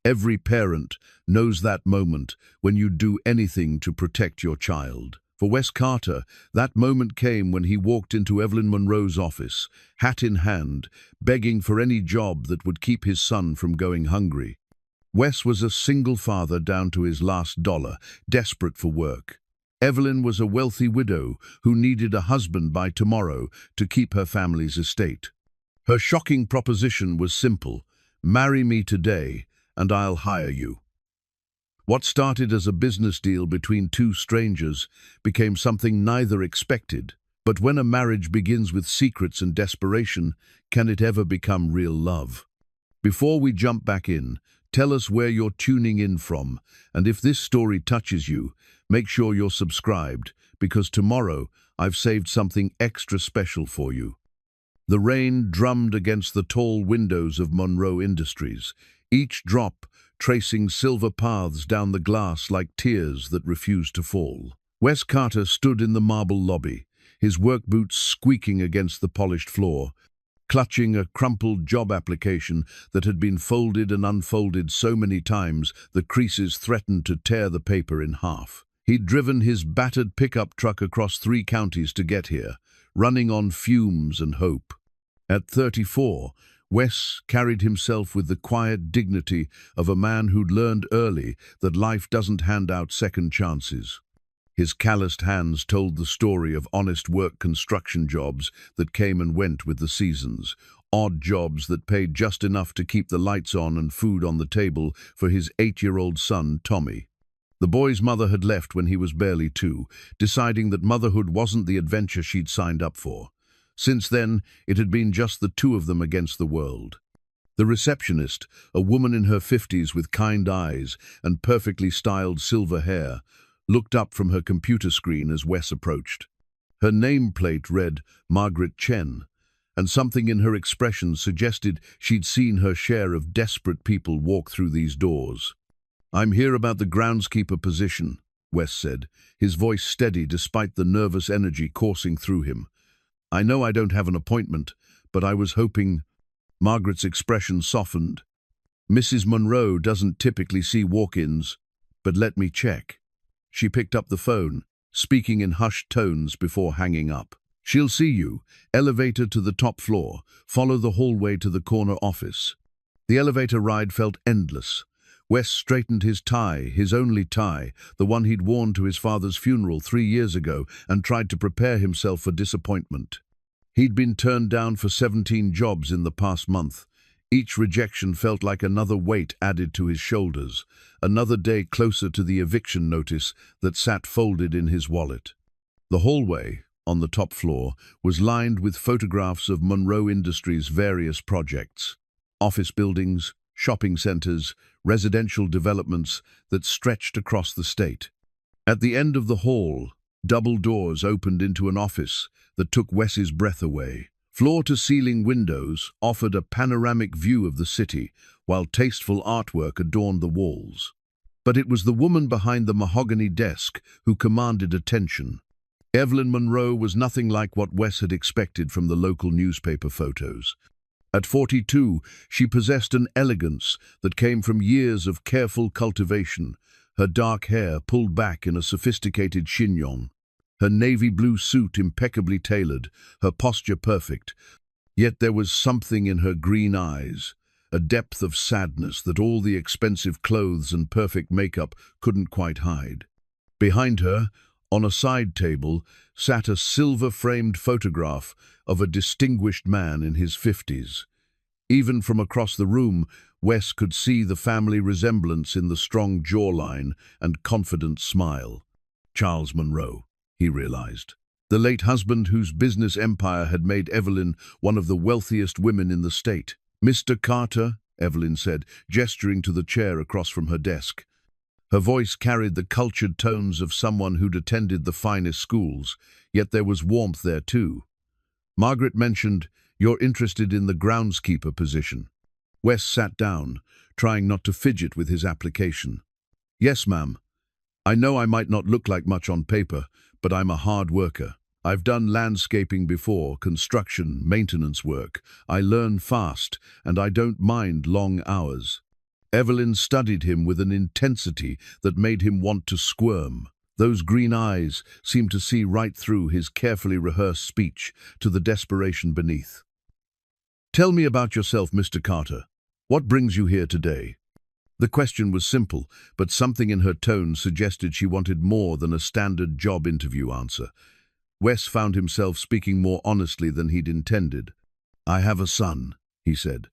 Every parent knows that moment when you do anything to protect your child. For Wes Carter, that moment came when he walked into Evelyn Monroe's office, hat in hand, begging for any job that would keep his son from going hungry. Wes was a single father down to his last dollar, desperate for work. Evelyn was a wealthy widow who needed a husband by tomorrow to keep her family's estate. Her shocking proposition was simple: marry me today, and I'll hire you. What started as a business deal between two strangers became something neither expected. But when a marriage begins with secrets and desperation, can it ever become real love? Before we jump back in, tell us where you're tuning in from, and if this story touches you, make sure you're subscribed, because tomorrow I've saved something extra special for you. The rain drummed against the tall windows of Monroe Industries, each drop tracing silver paths down the glass like tears that refused to fall. Wes Carter stood in the marble lobby, his work boots squeaking against the polished floor, clutching a crumpled job application that had been folded and unfolded so many times the creases threatened to tear the paper in half. He'd driven his battered pickup truck across 3 counties to get here, running on fumes and hope. At 34, Wes carried himself with the quiet dignity of a man who'd learned early that life doesn't hand out second chances. His calloused hands told the story of honest work construction jobs that came and went with the seasons, odd jobs that paid just enough to keep the lights on and food on the table for his 8-year-old son, Tommy. The boy's mother had left when he was barely 2, deciding that motherhood wasn't the adventure she'd signed up for. Since then, it had been just the 2 of them against the world. The receptionist, a woman in her 50s with kind eyes and perfectly styled silver hair, looked up from her computer screen as Wes approached. Her nameplate read Margaret Chen, and something in her expression suggested she'd seen her share of desperate people walk through these doors. "I'm here about the groundskeeper position," Wes said, his voice steady despite the nervous energy coursing through him. "I know I don't have an appointment, but I was hoping—" Margaret's expression softened. "Mrs. Monroe doesn't typically see walk-ins, but let me check." She picked up the phone, speaking in hushed tones before hanging up. "She'll see you. Elevator to the top floor. Follow the hallway to the corner office." The elevator ride felt endless. Wes straightened his tie, his only tie, the one he'd worn to his father's funeral 3 years ago, and tried to prepare himself for disappointment. He'd been turned down for 17 jobs in the past month. Each rejection felt like another weight added to his shoulders, another day closer to the eviction notice that sat folded in his wallet. The hallway, on the top floor, was lined with photographs of Monroe Industries' various projects. Office buildings, shopping centers, residential developments that stretched across the state. At the end of the hall, double doors opened into an office that took Wes's breath away. Floor-to-ceiling windows offered a panoramic view of the city, while tasteful artwork adorned the walls. But it was the woman behind the mahogany desk who commanded attention. Evelyn Monroe was nothing like what Wes had expected from the local newspaper photos. At 42, she possessed an elegance that came from years of careful cultivation, her dark hair pulled back in a sophisticated chignon, her navy blue suit impeccably tailored, her posture perfect. Yet there was something in her green eyes, a depth of sadness that all the expensive clothes and perfect makeup couldn't quite hide. Behind her, on a side table, sat a silver-framed photograph of a distinguished man in his 50s. Even from across the room, Wes could see the family resemblance in the strong jawline and confident smile. Charles Monroe, he realized. The late husband whose business empire had made Evelyn one of the wealthiest women in the state. "Mr. Carter," Evelyn said, gesturing to the chair across from her desk. Her voice carried the cultured tones of someone who'd attended the finest schools, yet there was warmth there too. "Margaret mentioned you're interested in the groundskeeper position." Wes sat down, trying not to fidget with his application. "Yes, ma'am. I know I might not look like much on paper, but I'm a hard worker. I've done landscaping before, construction, maintenance work. I learn fast, and I don't mind long hours." Evelyn studied him with an intensity that made him want to squirm. Those green eyes seemed to see right through his carefully rehearsed speech to the desperation beneath. "Tell me about yourself, Mr. Carter. What brings you here today?" The question was simple, but something in her tone suggested she wanted more than a standard job interview answer. Wes found himself speaking more honestly than he'd intended. "I have a son," he said.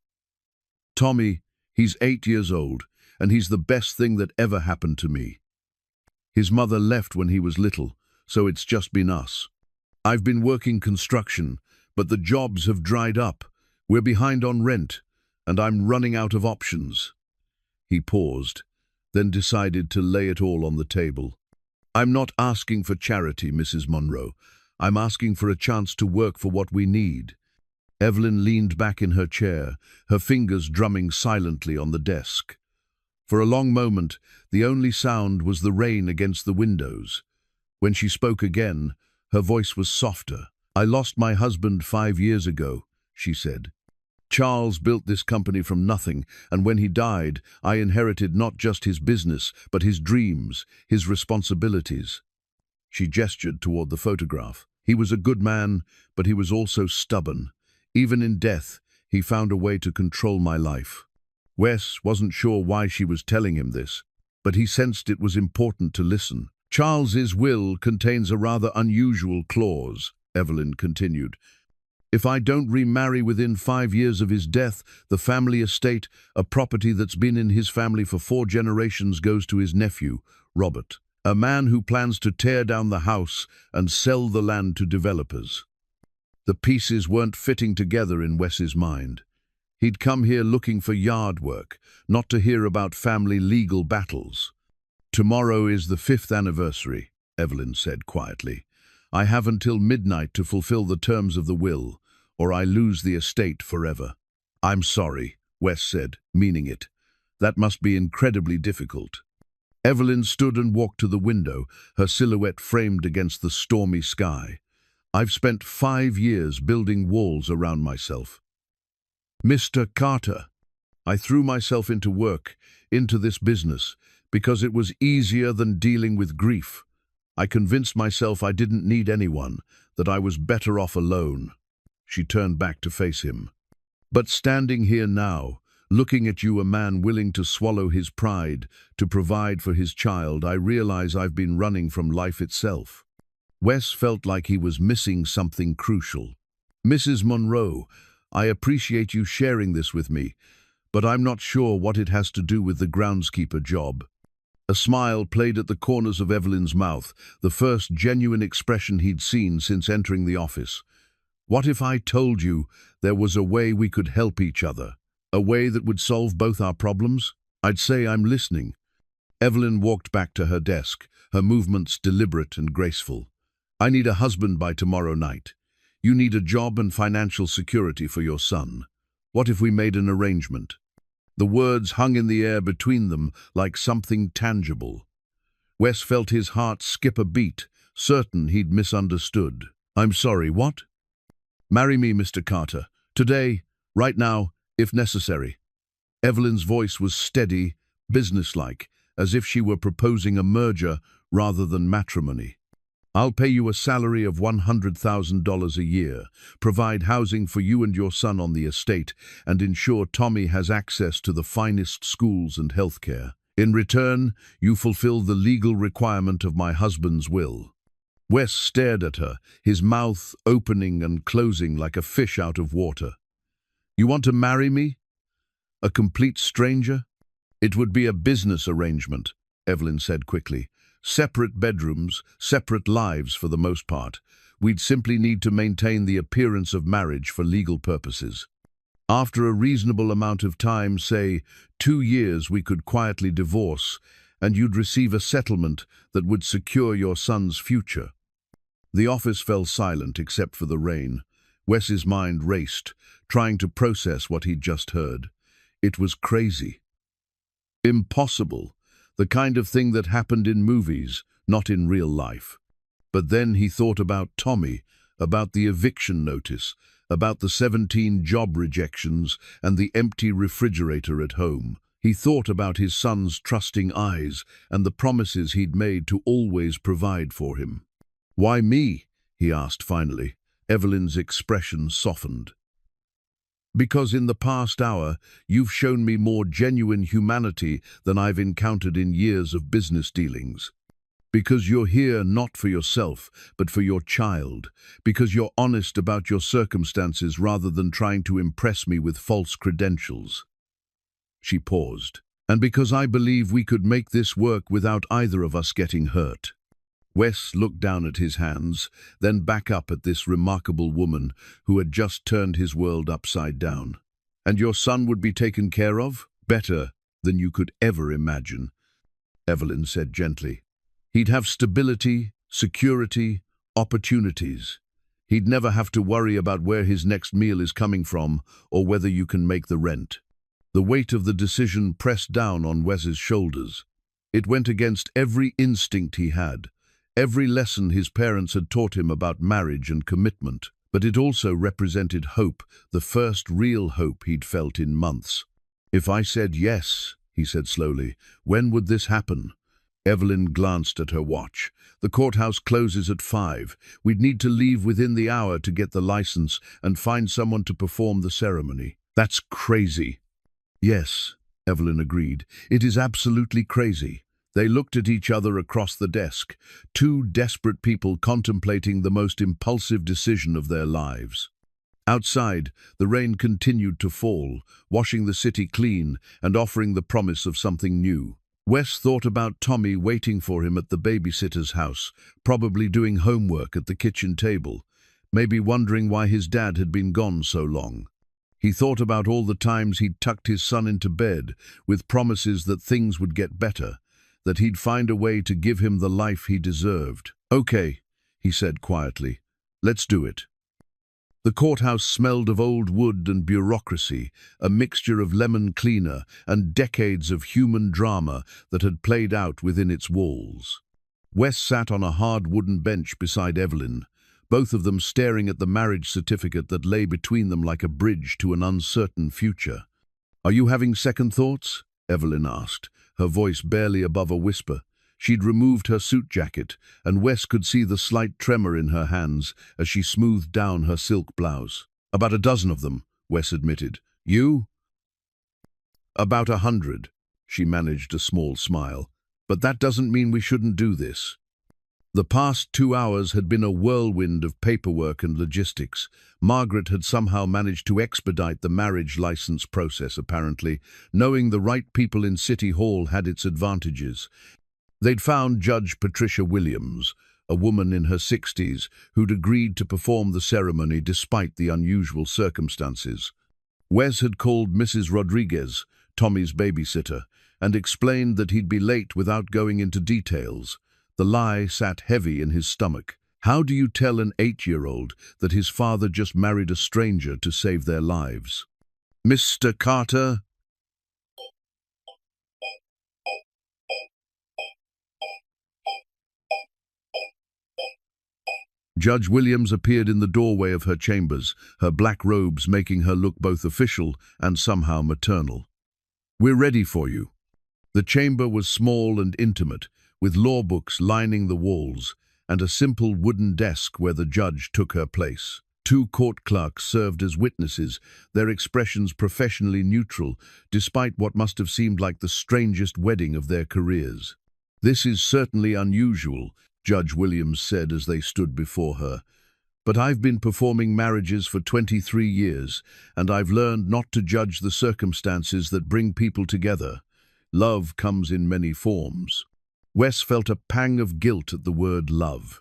"Tommy, he's 8 years old, and he's the best thing that ever happened to me. His mother left when he was little, so it's just been us. I've been working construction, but the jobs have dried up. We're behind on rent, and I'm running out of options." He paused, then decided to lay it all on the table. "I'm not asking for charity, Mrs. Monroe. I'm asking for a chance to work for what we need." Evelyn leaned back in her chair, her fingers drumming silently on the desk. For a long moment, the only sound was the rain against the windows. When she spoke again, her voice was softer. "I lost my husband 5 years ago," she said. "Charles built this company from nothing, and when he died, I inherited not just his business, but his dreams, his responsibilities." She gestured toward the photograph. "He was a good man, but he was also stubborn. Even in death, he found a way to control my life." Wes wasn't sure why she was telling him this, but he sensed it was important to listen. "Charles's will contains a rather unusual clause," Evelyn continued. "If I don't remarry within 5 years of his death, the family estate, a property that's been in his family for 4 generations, goes to his nephew, Robert, a man who plans to tear down the house and sell the land to developers." The pieces weren't fitting together in Wes's mind. He'd come here looking for yard work, not to hear about family legal battles. "Tomorrow is the 5th anniversary, Evelyn said quietly. "I have until midnight to fulfill the terms of the will, or I lose the estate forever." "I'm sorry," Wes said, meaning it. "That must be incredibly difficult." Evelyn stood and walked to the window, her silhouette framed against the stormy sky. "I've spent 5 years building walls around myself. Mr. Carter, I threw myself into work, into this business, because it was easier than dealing with grief. I convinced myself I didn't need anyone, that I was better off alone." She turned back to face him. "But standing here now, looking at you, a man willing to swallow his pride, to provide for his child, I realize I've been running from life itself." Wes felt like he was missing something crucial. "Mrs. Monroe, I appreciate you sharing this with me, but I'm not sure what it has to do with the groundskeeper job." A smile played at the corners of Evelyn's mouth, the first genuine expression he'd seen since entering the office. "What if I told you there was a way we could help each other? A way that would solve both our problems? I'd say I'm listening." Evelyn walked back to her desk, her movements deliberate and graceful. "I need a husband by tomorrow night. You need a job and financial security for your son. What if we made an arrangement?" The words hung in the air between them like something tangible. Wes felt his heart skip a beat, certain he'd misunderstood. "I'm sorry, what?" "Marry me, Mr. Carter. Today, right now, if necessary." Evelyn's voice was steady, businesslike, as if she were proposing a merger rather than matrimony. "I'll pay you a salary of $100,000 a year, provide housing for you and your son on the estate, and ensure Tommy has access to the finest schools and healthcare. In return, you fulfill the legal requirement of my husband's will." Wes stared at her, his mouth opening and closing like a fish out of water. "You want to marry me? A complete stranger?" "It would be a business arrangement," Evelyn said quickly. "Separate bedrooms, separate lives for the most part. We'd simply need to maintain the appearance of marriage for legal purposes. After a reasonable amount of time, say 2 years, we could quietly divorce, and you'd receive a settlement that would secure your son's future." The office fell silent except for the rain. Wes's mind raced, trying to process what he'd just heard. It was crazy. Impossible. The kind of thing that happened in movies, not in real life. But then he thought about Tommy, about the eviction notice, about the 17 job rejections and the empty refrigerator at home. He thought about his son's trusting eyes and the promises he'd made to always provide for him. "Why me?" he asked finally. Evelyn's expression softened. "Because in the past hour, you've shown me more genuine humanity than I've encountered in years of business dealings. Because you're here not for yourself, but for your child. Because you're honest about your circumstances rather than trying to impress me with false credentials." She paused. "And because I believe we could make this work without either of us getting hurt." Wes looked down at his hands, then back up at this remarkable woman who had just turned his world upside down. "And your son would be taken care of? Better than you could ever imagine," Evelyn said gently. "He'd have stability, security, opportunities. He'd never have to worry about where his next meal is coming from or whether you can make the rent." The weight of the decision pressed down on Wes's shoulders. It went against every instinct he had, every lesson his parents had taught him about marriage and commitment, but it also represented hope, the first real hope he'd felt in months. "If I said yes," he said slowly, "when would this happen?" Evelyn glanced at her watch. "The courthouse closes at 5. We'd need to leave within the hour to get the license and find someone to perform the ceremony." "That's crazy." "Yes," Evelyn agreed. "It is absolutely crazy." They looked at each other across the desk, two desperate people contemplating the most impulsive decision of their lives. Outside, the rain continued to fall, washing the city clean and offering the promise of something new. Wes thought about Tommy waiting for him at the babysitter's house, probably doing homework at the kitchen table, maybe wondering why his dad had been gone so long. He thought about all the times he'd tucked his son into bed with promises that things would get better, that he'd find a way to give him the life he deserved. "Okay," he said quietly. "Let's do it." The courthouse smelled of old wood and bureaucracy, a mixture of lemon cleaner and decades of human drama that had played out within its walls. Wes sat on a hard wooden bench beside Evelyn, both of them staring at the marriage certificate that lay between them like a bridge to an uncertain future. "Are you having second thoughts?" Evelyn asked, her voice barely above a whisper. She'd removed her suit jacket, and Wes could see the slight tremor in her hands as she smoothed down her silk blouse. "About a dozen of them," Wes admitted. "You?" "About 100. She managed a small smile. "But that doesn't mean we shouldn't do this." The past 2 hours had been a whirlwind of paperwork and logistics. Margaret had somehow managed to expedite the marriage license process, apparently. Knowing the right people in City Hall had its advantages. They'd found Judge Patricia Williams, a woman in her 60s, who'd agreed to perform the ceremony despite the unusual circumstances. Wes had called Mrs. Rodriguez, Tommy's babysitter, and explained that he'd be late without going into details. The lie sat heavy in his stomach. How do you tell an 8-year-old that his father just married a stranger to save their lives? "Mr. Carter?" Judge Williams appeared in the doorway of her chambers, her black robes making her look both official and somehow maternal. "We're ready for you." The chamber was small and intimate, with law books lining the walls, and a simple wooden desk where the judge took her place. 2 court clerks served as witnesses, their expressions professionally neutral, despite what must have seemed like the strangest wedding of their careers. "This is certainly unusual," Judge Williams said as they stood before her. "But I've been performing marriages for 23 years, and I've learned not to judge the circumstances that bring people together. Love comes in many forms." Wes felt a pang of guilt at the word love.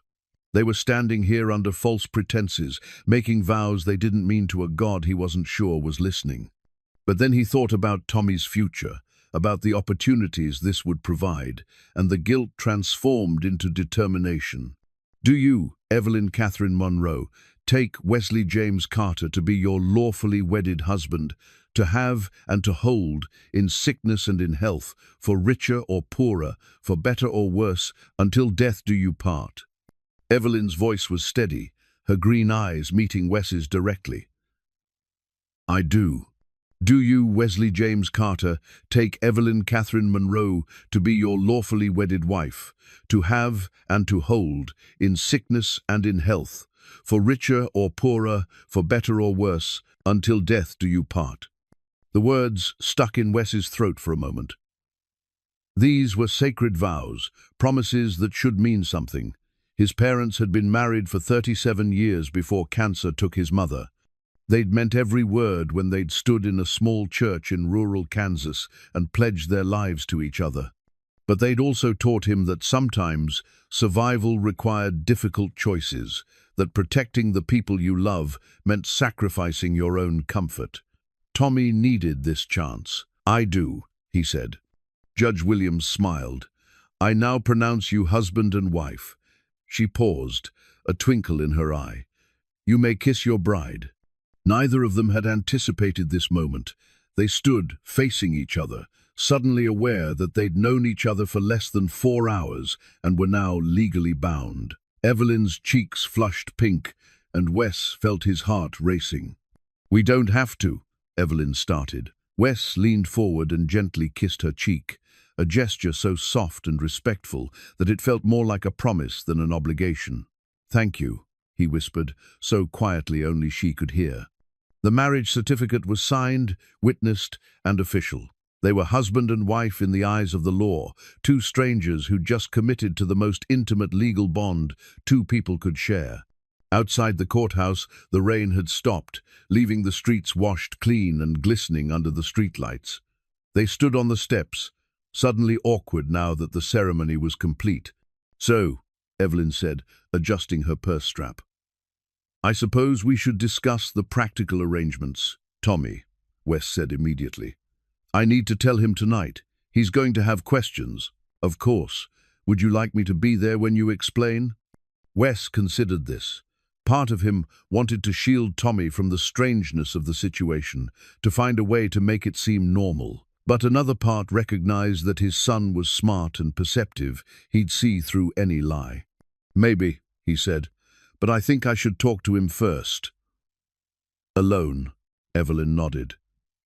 They were standing here under false pretenses, making vows they didn't mean to a God he wasn't sure was listening. But then he thought about Tommy's future, about the opportunities this would provide, and the guilt transformed into determination. "Do you, Evelyn Catherine Monroe, take Wesley James Carter to be your lawfully wedded husband, to have and to hold, in sickness and in health, for richer or poorer, for better or worse, until death do you part?" Evelyn's voice was steady, her green eyes meeting Wes's directly. "I do." Do you, Wesley James Carter, take Evelyn Catherine Monroe to be your lawfully wedded wife, to have and to hold, in sickness and in health, for richer or poorer, for better or worse, until death do you part? The words stuck in Wes's throat for a moment. These were sacred vows, promises that should mean something. His parents had been married for 37 years before cancer took his mother. They'd meant every word when they'd stood in a small church in rural Kansas and pledged their lives to each other. But they'd also taught him that sometimes survival required difficult choices, that protecting the people you love meant sacrificing your own comfort. Tommy needed this chance. "I do," he said. Judge Williams smiled. "I now pronounce you husband and wife." She paused, a twinkle in her eye. "You may kiss your bride." Neither of them had anticipated this moment. They stood, facing each other, suddenly aware that they'd known each other for less than 4 hours and were now legally bound. Evelyn's cheeks flushed pink, and Wes felt his heart racing. "We don't have to," Evelyn started. Wes leaned forward and gently kissed her cheek, a gesture so soft and respectful that it felt more like a promise than an obligation. "Thank you," he whispered, so quietly only she could hear. The marriage certificate was signed, witnessed, and official. They were husband and wife in the eyes of the law, two strangers who'd just committed to the most intimate legal bond two people could share. Outside the courthouse, the rain had stopped, leaving the streets washed clean and glistening under the streetlights. They stood on the steps, suddenly awkward now that the ceremony was complete. "So," Evelyn said, adjusting her purse strap, "I suppose we should discuss the practical arrangements." "Tommy," Wes said immediately. "I need to tell him tonight. He's going to have questions." "Of course. Would you like me to be there when you explain?" Wes considered this. Part of him wanted to shield Tommy from the strangeness of the situation, to find a way to make it seem normal. But another part recognized that his son was smart and perceptive. He'd see through any lie. "Maybe," he said, "but I think I should talk to him first." "Alone?" Evelyn nodded.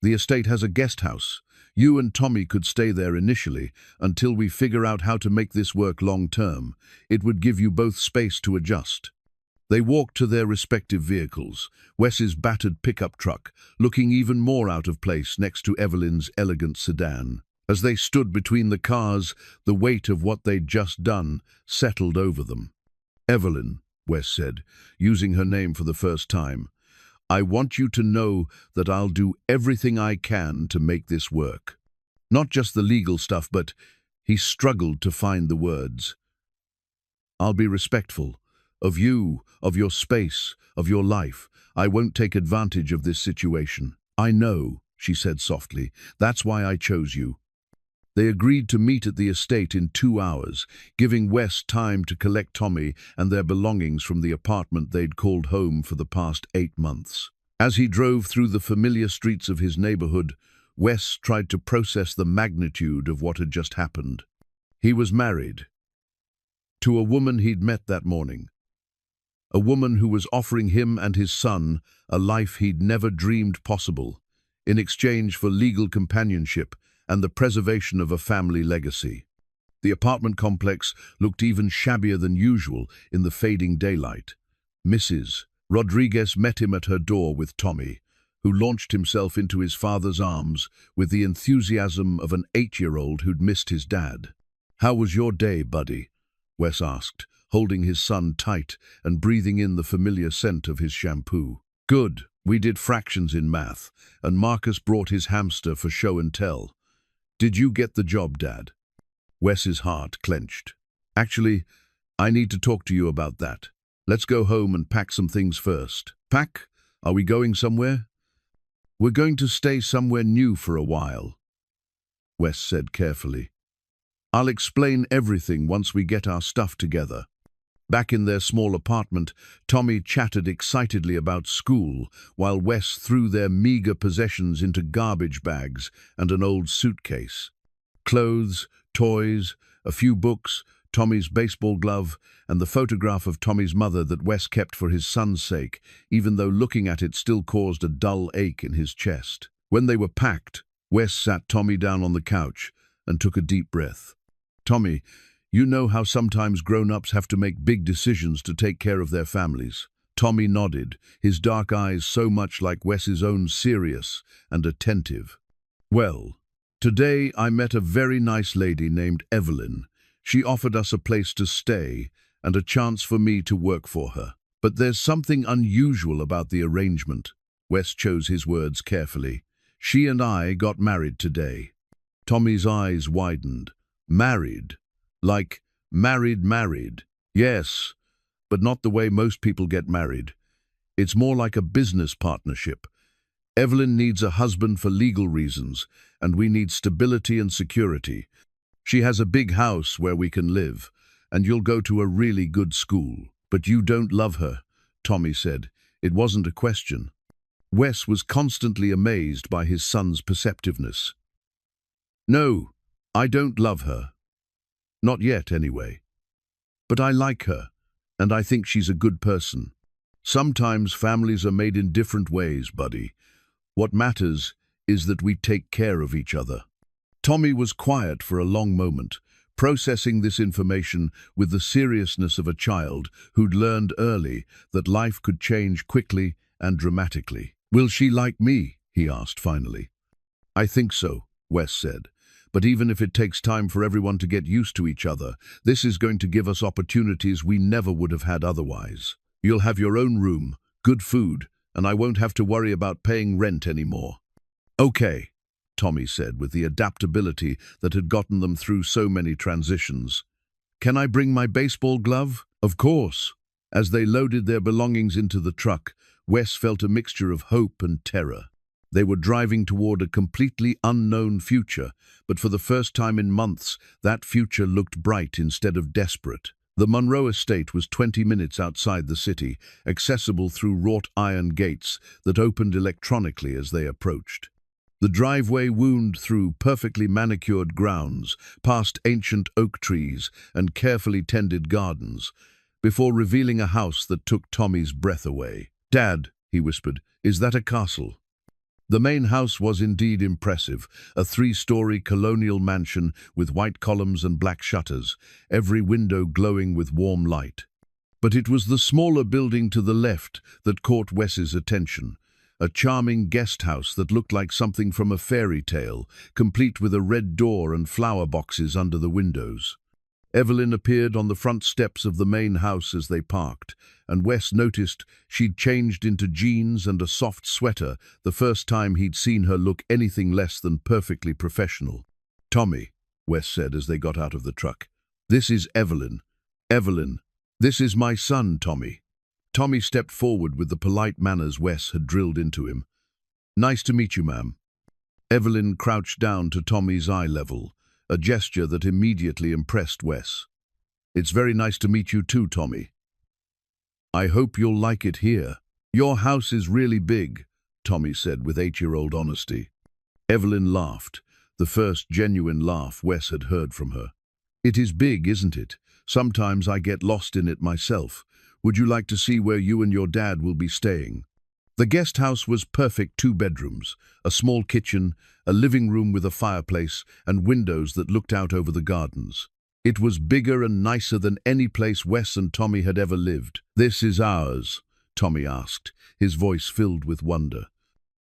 "The estate has a guest house. You and Tommy could stay there initially, until we figure out how to make this work long-term. It would give you both space to adjust." They walked to their respective vehicles, Wes's battered pickup truck looking even more out of place next to Evelyn's elegant sedan. As they stood between the cars, the weight of what they'd just done settled over them. "Evelyn," Wes said, using her name for the first time, "I want you to know that I'll do everything I can to make this work. Not just the legal stuff, but—" he struggled to find the words. "I'll be respectful. Of you, of your space, of your life. I won't take advantage of this situation." "I know," she said softly. "That's why I chose you." They agreed to meet at the estate in 2 hours, giving Wes time to collect Tommy and their belongings from the apartment they'd called home for the past 8 months. As he drove through the familiar streets of his neighborhood, Wes tried to process the magnitude of what had just happened. He was married to a woman he'd met that morning. A woman who was offering him and his son a life he'd never dreamed possible, in exchange for legal companionship and the preservation of a family legacy. The apartment complex looked even shabbier than usual in the fading daylight. Mrs. Rodriguez met him at her door with Tommy, who launched himself into his father's arms with the enthusiasm of an 8-year-old who'd missed his dad. "How was your day, buddy?" Wes asked, holding his son tight and breathing in the familiar scent of his shampoo. "Good. We did fractions in math, and Marcus brought his hamster for show and tell. Did you get the job, Dad?" Wes's heart clenched. "Actually, I need to talk to you about that. Let's go home and pack some things first." "Pack? Are we going somewhere?" "We're going to stay somewhere new for a while," Wes said carefully. "I'll explain everything once we get our stuff together." Back in their small apartment, Tommy chattered excitedly about school, while Wes threw their meager possessions into garbage bags and an old suitcase. Clothes, toys, a few books, Tommy's baseball glove, and the photograph of Tommy's mother that Wes kept for his son's sake, even though looking at it still caused a dull ache in his chest. When they were packed, Wes sat Tommy down on the couch and took a deep breath. "Tommy, you know how sometimes grown-ups have to make big decisions to take care of their families." Tommy nodded, his dark eyes so much like Wes's own, serious and attentive. "Well, today I met a very nice lady named Evelyn. She offered us a place to stay and a chance for me to work for her. But there's something unusual about the arrangement." Wes chose his words carefully. "She and I got married today." Tommy's eyes widened. "Married? Like married? Yes, but not the way most people get married. It's more like a business partnership. Evelyn needs a husband for legal reasons, and we need stability and security. She has a big house where we can live, and you'll go to a really good school. But you don't love her," Tommy said. It wasn't a question. Wes was constantly amazed by his son's perceptiveness. "No, I don't love her. Not yet, anyway. But I like her, and I think she's a good person. Sometimes families are made in different ways, buddy. What matters is that we take care of each other." Tommy was quiet for a long moment, processing this information with the seriousness of a child who'd learned early that life could change quickly and dramatically. "Will she like me?" he asked finally. "I think so," Wes said. "But even if it takes time for everyone to get used to each other, this is going to give us opportunities we never would have had otherwise. You'll have your own room, good food, and I won't have to worry about paying rent anymore." "Okay," Tommy said with the adaptability that had gotten them through so many transitions. "Can I bring my baseball glove?" "Of course." As they loaded their belongings into the truck, Wes felt a mixture of hope and terror. They were driving toward a completely unknown future, but for the first time in months, that future looked bright instead of desperate. The Monroe estate was 20 minutes outside the city, accessible through wrought iron gates that opened electronically as they approached. The driveway wound through perfectly manicured grounds, past ancient oak trees and carefully tended gardens, before revealing a house that took Tommy's breath away. "Dad," he whispered, "is that a castle?" The main house was indeed impressive, a 3-story colonial mansion with white columns and black shutters, every window glowing with warm light. But it was the smaller building to the left that caught Wes's attention, a charming guest house that looked like something from a fairy tale, complete with a red door and flower boxes under the windows. Evelyn appeared on the front steps of the main house as they parked, and Wes noticed she'd changed into jeans and a soft sweater, the first time he'd seen her look anything less than perfectly professional. "Tommy," Wes said as they got out of the truck, "this is Evelyn. Evelyn, this is my son, Tommy." Tommy stepped forward with the polite manners Wes had drilled into him. "Nice to meet you, ma'am." Evelyn crouched down to Tommy's eye level, a gesture that immediately impressed Wes. "It's very nice to meet you too, Tommy. I hope you'll like it here." "Your house is really big," Tommy said with 8-year-old honesty. Evelyn laughed, the first genuine laugh Wes had heard from her. "It is big, isn't it? Sometimes I get lost in it myself. Would you like to see where you and your dad will be staying?" The guest house was perfect 2 bedrooms, a small kitchen, a living room with a fireplace, and windows that looked out over the gardens. It was bigger and nicer than any place Wes and Tommy had ever lived. "This is ours?" Tommy asked, his voice filled with wonder.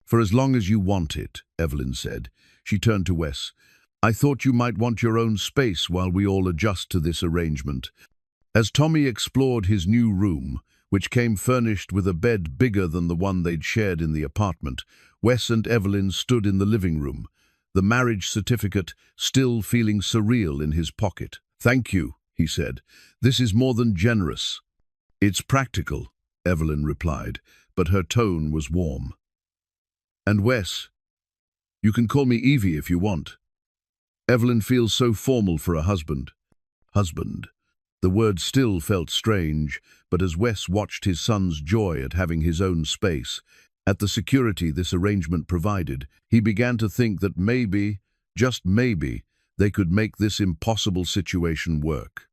"For as long as you want it," Evelyn said. She turned to Wes. "I thought you might want your own space while we all adjust to this arrangement." As Tommy explored his new room, which came furnished with a bed bigger than the one they'd shared in the apartment, Wes and Evelyn stood in the living room, the marriage certificate still feeling surreal in his pocket. "Thank you," he said. "This is more than generous." "It's practical," Evelyn replied, but her tone was warm. "And Wes, you can call me Evie if you want. Evelyn feels so formal for a husband." Husband. The word still felt strange, but as Wes watched his son's joy at having his own space, at the security this arrangement provided, he began to think that maybe, just maybe, they could make this impossible situation work.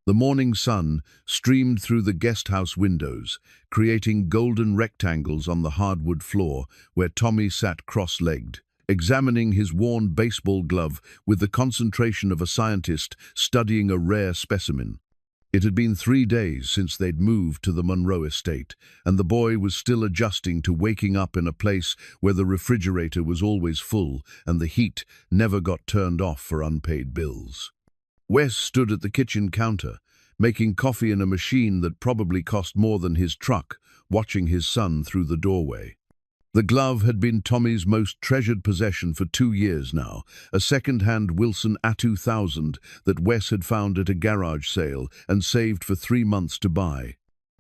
The morning sun streamed through the guest house windows, creating golden rectangles on the hardwood floor where Tommy sat cross-legged, examining his worn baseball glove with the concentration of a scientist studying a rare specimen. It had been 3 days since they'd moved to the Monroe estate, and the boy was still adjusting to waking up in a place where the refrigerator was always full and the heat never got turned off for unpaid bills. Wes stood at the kitchen counter, making coffee in a machine that probably cost more than his truck, watching his son through the doorway. The glove had been Tommy's most treasured possession for 2 years now, a second-hand Wilson A2000 that Wes had found at a garage sale and saved for 3 months to buy.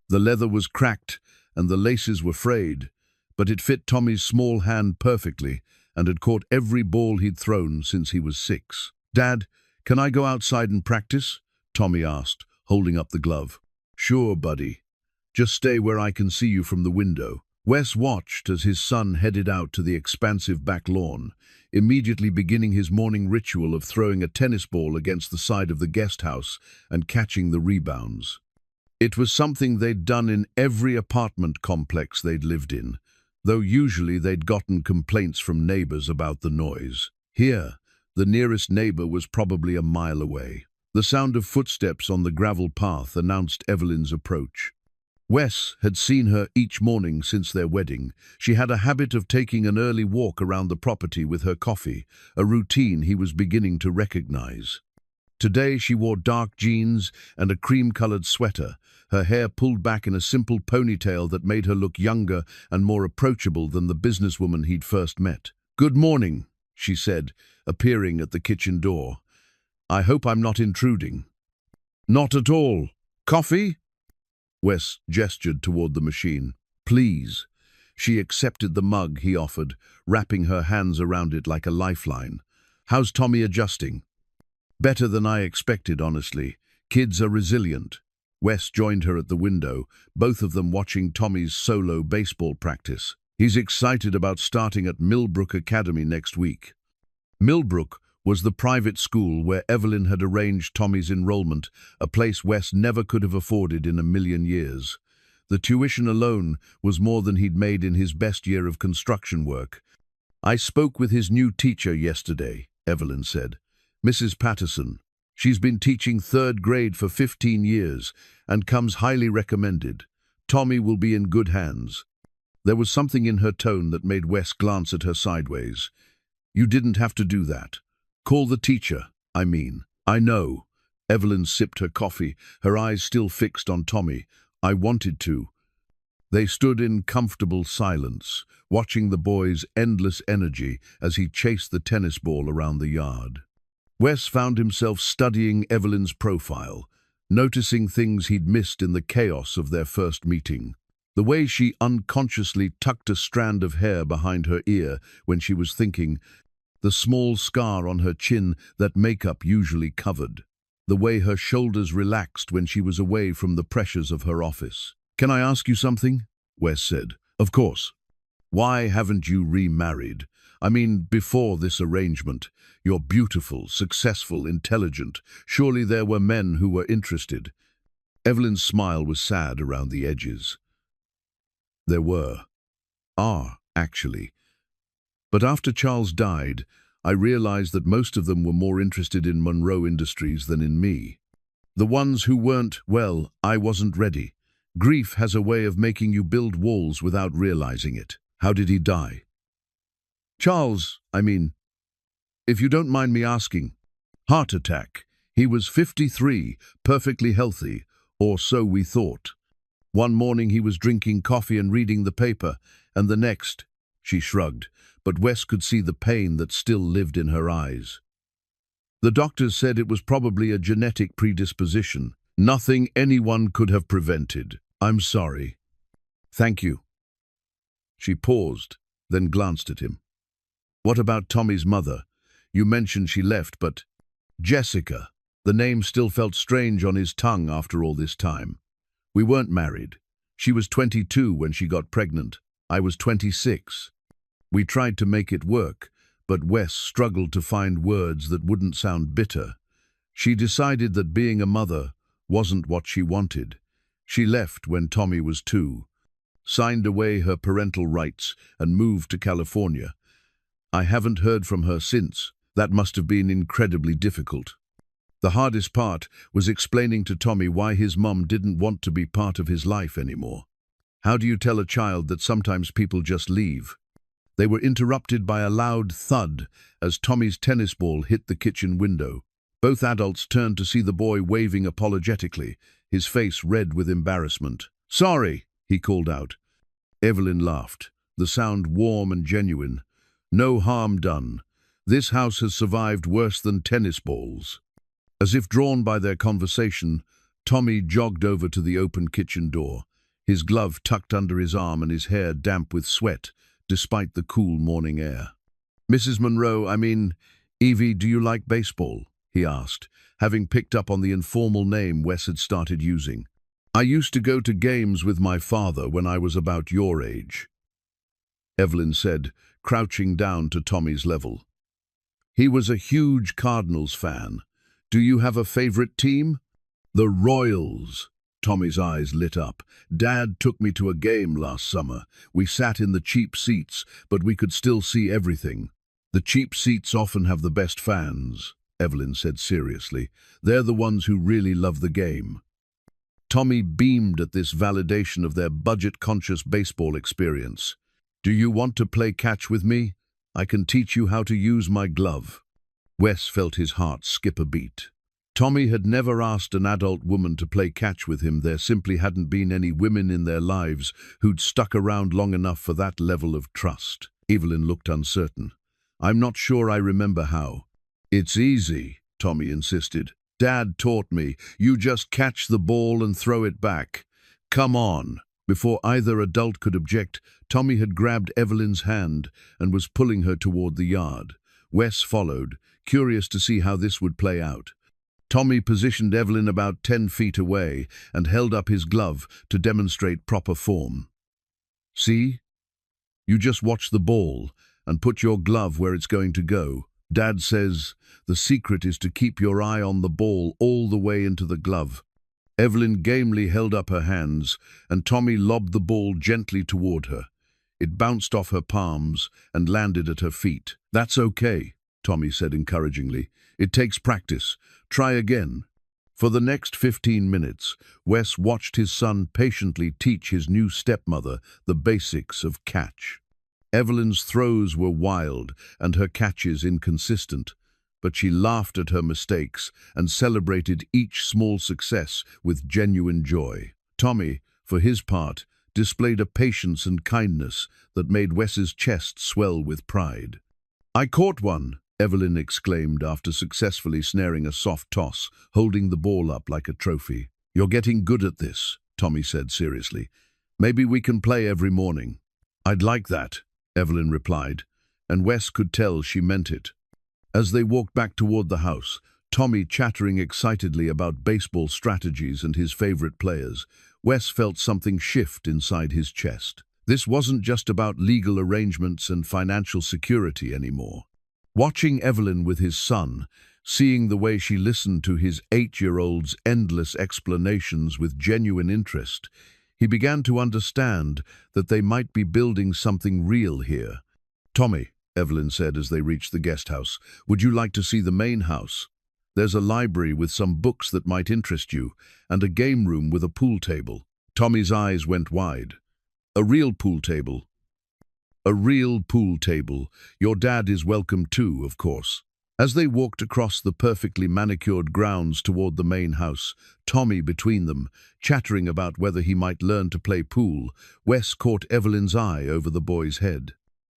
The leather was cracked and the laces were frayed, but it fit Tommy's small hand perfectly and had caught every ball he'd thrown since he was 6. "Dad, can I go outside and practice?" Tommy asked, holding up the glove. "Sure, buddy. Just stay where I can see you from the window." Wes watched as his son headed out to the expansive back lawn, immediately beginning his morning ritual of throwing a tennis ball against the side of the guest house and catching the rebounds. It was something they'd done in every apartment complex they'd lived in, though usually they'd gotten complaints from neighbors about the noise. Here, the nearest neighbor was probably a mile away. The sound of footsteps on the gravel path announced Evelyn's approach. Wes had seen her each morning since their wedding. She had a habit of taking an early walk around the property with her coffee, a routine he was beginning to recognize. Today she wore dark jeans and a cream-colored sweater, her hair pulled back in a simple ponytail that made her look younger and more approachable than the businesswoman he'd first met. "Good morning," she said, appearing at the kitchen door. "I hope I'm not intruding." "Not at all. Coffee?" Wes gestured toward the machine. "Please." She accepted the mug he offered, wrapping her hands around it like a lifeline. "How's Tommy adjusting?" "Better than I expected, honestly. Kids are resilient." Wes joined her at the window, both of them watching Tommy's solo baseball practice. "He's excited about starting at Millbrook Academy next week." Millbrook was the private school where Evelyn had arranged Tommy's enrollment, a place Wes never could have afforded in a million years. The tuition alone was more than he'd made in his best year of construction work. "I spoke with his new teacher yesterday," Evelyn said. "Mrs. Patterson. She's been teaching 3rd grade for 15 years and comes highly recommended. Tommy will be in good hands." There was something in her tone that made Wes glance at her sideways. "You didn't have to do that. Call the teacher, I mean." "I know." Evelyn sipped her coffee, her eyes still fixed on Tommy. "I wanted to." They stood in comfortable silence, watching the boy's endless energy as he chased the tennis ball around the yard. Wes found himself studying Evelyn's profile, noticing things he'd missed in the chaos of their first meeting. The way she unconsciously tucked a strand of hair behind her ear when she was thinking, the small scar on her chin that makeup usually covered, the way her shoulders relaxed when she was away from the pressures of her office. "Can I ask you something?" Wes said. "Of course." "Why haven't you remarried? I mean, before this arrangement. You're beautiful, successful, intelligent. Surely there were men who were interested." Evelyn's smile was sad around the edges. "There were. Actually. But after Charles died, I realized that most of them were more interested in Monroe Industries than in me. The ones who weren't, well, I wasn't ready. Grief has a way of making you build walls without realizing it." "How did he die?" "Charles, I mean, if you don't mind me asking." "Heart attack. He was 53, perfectly healthy, or so we thought. One morning he was drinking coffee and reading the paper, and the next," she shrugged, but Wes could see the pain that still lived in her eyes. "The doctors said it was probably a genetic predisposition. Nothing anyone could have prevented. I'm sorry." "Thank you." She paused, then glanced at him. "What about Tommy's mother? You mentioned she left, but—" "Jessica." The name still felt strange on his tongue after all this time. "We weren't married. She was 22 when she got pregnant. I was 26. We tried to make it work, but Wes struggled to find words that wouldn't sound bitter. She decided that being a mother wasn't what she wanted. She left when Tommy was 2, signed away her parental rights, and moved to California. I haven't heard from her since. That must have been incredibly difficult. The hardest part was explaining to Tommy why his mum didn't want to be part of his life anymore. How do you tell a child that sometimes people just leave? They were interrupted by a loud thud as Tommy's tennis ball hit the kitchen window. Both adults turned to see the boy waving apologetically, his face red with embarrassment. "Sorry," he called out. Evelyn laughed, the sound warm and genuine. "No harm done. This house has survived worse than tennis balls." As if drawn by their conversation, Tommy jogged over to the open kitchen door, his glove tucked under his arm and his hair damp with sweat, despite the cool morning air. "Mrs. Evie, do you like baseball?" he asked, having picked up on the informal name Wes had started using. "I used to go to games with my father when I was about your age," Evelyn said, crouching down to Tommy's level. "He was a huge Cardinals fan. Do you have a favorite team?" "The Royals." Tommy's eyes lit up. "Dad took me to a game last summer. We sat in the cheap seats, but we could still see everything." "The cheap seats often have the best fans," Evelyn said seriously. "They're the ones who really love the game." Tommy beamed at this validation of their budget-conscious baseball experience. "Do you want to play catch with me? I can teach you how to use my glove." Wes felt his heart skip a beat. Tommy had never asked an adult woman to play catch with him. There simply hadn't been any women in their lives who'd stuck around long enough for that level of trust. Evelyn looked uncertain. "I'm not sure I remember how." "It's easy," Tommy insisted. "Dad taught me. You just catch the ball and throw it back. Come on." Before either adult could object, Tommy had grabbed Evelyn's hand and was pulling her toward the yard. Wes followed, curious to see how this would play out. Tommy positioned Evelyn about 10 feet away and held up his glove to demonstrate proper form. "See? You just watch the ball and put your glove where it's going to go. Dad says the secret is to keep your eye on the ball all the way into the glove." Evelyn gamely held up her hands, and Tommy lobbed the ball gently toward her. It bounced off her palms and landed at her feet. "That's okay," Tommy said encouragingly. "It takes practice. Try again." For the next 15 minutes, Wes watched his son patiently teach his new stepmother the basics of catch. Evelyn's throws were wild and her catches inconsistent, but she laughed at her mistakes and celebrated each small success with genuine joy. Tommy, for his part, displayed a patience and kindness that made Wes's chest swell with pride. "I caught one," Evelyn exclaimed after successfully snaring a soft toss, holding the ball up like a trophy. "You're getting good at this," Tommy said seriously. "Maybe we can play every morning." "I'd like that," Evelyn replied, and Wes could tell she meant it. As they walked back toward the house, Tommy chattering excitedly about baseball strategies and his favorite players, Wes felt something shift inside his chest. This wasn't just about legal arrangements and financial security anymore. Watching Evelyn with his son, seeing the way she listened to his 8-year-old's endless explanations with genuine interest, he began to understand that they might be building something real here. "Tommy," Evelyn said as they reached the guest house, "would you like to see the main house? There's a library with some books that might interest you, and a game room with a pool table." Tommy's eyes went wide. "A real pool table?" "A real pool table. Your dad is welcome too, of course." As they walked across the perfectly manicured grounds toward the main house, Tommy between them, chattering about whether he might learn to play pool, Wes caught Evelyn's eye over the boy's head.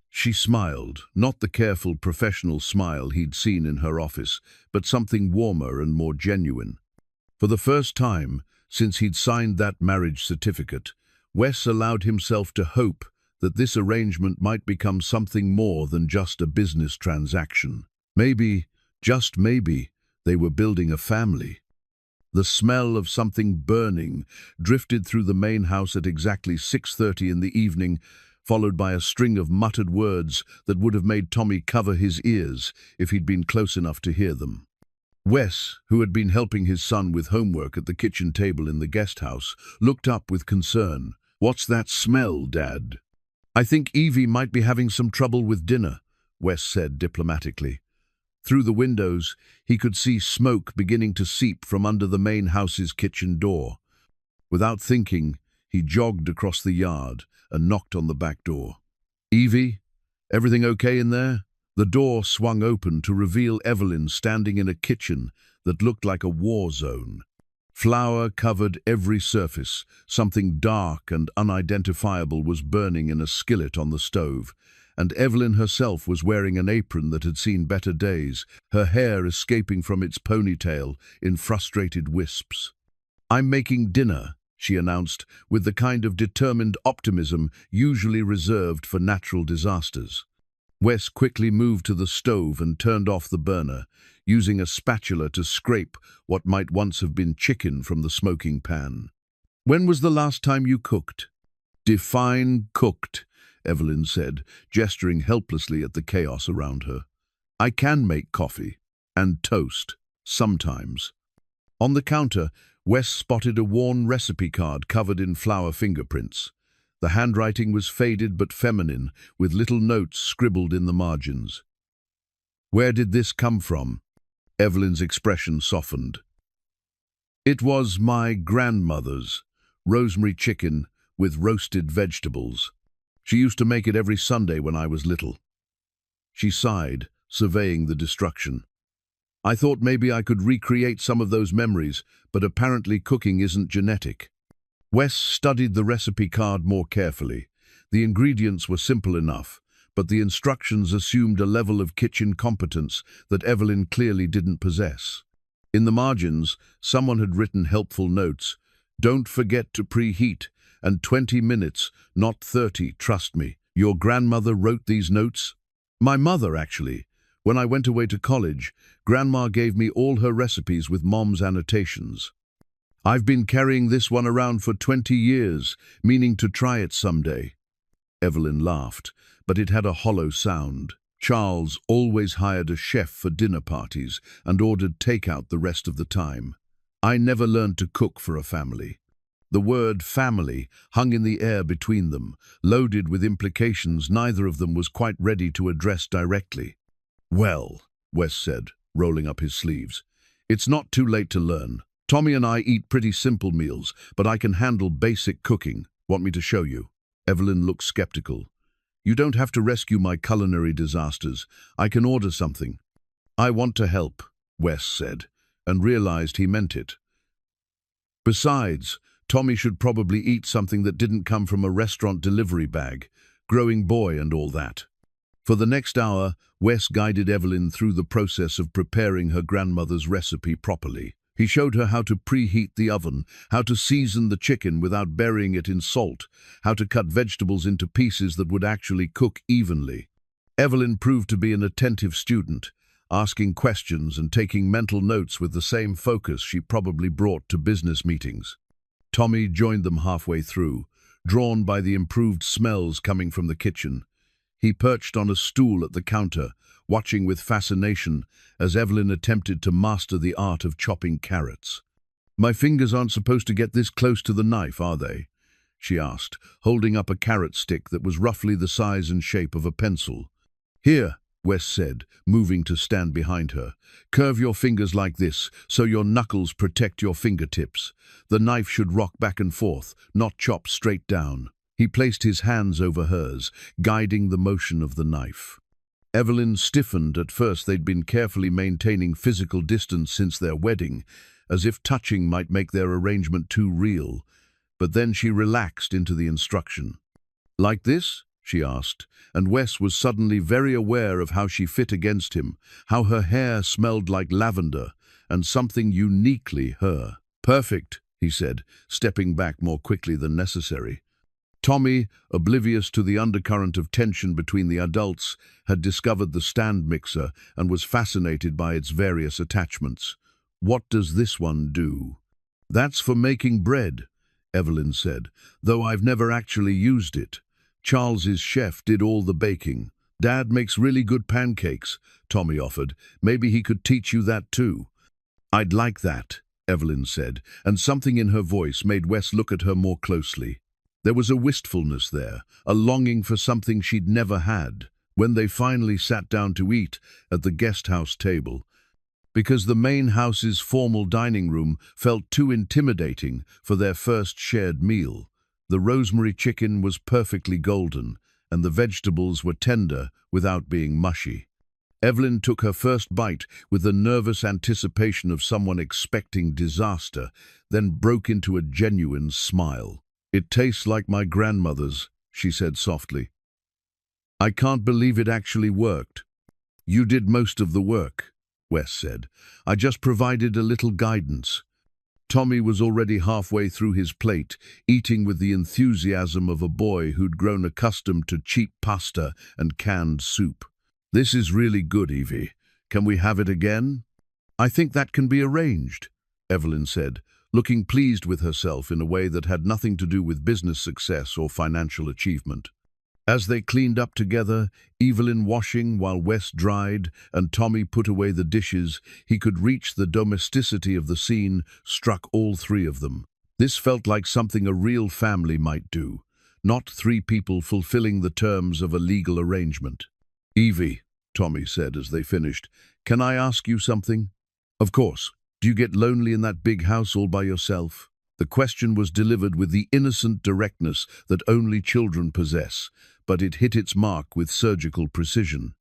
She smiled, not the careful professional smile he'd seen in her office, but something warmer and more genuine. For the first time, since he'd signed that marriage certificate, Wes allowed himself to hope that this arrangement might become something more than just a business transaction. Maybe, just maybe, they were building a family. The smell of something burning drifted through the main house at exactly 6:30 in the evening, followed by a string of muttered words that would have made Tommy cover his ears if he'd been close enough to hear them. Wes, who had been helping his son with homework at the kitchen table in the guest house, looked up with concern. "What's that smell, Dad?" "I think Evie might be having some trouble with dinner," Wes said diplomatically. Through the windows, he could see smoke beginning to seep from under the main house's kitchen door. Without thinking, he jogged across the yard and knocked on the back door. "Evie, everything okay in there?" The door swung open to reveal Evelyn standing in a kitchen that looked like a war zone. Flour covered every surface. Something dark and unidentifiable was burning in a skillet on the stove, and Evelyn herself was wearing an apron that had seen better days, her hair escaping from its ponytail in frustrated wisps. "I'm making dinner," she announced, with the kind of determined optimism usually reserved for natural disasters. Wes quickly moved to the stove and turned off the burner, using a spatula to scrape what might once have been chicken from the smoking pan. "When was the last time you cooked?" "Define cooked," Evelyn said, gesturing helplessly at the chaos around her. "I can make coffee and toast, sometimes." On the counter, Wes spotted a worn recipe card covered in flour fingerprints. The handwriting was faded but feminine, with little notes scribbled in the margins. "Where did this come from?" Evelyn's expression softened. "It was my grandmother's, rosemary chicken with roasted vegetables. She used to make it every Sunday when I was little." She sighed, surveying the destruction. "I thought maybe I could recreate some of those memories, but apparently cooking isn't genetic." Wes studied the recipe card more carefully. The ingredients were simple enough, but the instructions assumed a level of kitchen competence that Evelyn clearly didn't possess. In the margins, someone had written helpful notes. "Don't forget to preheat, and 20 minutes, not 30, trust me." "Your grandmother wrote these notes?" "My mother, actually. When I went away to college, Grandma gave me all her recipes with Mom's annotations. I've been carrying this one around for 20 years, meaning to try it someday." Evelyn laughed, but it had a hollow sound. Charles always hired a chef for dinner parties and ordered takeout the rest of the time. "I never learned to cook for a family." The word family hung in the air between them, loaded with implications neither of them was quite ready to address directly. "Well," Wes said, rolling up his sleeves, "it's not too late to learn. Tommy and I eat pretty simple meals, but I can handle basic cooking. Want me to show you?" Evelyn looked skeptical. "You don't have to rescue my culinary disasters. I can order something." "I want to help," Wes said, and realized he meant it. Besides, Tommy should probably eat something that didn't come from a restaurant delivery bag, growing boy and all that. For the next hour, Wes guided Evelyn through the process of preparing her grandmother's recipe properly. He showed her how to preheat the oven, how to season the chicken without burying it in salt, how to cut vegetables into pieces that would actually cook evenly. Evelyn proved to be an attentive student, asking questions and taking mental notes with the same focus she probably brought to business meetings. Tommy joined them halfway through, drawn by the improved smells coming from the kitchen. He perched on a stool at the counter, watching with fascination as Evelyn attempted to master the art of chopping carrots. "My fingers aren't supposed to get this close to the knife, are they?" she asked, holding up a carrot stick that was roughly the size and shape of a pencil. "Here," Wes said, moving to stand behind her. "Curve your fingers like this, so your knuckles protect your fingertips. The knife should rock back and forth, not chop straight down." He placed his hands over hers, guiding the motion of the knife. Evelyn stiffened. At first they'd been carefully maintaining physical distance since their wedding, as if touching might make their arrangement too real. But then she relaxed into the instruction. "Like this?" she asked, and Wes was suddenly very aware of how she fit against him, how her hair smelled like lavender, and something uniquely her. "Perfect," he said, stepping back more quickly than necessary. Tommy, oblivious to the undercurrent of tension between the adults, had discovered the stand mixer and was fascinated by its various attachments. "What does this one do?" "That's for making bread," Evelyn said, "though I've never actually used it. Charles's chef did all the baking. Dad makes really good pancakes," Tommy offered. "Maybe he could teach you that too." "I'd like that," Evelyn said, and something in her voice made Wes look at her more closely. There was a wistfulness there, a longing for something she'd never had, when they finally sat down to eat at the guest house table, because the main house's formal dining room felt too intimidating for their first shared meal. The rosemary chicken was perfectly golden, and the vegetables were tender without being mushy. Evelyn took her first bite with the nervous anticipation of someone expecting disaster, then broke into a genuine smile. "It tastes like my grandmother's," she said softly. "I can't believe it actually worked." "You did most of the work," Wes said. "I just provided a little guidance." Tommy was already halfway through his plate, eating with the enthusiasm of a boy who'd grown accustomed to cheap pasta and canned soup. "This is really good, Evie. Can we have it again?" "I think that can be arranged," Evelyn said, looking pleased with herself in a way that had nothing to do with business success or financial achievement. As they cleaned up together, Evelyn washing while Wes dried and Tommy put away the dishes, he could reach the domesticity of the scene struck all three of them. This felt like something a real family might do, not three people fulfilling the terms of a legal arrangement. "Evie," Tommy said as they finished, "can I ask you something?" "Of course. Do you get lonely in that big house all by yourself?" The question was delivered with the innocent directness that only children possess, but it hit its mark with surgical precision.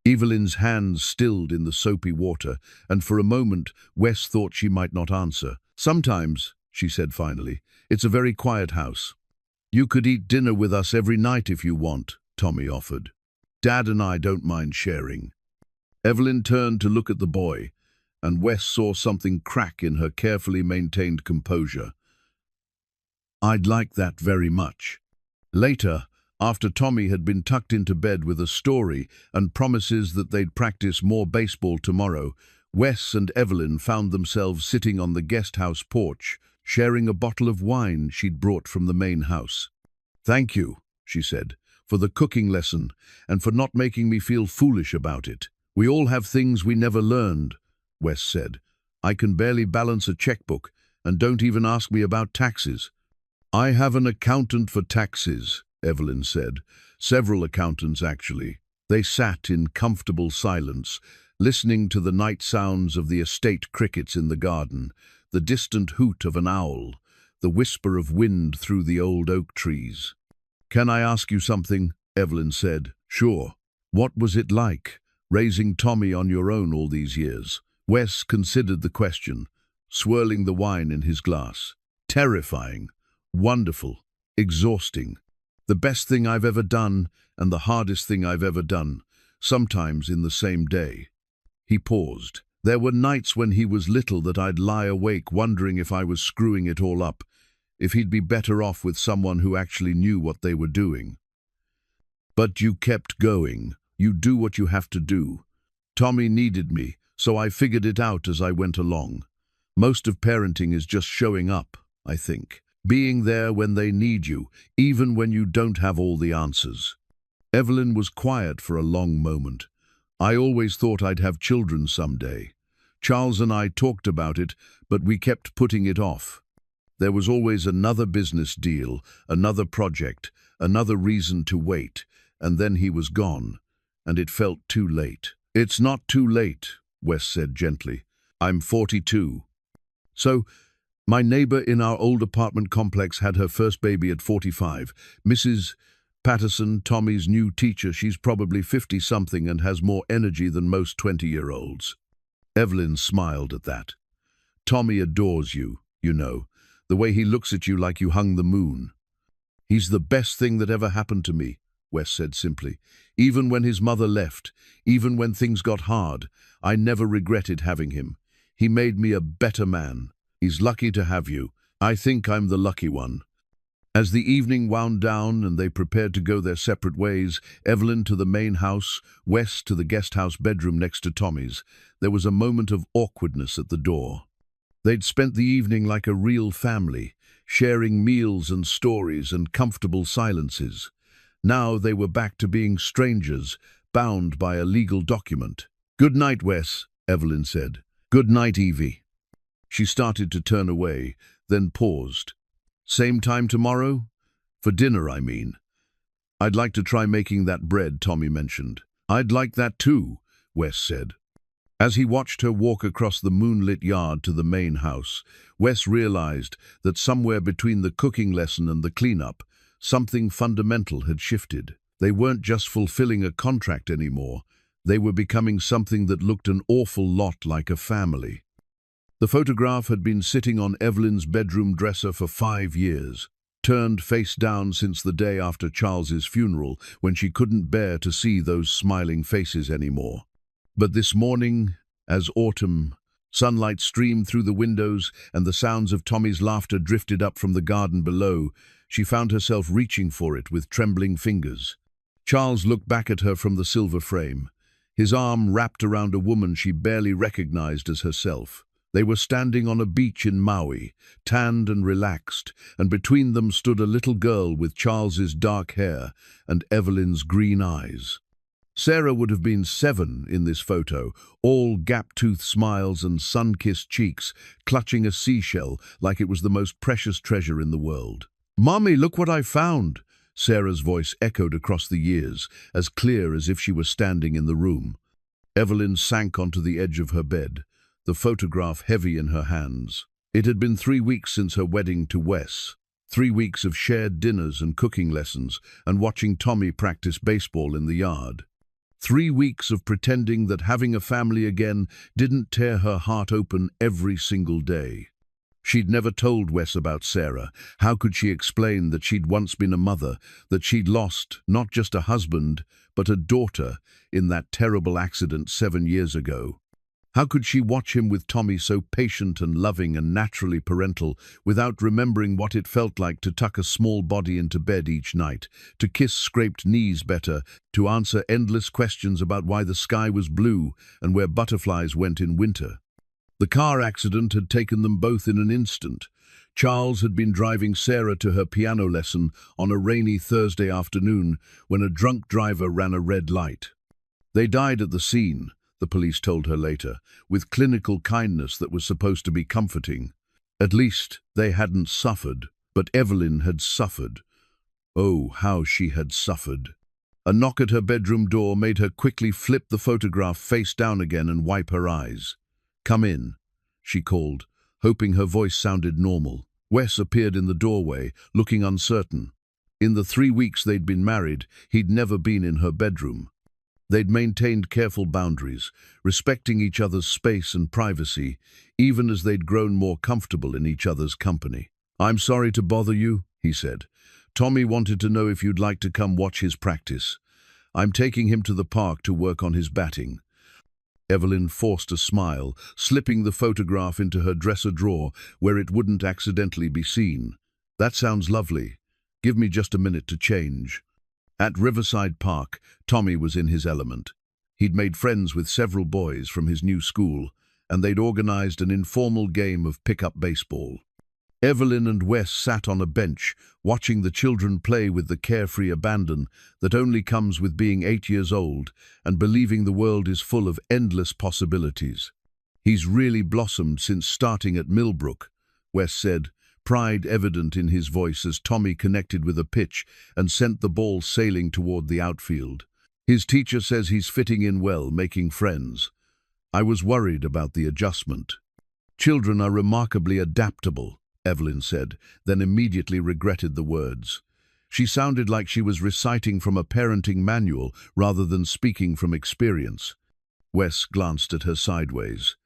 Evelyn's hands stilled in the soapy water, and for a moment Wes thought she might not answer. "Sometimes," she said finally, "it's a very quiet house." "You could eat dinner with us every night if you want," Tommy offered. "Dad and I don't mind sharing." Evelyn turned to look at the boy, and Wes saw something crack in her carefully maintained composure. "I'd like that very much." Later, after Tommy had been tucked into bed with a story and promises that they'd practice more baseball tomorrow, Wes and Evelyn found themselves sitting on the guest house porch, sharing a bottle of wine she'd brought from the main house. "Thank you," she said, "for the cooking lesson and for not making me feel foolish about it. We all have things we never learned," Wes said. "I can barely balance a checkbook, and don't even ask me about taxes." "I have an accountant for taxes," Evelyn said. "Several accountants, actually." They sat in comfortable silence, listening to the night sounds of the estate crickets in the garden, the distant hoot of an owl, the whisper of wind through the old oak trees. "Can I ask you something?" Evelyn said. "Sure." "What was it like, raising Tommy on your own all these years?" Wes considered the question, swirling the wine in his glass. "Terrifying. Wonderful. Exhausting. The best thing I've ever done and the hardest thing I've ever done, sometimes in the same day." He paused. "There were nights when he was little that I'd lie awake wondering if I was screwing it all up, if he'd be better off with someone who actually knew what they were doing. But you kept going. You do what you have to do. Tommy needed me, so I figured it out as I went along. Most of parenting is just showing up, I think. Being there when they need you, even when you don't have all the answers." Evelyn was quiet for a long moment. "I always thought I'd have children someday. Charles and I talked about it, but we kept putting it off. There was always another business deal, another project, another reason to wait, and then he was gone, and it felt too late." "It's not too late," Wes said gently. "I'm 42. So, my neighbor in our old apartment complex had her first baby at 45. Mrs. Patterson, Tommy's new teacher, she's probably 50-something and has more energy than most 20-year-olds. Evelyn smiled at that. "Tommy adores you, you know, the way he looks at you like you hung the moon." "He's the best thing that ever happened to me," Wes said simply. "Even when his mother left, even when things got hard, I never regretted having him. He made me a better man. He's lucky to have you. I think I'm the lucky one." As the evening wound down and they prepared to go their separate ways, Evelyn to the main house, Wes to the guest house bedroom next to Tommy's, there was a moment of awkwardness at the door. They'd spent the evening like a real family, sharing meals and stories and comfortable silences. Now they were back to being strangers, bound by a legal document. "Good night, Wes," Evelyn said. "Good night, Evie." She started to turn away, then paused. "Same time tomorrow? For dinner, I mean." "I'd like to try making that bread Tommy mentioned." "I'd like that too," Wes said. As he watched her walk across the moonlit yard to the main house, Wes realized that somewhere between the cooking lesson and the cleanup, something fundamental had shifted. They weren't just fulfilling a contract anymore. They were becoming something that looked an awful lot like a family. The photograph had been sitting on Evelyn's bedroom dresser for 5 years, turned face down since the day after Charles's funeral, when she couldn't bear to see those smiling faces anymore. But this morning, as autumn, sunlight streamed through the windows and the sounds of Tommy's laughter drifted up from the garden below, she found herself reaching for it with trembling fingers. Charles looked back at her from the silver frame, his arm wrapped around a woman she barely recognized as herself. They were standing on a beach in Maui, tanned and relaxed, and between them stood a little girl with Charles's dark hair and Evelyn's green eyes. Sarah would have been 7 in this photo, all gap-toothed smiles and sun-kissed cheeks, clutching a seashell like it was the most precious treasure in the world. "Mommy, look what I found!" Sarah's voice echoed across the years, as clear as if she were standing in the room. Evelyn sank onto the edge of her bed, the photograph heavy in her hands. It had been 3 weeks since her wedding to Wes. 3 weeks of shared dinners and cooking lessons, and watching Tommy practice baseball in the yard. 3 weeks of pretending that having a family again didn't tear her heart open every single day. She'd never told Wes about Sarah. How could she explain that she'd once been a mother, that she'd lost not just a husband, but a daughter in that terrible accident 7 years ago? How could she watch him with Tommy so patient and loving and naturally parental, without remembering what it felt like to tuck a small body into bed each night, to kiss scraped knees better, to answer endless questions about why the sky was blue and where butterflies went in winter? The car accident had taken them both in an instant. Charles had been driving Sarah to her piano lesson on a rainy Thursday afternoon when a drunk driver ran a red light. They died at the scene, the police told her later, with clinical kindness that was supposed to be comforting. At least they hadn't suffered, but Evelyn had suffered. Oh, how she had suffered. A knock at her bedroom door made her quickly flip the photograph face down again and wipe her eyes. "Come in," she called, hoping her voice sounded normal. Wes appeared in the doorway, looking uncertain. In the 3 weeks they'd been married, he'd never been in her bedroom. They'd maintained careful boundaries, respecting each other's space and privacy, even as they'd grown more comfortable in each other's company. "I'm sorry to bother you," he said. "Tommy wanted to know if you'd like to come watch his practice. I'm taking him to the park to work on his batting." Evelyn forced a smile, slipping the photograph into her dresser drawer where it wouldn't accidentally be seen. "That sounds lovely. Give me just a minute to change." At Riverside Park, Tommy was in his element. He'd made friends with several boys from his new school, and they'd organized an informal game of pick-up baseball. Evelyn and Wes sat on a bench, watching the children play with the carefree abandon that only comes with being 8 years old and believing the world is full of endless possibilities. "He's really blossomed since starting at Millbrook," Wes said, pride evident in his voice as Tommy connected with a pitch and sent the ball sailing toward the outfield. "His teacher says he's fitting in well, making friends. I was worried about the adjustment." "Children are remarkably adaptable," Evelyn said, then immediately regretted the words. She sounded like she was reciting from a parenting manual rather than speaking from experience. Wes glanced at her sideways.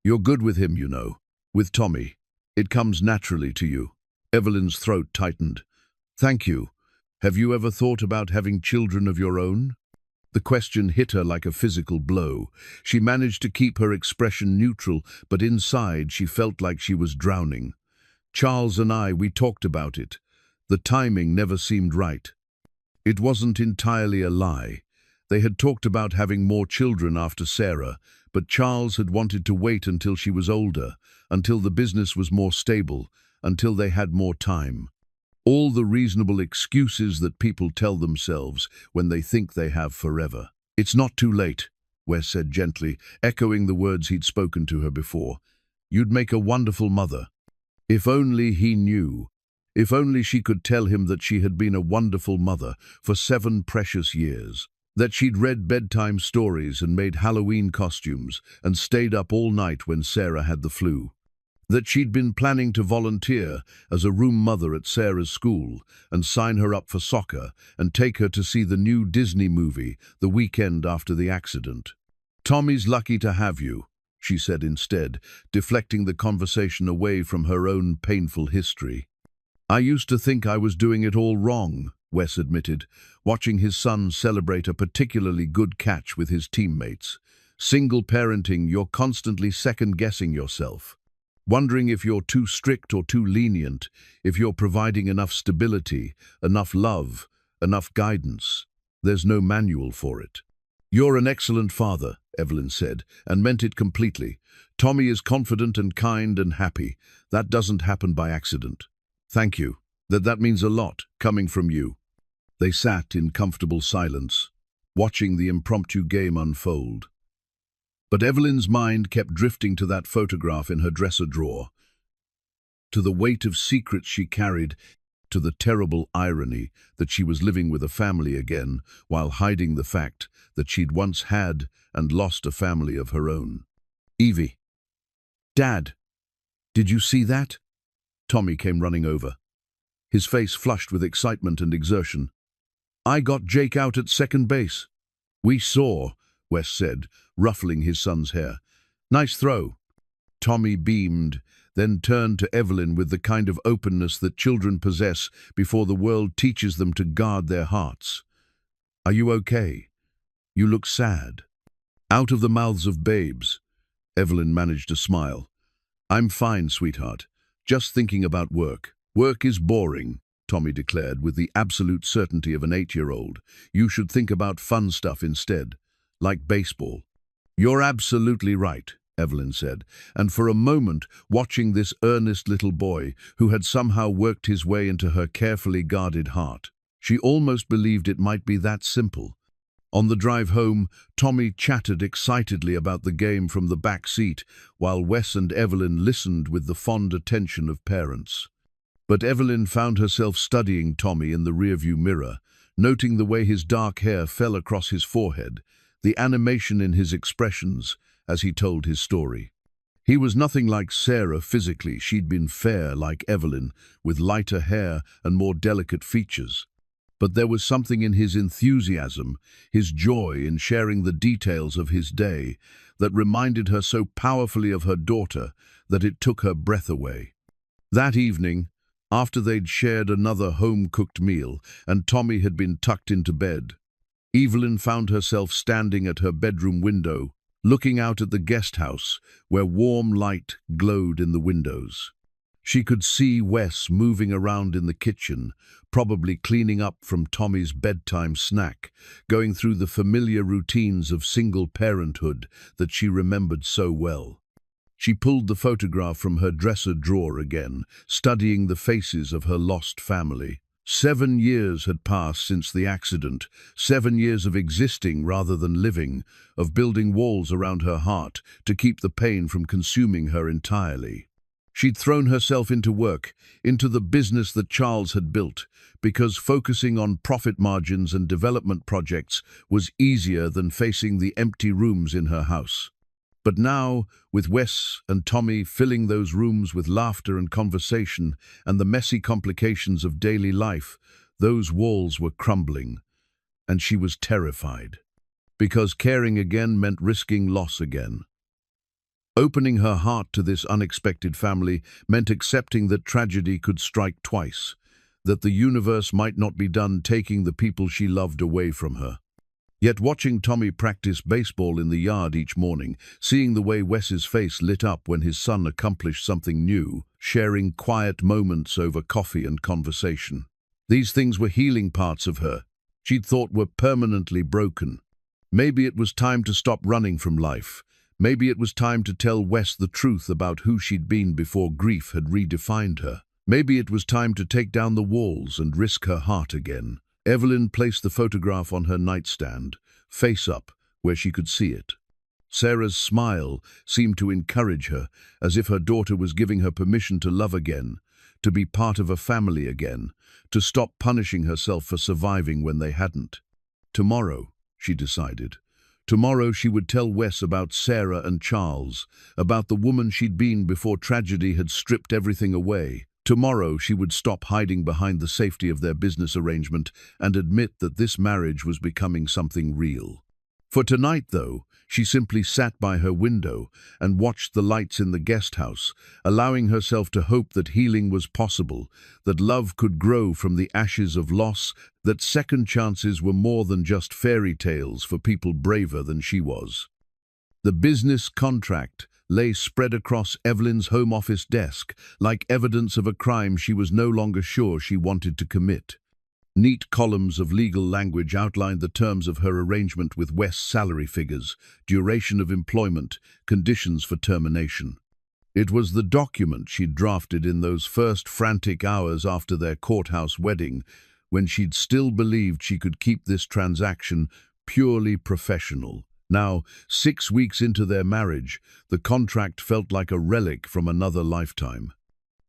"You're good with him, you know. With Tommy. It comes naturally to you." Evelyn's throat tightened. "Thank you. Have you ever thought about having children of your own?" The question hit her like a physical blow. She managed to keep her expression neutral, but inside she felt like she was drowning. "Charles and we talked about it. The timing never seemed right." It wasn't entirely a lie. They had talked about having more children after Sarah, but Charles had wanted to wait until she was older, until the business was more stable, until they had more time. All the reasonable excuses that people tell themselves when they think they have forever. "It's not too late," Wes said gently, echoing the words he'd spoken to her before. You'd make a wonderful mother. If only he knew. If only she could tell him that she had been a wonderful mother for 7 precious years. That she'd read bedtime stories and made Halloween costumes and stayed up all night when Sarah had the flu. That she'd been planning to volunteer as a room mother at Sarah's school and sign her up for soccer and take her to see the new Disney movie the weekend after the accident. "Tommy's lucky to have you," she said instead, deflecting the conversation away from her own painful history. "I used to think I was doing it all wrong," Wes admitted, watching his son celebrate a particularly good catch with his teammates. "Single parenting, you're constantly second-guessing yourself. Wondering if you're too strict or too lenient, if you're providing enough stability, enough love, enough guidance. There's no manual for it." "You're an excellent father," Evelyn said, and meant it completely. "Tommy is confident and kind and happy. That doesn't happen by accident." "Thank you. That means a lot, coming from you." They sat in comfortable silence, watching the impromptu game unfold. But Evelyn's mind kept drifting to that photograph in her dresser drawer, to the weight of secrets she carried, to the terrible irony that she was living with a family again while hiding the fact that she'd once had and lost a family of her own. "Evie." "Dad, did you see that?" Tommy came running over, his face flushed with excitement and exertion. "I got Jake out at second base." "We saw," Wes said, ruffling his son's hair. "Nice throw." Tommy beamed, then turned to Evelyn with the kind of openness that children possess before the world teaches them to guard their hearts. "Are you okay? You look sad." Out of the mouths of babes, Evelyn managed to smile. "I'm fine, sweetheart. Just thinking about work." "Work is boring," Tommy declared with the absolute certainty of an 8-year-old. "You should think about fun stuff instead, like baseball." "You're absolutely right," Evelyn said, and for a moment, watching this earnest little boy who had somehow worked his way into her carefully guarded heart, she almost believed it might be that simple. On the drive home, Tommy chattered excitedly about the game from the back seat, while Wes and Evelyn listened with the fond attention of parents. But Evelyn found herself studying Tommy in the rearview mirror, noting the way his dark hair fell across his forehead, the animation in his expressions as he told his story. He was nothing like Sarah physically. She'd been fair like Evelyn, with lighter hair and more delicate features. But there was something in his enthusiasm, his joy in sharing the details of his day, that reminded her so powerfully of her daughter that it took her breath away. That evening, after they'd shared another home-cooked meal and Tommy had been tucked into bed, Evelyn found herself standing at her bedroom window, looking out at the guest house where warm light glowed in the windows. She could see Wes moving around in the kitchen, probably cleaning up from Tommy's bedtime snack, going through the familiar routines of single parenthood that she remembered so well. She pulled the photograph from her dresser drawer again, studying the faces of her lost family. 7 years had passed since the accident, 7 years of existing rather than living, of building walls around her heart to keep the pain from consuming her entirely. She'd thrown herself into work, into the business that Charles had built, because focusing on profit margins and development projects was easier than facing the empty rooms in her house. But now, with Wes and Tommy filling those rooms with laughter and conversation and the messy complications of daily life, those walls were crumbling, and she was terrified. Because caring again meant risking loss again. Opening her heart to this unexpected family meant accepting that tragedy could strike twice, that the universe might not be done taking the people she loved away from her. Yet watching Tommy practice baseball in the yard each morning, seeing the way Wes's face lit up when his son accomplished something new, sharing quiet moments over coffee and conversation. These things were healing parts of her she'd thought were permanently broken. Maybe it was time to stop running from life. Maybe it was time to tell Wes the truth about who she'd been before grief had redefined her. Maybe it was time to take down the walls and risk her heart again. Evelyn placed the photograph on her nightstand, face up, where she could see it. Sarah's smile seemed to encourage her, as if her daughter was giving her permission to love again, to be part of a family again, to stop punishing herself for surviving when they hadn't. Tomorrow, she decided. Tomorrow she would tell Wes about Sarah and Charles, about the woman she'd been before tragedy had stripped everything away. Tomorrow she would stop hiding behind the safety of their business arrangement and admit that this marriage was becoming something real. For tonight, though, she simply sat by her window and watched the lights in the guest house, allowing herself to hope that healing was possible, that love could grow from the ashes of loss, that second chances were more than just fairy tales for people braver than she was. The business contract lay spread across Evelyn's home office desk, like evidence of a crime she was no longer sure she wanted to commit. Neat columns of legal language outlined the terms of her arrangement with Wes, salary figures, duration of employment, conditions for termination. It was the document she'd drafted in those first frantic hours after their courthouse wedding, when she'd still believed she could keep this transaction purely professional. Now, 6 weeks into their marriage, the contract felt like a relic from another lifetime.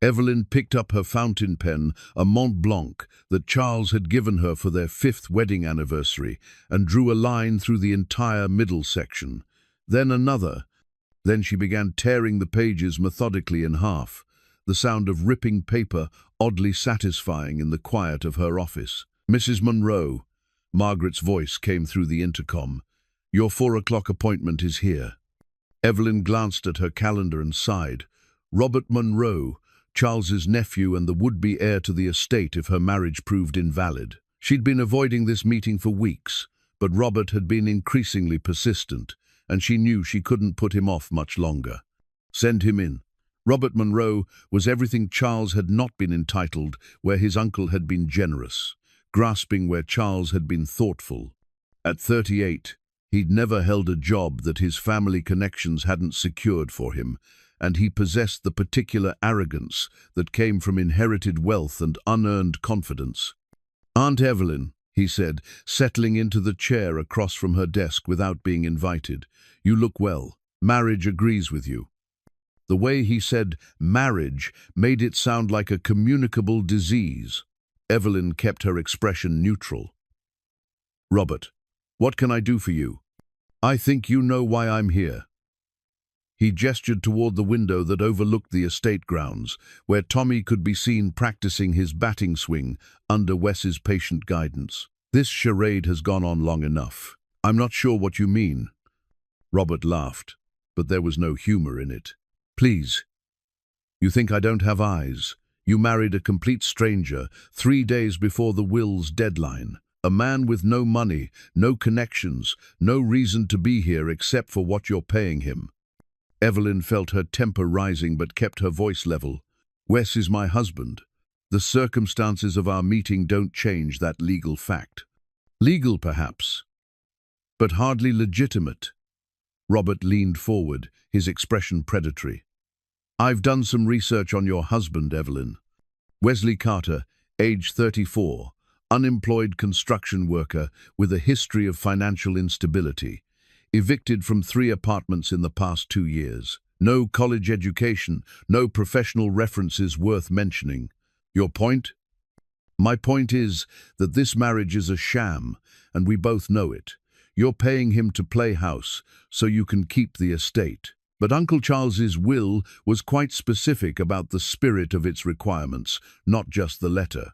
Evelyn picked up her fountain pen, a Mont Blanc that Charles had given her for their 5th wedding anniversary, and drew a line through the entire middle section. Then another. Then she began tearing the pages methodically in half, the sound of ripping paper oddly satisfying in the quiet of her office. "Mrs. Monroe," Margaret's voice came through the intercom. "Your 4 o'clock appointment is here." Evelyn glanced at her calendar and sighed. Robert Monroe, Charles's nephew and the would-be heir to the estate if her marriage proved invalid. She'd been avoiding this meeting for weeks, but Robert had been increasingly persistent, and she knew she couldn't put him off much longer. Send him in. Robert Monroe was everything Charles had not been entitled, where his uncle had been generous, grasping where Charles had been thoughtful. At 38, he'd never held a job that his family connections hadn't secured for him, and he possessed the particular arrogance that came from inherited wealth and unearned confidence. "Aunt Evelyn," he said, settling into the chair across from her desk without being invited, "you look well. Marriage agrees with you." The way he said marriage made it sound like a communicable disease. Evelyn kept her expression neutral. "Robert, what can I do for you?" "I think you know why I'm here." He gestured toward the window that overlooked the estate grounds, where Tommy could be seen practicing his batting swing under Wes's patient guidance. "This charade has gone on long enough." "I'm not sure what you mean." Robert laughed, but there was no humor in it. "Please. You think I don't have eyes? You married a complete stranger 3 days before the will's deadline. A man with no money, no connections, no reason to be here except for what you're paying him." Evelyn felt her temper rising but kept her voice level. "Wes is my husband. The circumstances of our meeting don't change that legal fact." "Legal, perhaps, but hardly legitimate." Robert leaned forward, his expression predatory. "I've done some research on your husband, Evelyn. Wesley Carter, age 34, unemployed construction worker with a history of financial instability. Evicted from 3 apartments in the past 2 years. No college education, no professional references worth mentioning. Your point?" "My point is that this marriage is a sham, and we both know it. You're paying him to play house so you can keep the estate. But Uncle Charles's will was quite specific about the spirit of its requirements, not just the letter."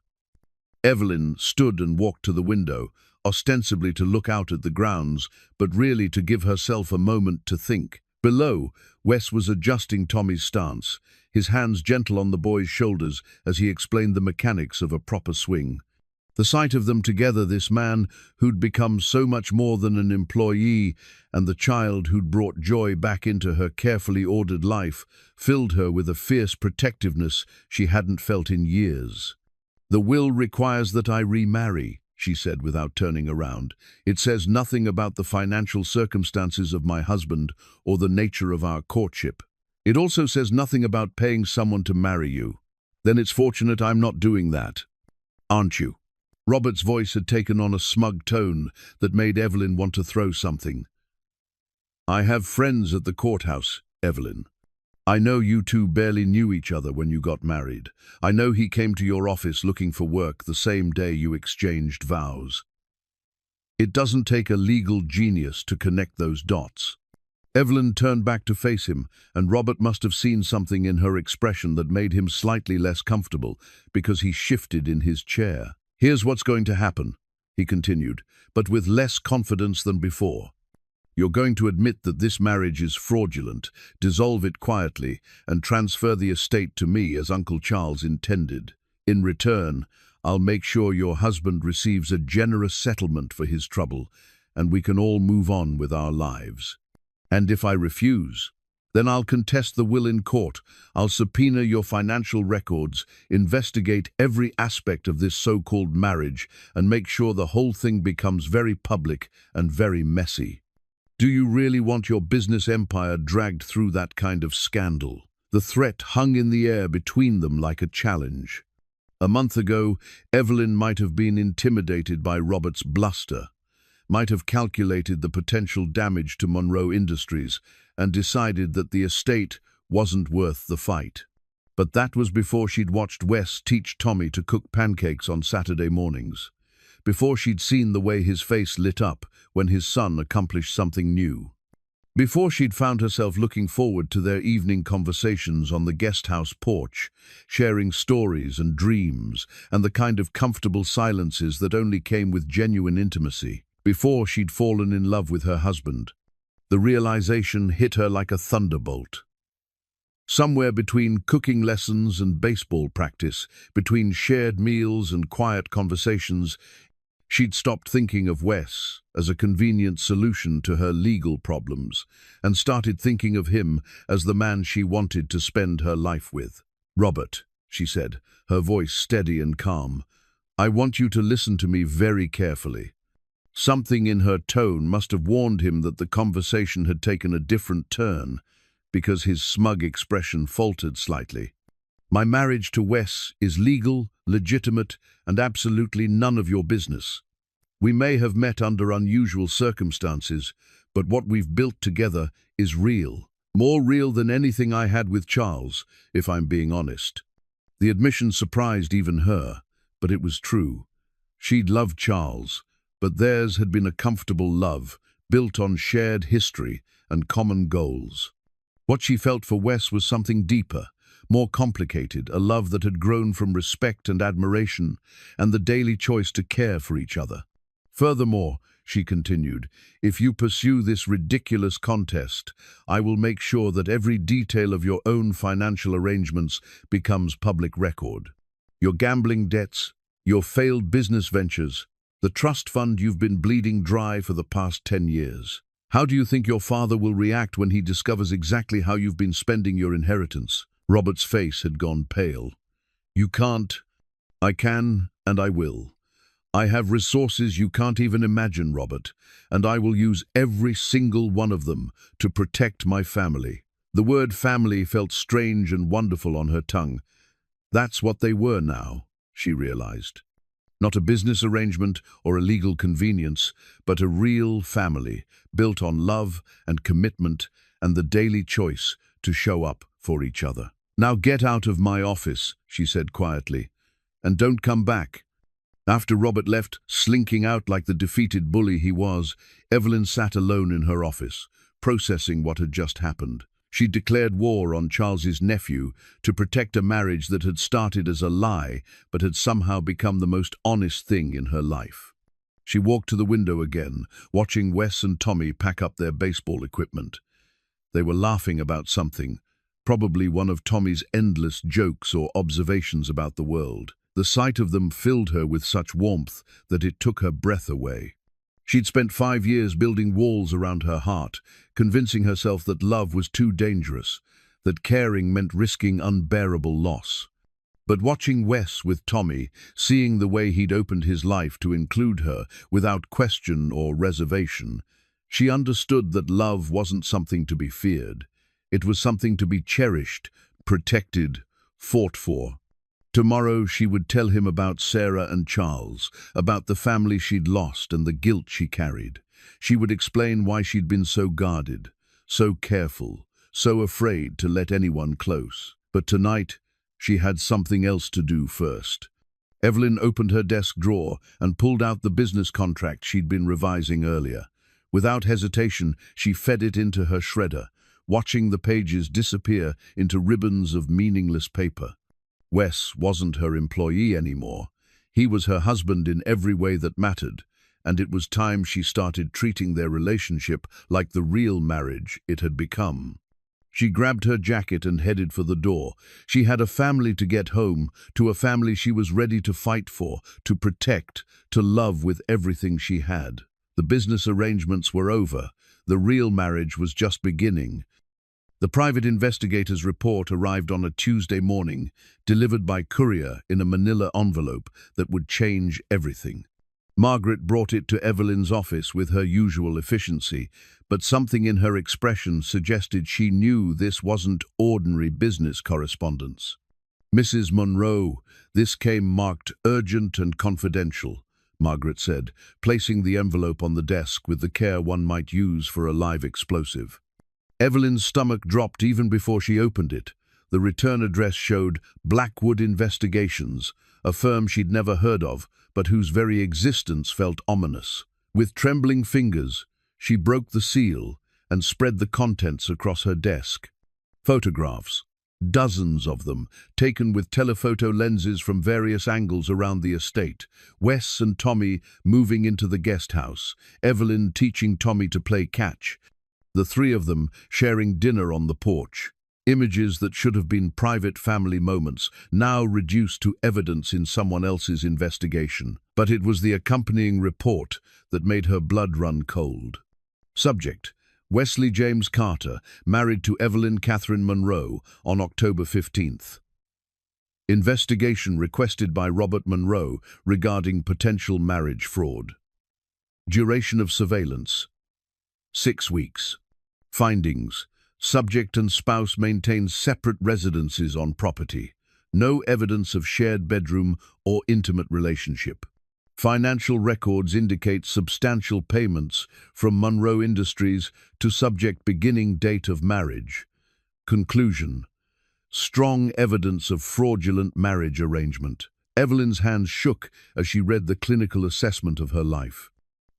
Evelyn stood and walked to the window, ostensibly to look out at the grounds, but really to give herself a moment to think. Below, Wes was adjusting Tommy's stance, his hands gentle on the boy's shoulders as he explained the mechanics of a proper swing. The sight of them together, this man who'd become so much more than an employee, and the child who'd brought joy back into her carefully ordered life, filled her with a fierce protectiveness she hadn't felt in years. "The will requires that I remarry," she said without turning around. "It says nothing about the financial circumstances of my husband or the nature of our courtship. It also says nothing about paying someone to marry you. Then it's fortunate I'm not doing that. Aren't you?" Robert's voice had taken on a smug tone that made Evelyn want to throw something. I have friends at the courthouse, Evelyn. I know you two barely knew each other when you got married. I know he came to your office looking for work the same day you exchanged vows. It doesn't take a legal genius to connect those dots. Evelyn turned back to face him, and Robert must have seen something in her expression that made him slightly less comfortable, because he shifted in his chair. Here's what's going to happen, he continued, but with less confidence than before. You're going to admit that this marriage is fraudulent, dissolve it quietly, and transfer the estate to me as Uncle Charles intended. In return, I'll make sure your husband receives a generous settlement for his trouble, and we can all move on with our lives. And if I refuse, then I'll contest the will in court. I'll subpoena your financial records, investigate every aspect of this so-called marriage, and make sure the whole thing becomes very public and very messy. Do you really want your business empire dragged through that kind of scandal? The threat hung in the air between them like a challenge. A month ago, Evelyn might have been intimidated by Robert's bluster, might have calculated the potential damage to Monroe Industries and decided that the estate wasn't worth the fight. But that was before she'd watched Wes teach Tommy to cook pancakes on Saturday mornings, before she'd seen the way his face lit up when his son accomplished something new, before she'd found herself looking forward to their evening conversations on the guest house porch, sharing stories and dreams and the kind of comfortable silences that only came with genuine intimacy, before she'd fallen in love with her husband. The realization hit her like a thunderbolt. Somewhere between cooking lessons and baseball practice, between shared meals and quiet conversations, she'd stopped thinking of Wes as a convenient solution to her legal problems and started thinking of him as the man she wanted to spend her life with. "Robert," she said, her voice steady and calm, "I want you to listen to me very carefully." Something in her tone must have warned him that the conversation had taken a different turn, because his smug expression faltered slightly. "My marriage to Wes is legal, legitimate, and absolutely none of your business. We may have met under unusual circumstances, but what we've built together is real. More real than anything I had with Charles, if I'm being honest." The admission surprised even her, but it was true. She'd loved Charles, but theirs had been a comfortable love, built on shared history and common goals. What she felt for Wes was something deeper, more complicated, a love that had grown from respect and admiration, and the daily choice to care for each other. "Furthermore," she continued, "if you pursue this ridiculous contest, I will make sure that every detail of your own financial arrangements becomes public record. Your gambling debts, your failed business ventures, the trust fund you've been bleeding dry for the past 10 years. How do you think your father will react when he discovers exactly how you've been spending your inheritance?" Robert's face had gone pale. "You can't." "I can, and I will. I have resources you can't even imagine, Robert, and I will use every single one of them to protect my family." The word family felt strange and wonderful on her tongue. That's what they were now, she realized. Not a business arrangement or a legal convenience, but a real family, built on love and commitment and the daily choice to show up for each other. "Now get out of my office," she said quietly, "and don't come back." After Robert left, slinking out like the defeated bully he was, Evelyn sat alone in her office, processing what had just happened. She declared war on Charles's nephew to protect a marriage that had started as a lie but had somehow become the most honest thing in her life. She walked to the window again, watching Wes and Tommy pack up their baseball equipment. They were laughing about something, probably one of Tommy's endless jokes or observations about the world. The sight of them filled her with such warmth that it took her breath away. She'd spent 5 years building walls around her heart, convincing herself that love was too dangerous, that caring meant risking unbearable loss. But watching Wes with Tommy, seeing the way he'd opened his life to include her without question or reservation, she understood that love wasn't something to be feared. It was something to be cherished, protected, fought for. Tomorrow she would tell him about Sarah and Charles, about the family she'd lost and the guilt she carried. She would explain why she'd been so guarded, so careful, so afraid to let anyone close. But tonight, she had something else to do first. Evelyn opened her desk drawer and pulled out the business contract she'd been revising earlier. Without hesitation, she fed it into her shredder, watching the pages disappear into ribbons of meaningless paper. Wes wasn't her employee anymore. He was her husband in every way that mattered, and it was time she started treating their relationship like the real marriage it had become. She grabbed her jacket and headed for the door. She had a family to get home, to a family she was ready to fight for, to protect, to love with everything she had. The business arrangements were over. The real marriage was just beginning. The private investigator's report arrived on a Tuesday morning, delivered by courier in a manila envelope that would change everything. Margaret brought it to Evelyn's office with her usual efficiency, but something in her expression suggested she knew this wasn't ordinary business correspondence. "Mrs. Monroe, this came marked urgent and confidential," Margaret said, placing the envelope on the desk with the care one might use for a live explosive. Evelyn's stomach dropped even before she opened it. The return address showed Blackwood Investigations, a firm she'd never heard of, but whose very existence felt ominous. With trembling fingers, she broke the seal and spread the contents across her desk. Photographs, dozens of them, taken with telephoto lenses from various angles around the estate. Wes and Tommy moving into the guest house, Evelyn teaching Tommy to play catch, the three of them sharing dinner on the porch. Images that should have been private family moments, now reduced to evidence in someone else's investigation. But it was the accompanying report that made her blood run cold. Subject: Wesley James Carter, married to Evelyn Catherine Monroe on October 15th. Investigation requested by Robert Monroe regarding potential marriage fraud. Duration of surveillance: 6 weeks. Findings: subject and spouse maintain separate residences on property. No evidence of shared bedroom or intimate relationship. Financial records indicate substantial payments from Monroe Industries to subject beginning date of marriage. Conclusion: strong evidence of fraudulent marriage arrangement. Evelyn's hands shook as she read the clinical assessment of her life.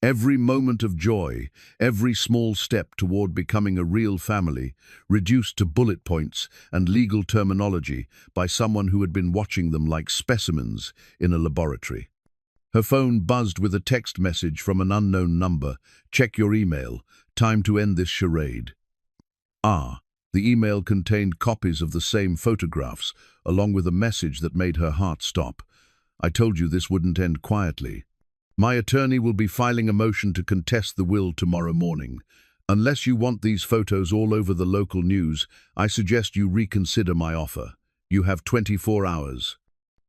Every moment of joy, every small step toward becoming a real family, reduced to bullet points and legal terminology by someone who had been watching them like specimens in a laboratory. Her phone buzzed with a text message from an unknown number. "Check your email. Time to end this charade." The email contained copies of the same photographs, along with a message that made her heart stop. "I told you this wouldn't end quietly. My attorney will be filing a motion to contest the will tomorrow morning. Unless you want these photos all over the local news, I suggest you reconsider my offer. You have 24 hours.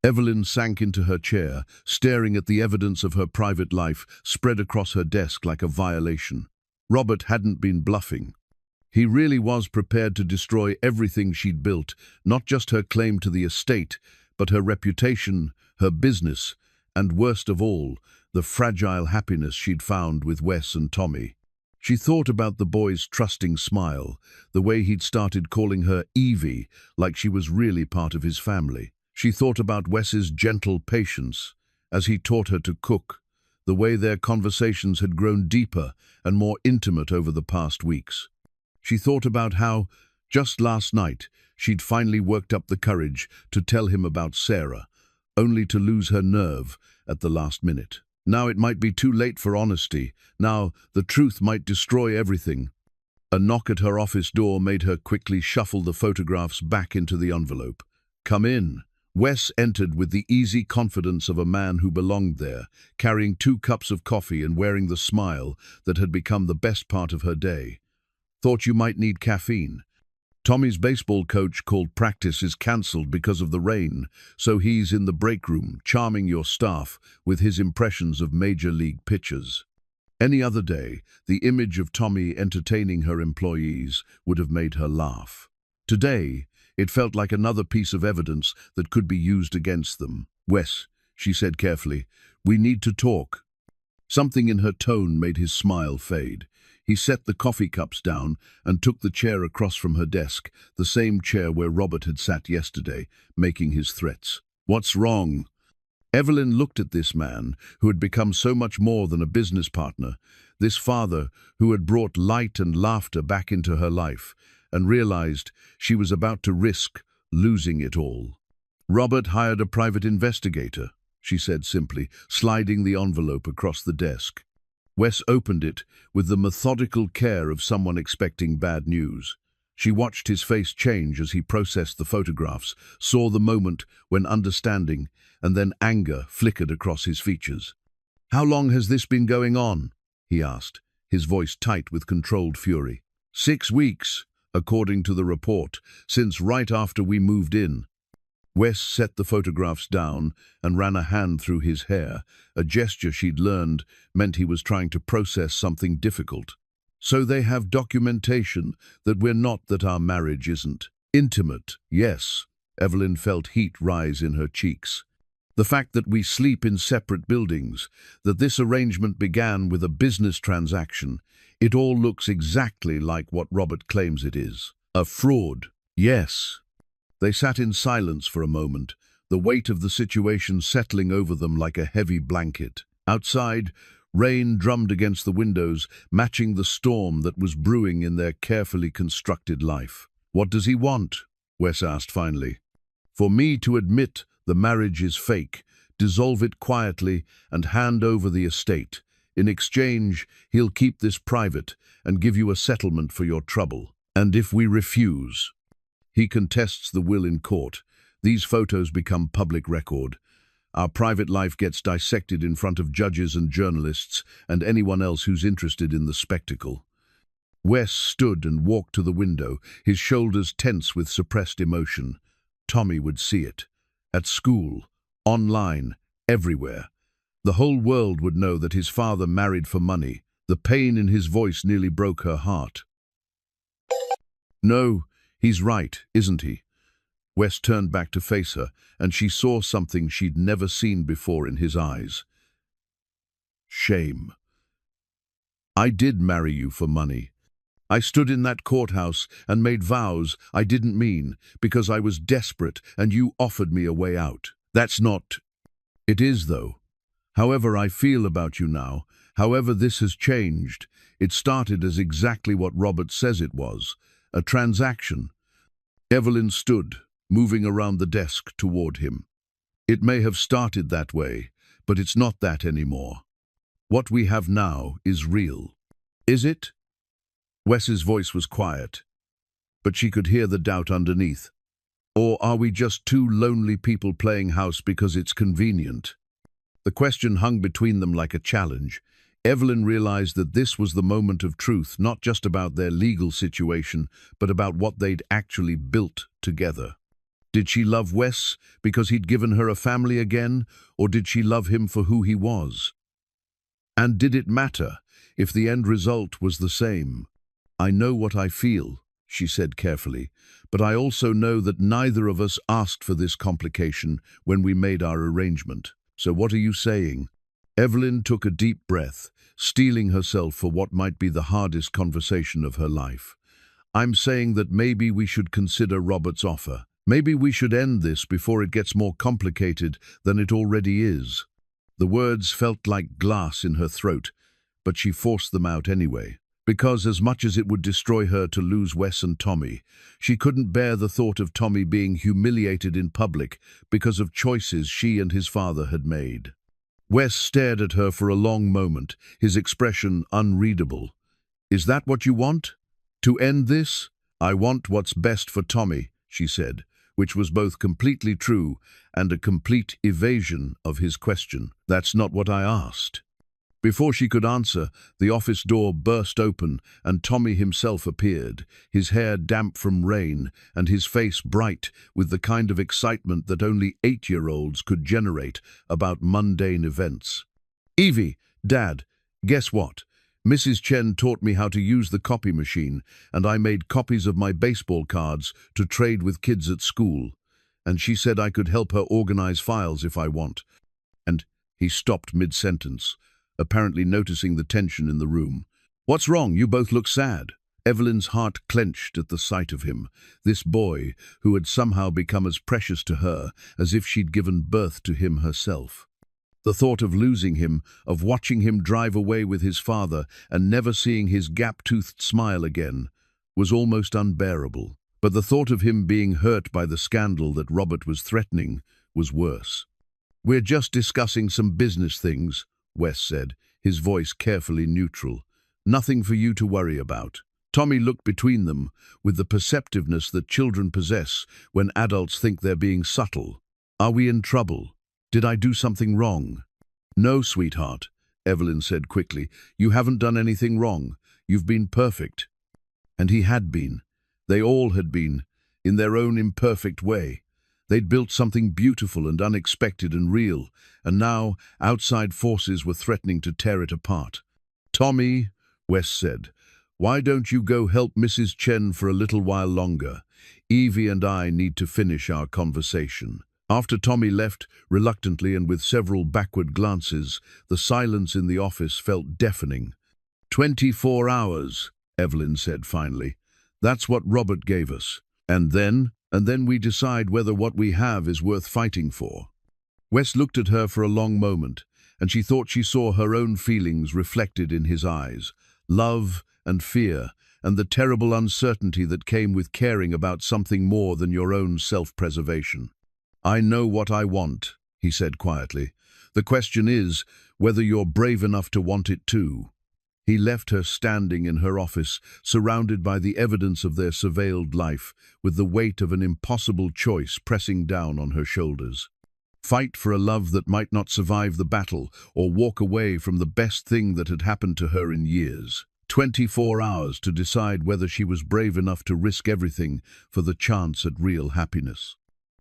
Evelyn sank into her chair, staring at the evidence of her private life spread across her desk like a violation. Robert hadn't been bluffing. He really was prepared to destroy everything she'd built, not just her claim to the estate, but her reputation, her business, and worst of all, the fragile happiness she'd found with Wes and Tommy. She thought about the boy's trusting smile, the way he'd started calling her Evie, like she was really part of his family. She thought about Wes's gentle patience as he taught her to cook, the way their conversations had grown deeper and more intimate over the past weeks. She thought about how, just last night, she'd finally worked up the courage to tell him about Sarah, only to lose her nerve at the last minute. Now it might be too late for honesty. Now the truth might destroy everything. A knock at her office door made her quickly shuffle the photographs back into the envelope. "Come in." Wes entered with the easy confidence of a man who belonged there, carrying 2 cups of coffee and wearing the smile that had become the best part of her day. "Thought you might need caffeine. Tommy's baseball coach called practice is cancelled because of the rain, so he's in the break room, charming your staff with his impressions of major league pitchers." Any other day, the image of Tommy entertaining her employees would have made her laugh. Today, it felt like another piece of evidence that could be used against them. "Wes," she said carefully, "we need to talk." Something in her tone made his smile fade. He set the coffee cups down and took the chair across from her desk, the same chair where Robert had sat yesterday, making his threats. "What's wrong?" Evelyn looked at this man, who had become so much more than a business partner, this father who had brought light and laughter back into her life, and realized she was about to risk losing it all. "Robert hired a private investigator," she said simply, sliding the envelope across the desk. Wes opened it with the methodical care of someone expecting bad news. She watched his face change as he processed the photographs, saw the moment when understanding and then anger flickered across his features. "How long has this been going on?" he asked, his voice tight with controlled fury. 6 weeks, according to the report, since right after we moved in." Wes set the photographs down and ran a hand through his hair, a gesture she'd learned meant he was trying to process something difficult. "So they have documentation that we're not, that our marriage isn't intimate." "Yes." Evelyn felt heat rise in her cheeks. "The fact that we sleep in separate buildings, that this arrangement began with a business transaction, it all looks exactly like what Robert claims it is. A fraud." "Yes." They sat in silence for a moment, the weight of the situation settling over them like a heavy blanket. Outside, rain drummed against the windows, matching the storm that was brewing in their carefully constructed life. "What does he want?" Wes asked finally. "For me to admit the marriage is fake, dissolve it quietly, and hand over the estate. In exchange, he'll keep this private and give you a settlement for your trouble. And if we refuse, he contests the will in court. These photos become public record. Our private life gets dissected in front of judges and journalists and anyone else who's interested in the spectacle." Wes stood and walked to the window, his shoulders tense with suppressed emotion. Tommy would see it. At school, online, everywhere. The whole world would know that his father married for money. The pain in his voice nearly broke her heart. "No, he's right, isn't he?" Wes turned back to face her, and she saw something she'd never seen before in his eyes. Shame. "I did marry you for money. I stood in that courthouse and made vows I didn't mean because I was desperate and you offered me a way out. That's not..." "It is, though. However I feel about you now, however this has changed, it started as exactly what Robert says it was, a transaction." Evelyn stood, moving around the desk toward him. "It may have started that way, but it's not that anymore. What we have now is real." "Is it?" Wes's voice was quiet, but she could hear the doubt underneath. "Or are we just two lonely people playing house because it's convenient?" The question hung between them like a challenge. Evelyn realized that this was the moment of truth, not just about their legal situation, but about what they'd actually built together. Did she love Wes because he'd given her a family again, or did she love him for who he was? And did it matter if the end result was the same? "I know what I feel," she said carefully, "but I also know that neither of us asked for this complication when we made our arrangement. So what are you saying?" Evelyn took a deep breath, steeling herself for what might be the hardest conversation of her life. "I'm saying that maybe we should consider Robert's offer. Maybe we should end this before it gets more complicated than it already is." The words felt like glass in her throat, but she forced them out anyway. Because as much as it would destroy her to lose Wes and Tommy, she couldn't bear the thought of Tommy being humiliated in public because of choices she and his father had made. Wes stared at her for a long moment, his expression unreadable. "Is that what you want? To end this?" "I want what's best for Tommy," she said, which was both completely true and a complete evasion of his question. "That's not what I asked." Before she could answer, the office door burst open and Tommy himself appeared, his hair damp from rain and his face bright with the kind of excitement that only 8-year-olds could generate about mundane events. "Evie, Dad, guess what? Mrs. Chen taught me how to use the copy machine, and I made copies of my baseball cards to trade with kids at school. And she said I could help her organize files if I want." And he stopped mid-sentence, apparently noticing the tension in the room. What's wrong? You both look sad. Evelyn's heart clenched at the sight of him, this boy who had somehow become as precious to her as if she'd given birth to him herself. The thought of losing him, of watching him drive away with his father and never seeing his gap-toothed smile again, was almost unbearable. But the thought of him being hurt by the scandal that Robert was threatening was worse. "We're just discussing some business things," Wes said, his voice carefully neutral. "Nothing for you to worry about." Tommy looked between them with the perceptiveness that children possess when adults think they're being subtle. "Are we in trouble? Did I do something wrong?" "No, sweetheart," Evelyn said quickly. "You haven't done anything wrong. You've been perfect." And he had been. They all had been, in their own imperfect way. They'd built something beautiful and unexpected and real, and now outside forces were threatening to tear it apart. "Tommy," Wes said, "why don't you go help Mrs. Chen for a little while longer? Evie and I need to finish our conversation." After Tommy left, reluctantly and with several backward glances, the silence in the office felt deafening. 24 hours, Evelyn said finally. "That's what Robert gave us. And then we decide whether what we have is worth fighting for." Wes looked at her for a long moment, and she thought she saw her own feelings reflected in his eyes. Love and fear, and the terrible uncertainty that came with caring about something more than your own self-preservation. "I know what I want," he said quietly. "The question is whether you're brave enough to want it too." He left her standing in her office, surrounded by the evidence of their surveilled life, with the weight of an impossible choice pressing down on her shoulders. Fight for a love that might not survive the battle, or walk away from the best thing that had happened to her in years. 24 hours to decide whether she was brave enough to risk everything for the chance at real happiness.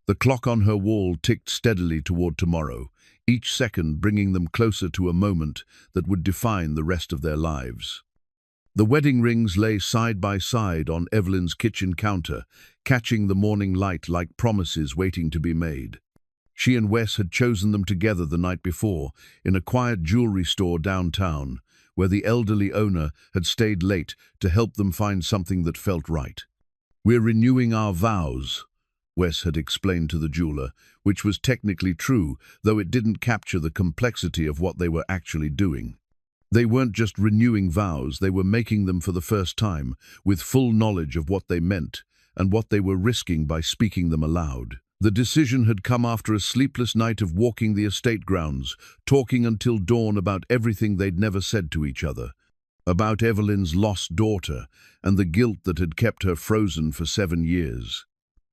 The clock on her wall ticked steadily toward tomorrow, each second bringing them closer to a moment that would define the rest of their lives. The wedding rings lay side by side on Evelyn's kitchen counter, catching the morning light like promises waiting to be made. She and Wes had chosen them together the night before, in a quiet jewelry store downtown, where the elderly owner had stayed late to help them find something that felt right. "We're renewing our vows," Wes had explained to the jeweler, which was technically true, though it didn't capture the complexity of what they were actually doing. They weren't just renewing vows, they were making them for the first time, with full knowledge of what they meant and what they were risking by speaking them aloud. The decision had come after a sleepless night of walking the estate grounds, talking until dawn about everything they'd never said to each other, about Evelyn's lost daughter and the guilt that had kept her frozen for 7 years.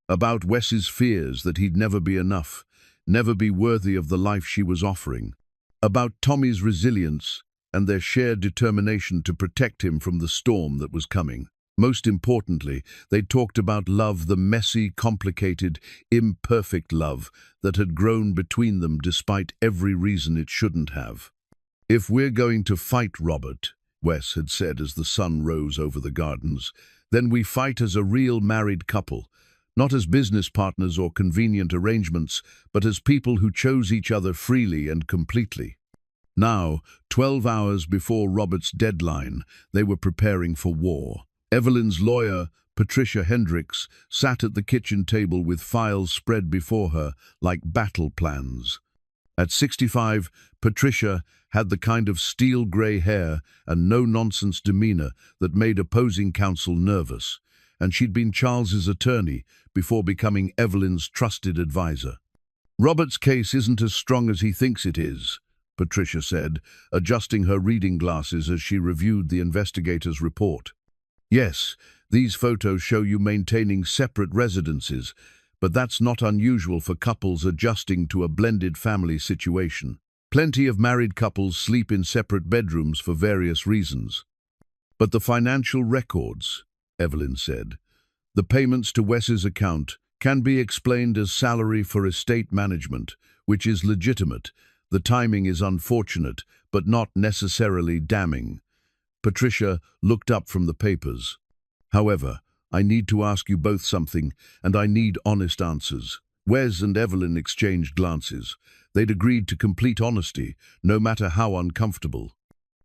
About Wes's fears that he'd never be enough, never be worthy of the life she was offering. About Tommy's resilience and their shared determination to protect him from the storm that was coming. Most importantly, they talked about love, the messy, complicated, imperfect love that had grown between them despite every reason it shouldn't have. "If we're going to fight, Robert," Wes had said as the sun rose over the gardens, "then we fight as a real married couple. Not as business partners or convenient arrangements, but as people who chose each other freely and completely." Now, 12 hours before Robert's deadline, they were preparing for war. Evelyn's lawyer, Patricia Hendricks, sat at the kitchen table with files spread before her like battle plans. At 65, Patricia had the kind of steel-grey hair and no-nonsense demeanor that made opposing counsel nervous, and she'd been Charles's attorney before becoming Evelyn's trusted advisor. "Robert's case isn't as strong as he thinks it is," Patricia said, adjusting her reading glasses as she reviewed the investigator's report. "Yes, these photos show you maintaining separate residences, but that's not unusual for couples adjusting to a blended family situation. Plenty of married couples sleep in separate bedrooms for various reasons." "But the financial records," Evelyn said. "The payments to Wes's account can be explained as salary for estate management, which is legitimate. The timing is unfortunate, but not necessarily damning." Patricia looked up from the papers. "However, I need to ask you both something, and I need honest answers." Wes and Evelyn exchanged glances. They'd agreed to complete honesty, no matter how uncomfortable.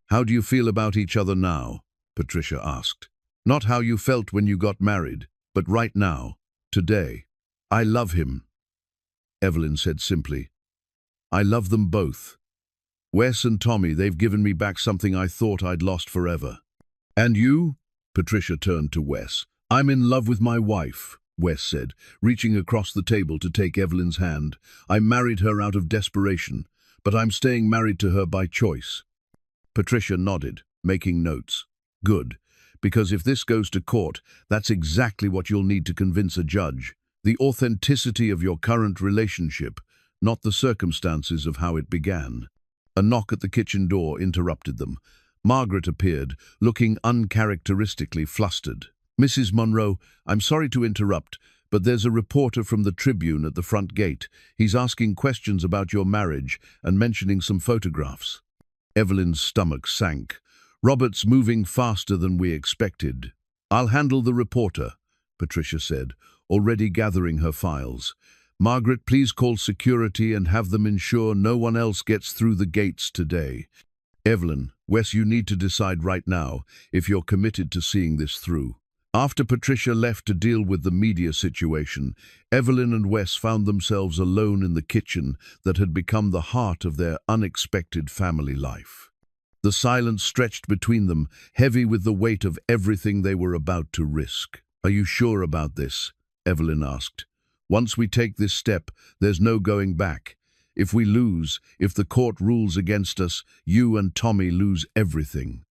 "How do you feel about each other now?" Patricia asked. Not how you felt when you got married, but right now, today. I love him, Evelyn said simply. I love them both. Wes and Tommy, they've given me back something I thought I'd lost forever. And you? Patricia turned to Wes. I'm in love with my wife, Wes said, reaching across the table to take Evelyn's hand. I married her out of desperation, but I'm staying married to her by choice. Patricia nodded, making notes. Good, because if this goes to court, that's exactly what you'll need to convince a judge. The authenticity of your current relationship, not the circumstances of how it began. A knock at the kitchen door interrupted them. Margaret appeared, looking uncharacteristically flustered. Mrs. Monroe, I'm sorry to interrupt, but there's a reporter from the Tribune at the front gate. He's asking questions about your marriage and mentioning some photographs. Evelyn's stomach sank. Robert's moving faster than we expected. I'll handle the reporter, Patricia said, already gathering her files. Margaret, please call security and have them ensure no one else gets through the gates today. Evelyn, Wes, you need to decide right now if you're committed to seeing this through. After Patricia left to deal with the media situation, Evelyn and Wes found themselves alone in the kitchen that had become the heart of their unexpected family life. The silence stretched between them, heavy with the weight of everything they were about to risk. Are you sure about this? Evelyn asked. Once we take this step, there's no going back. If we lose, if the court rules against us, you and Tommy lose everything.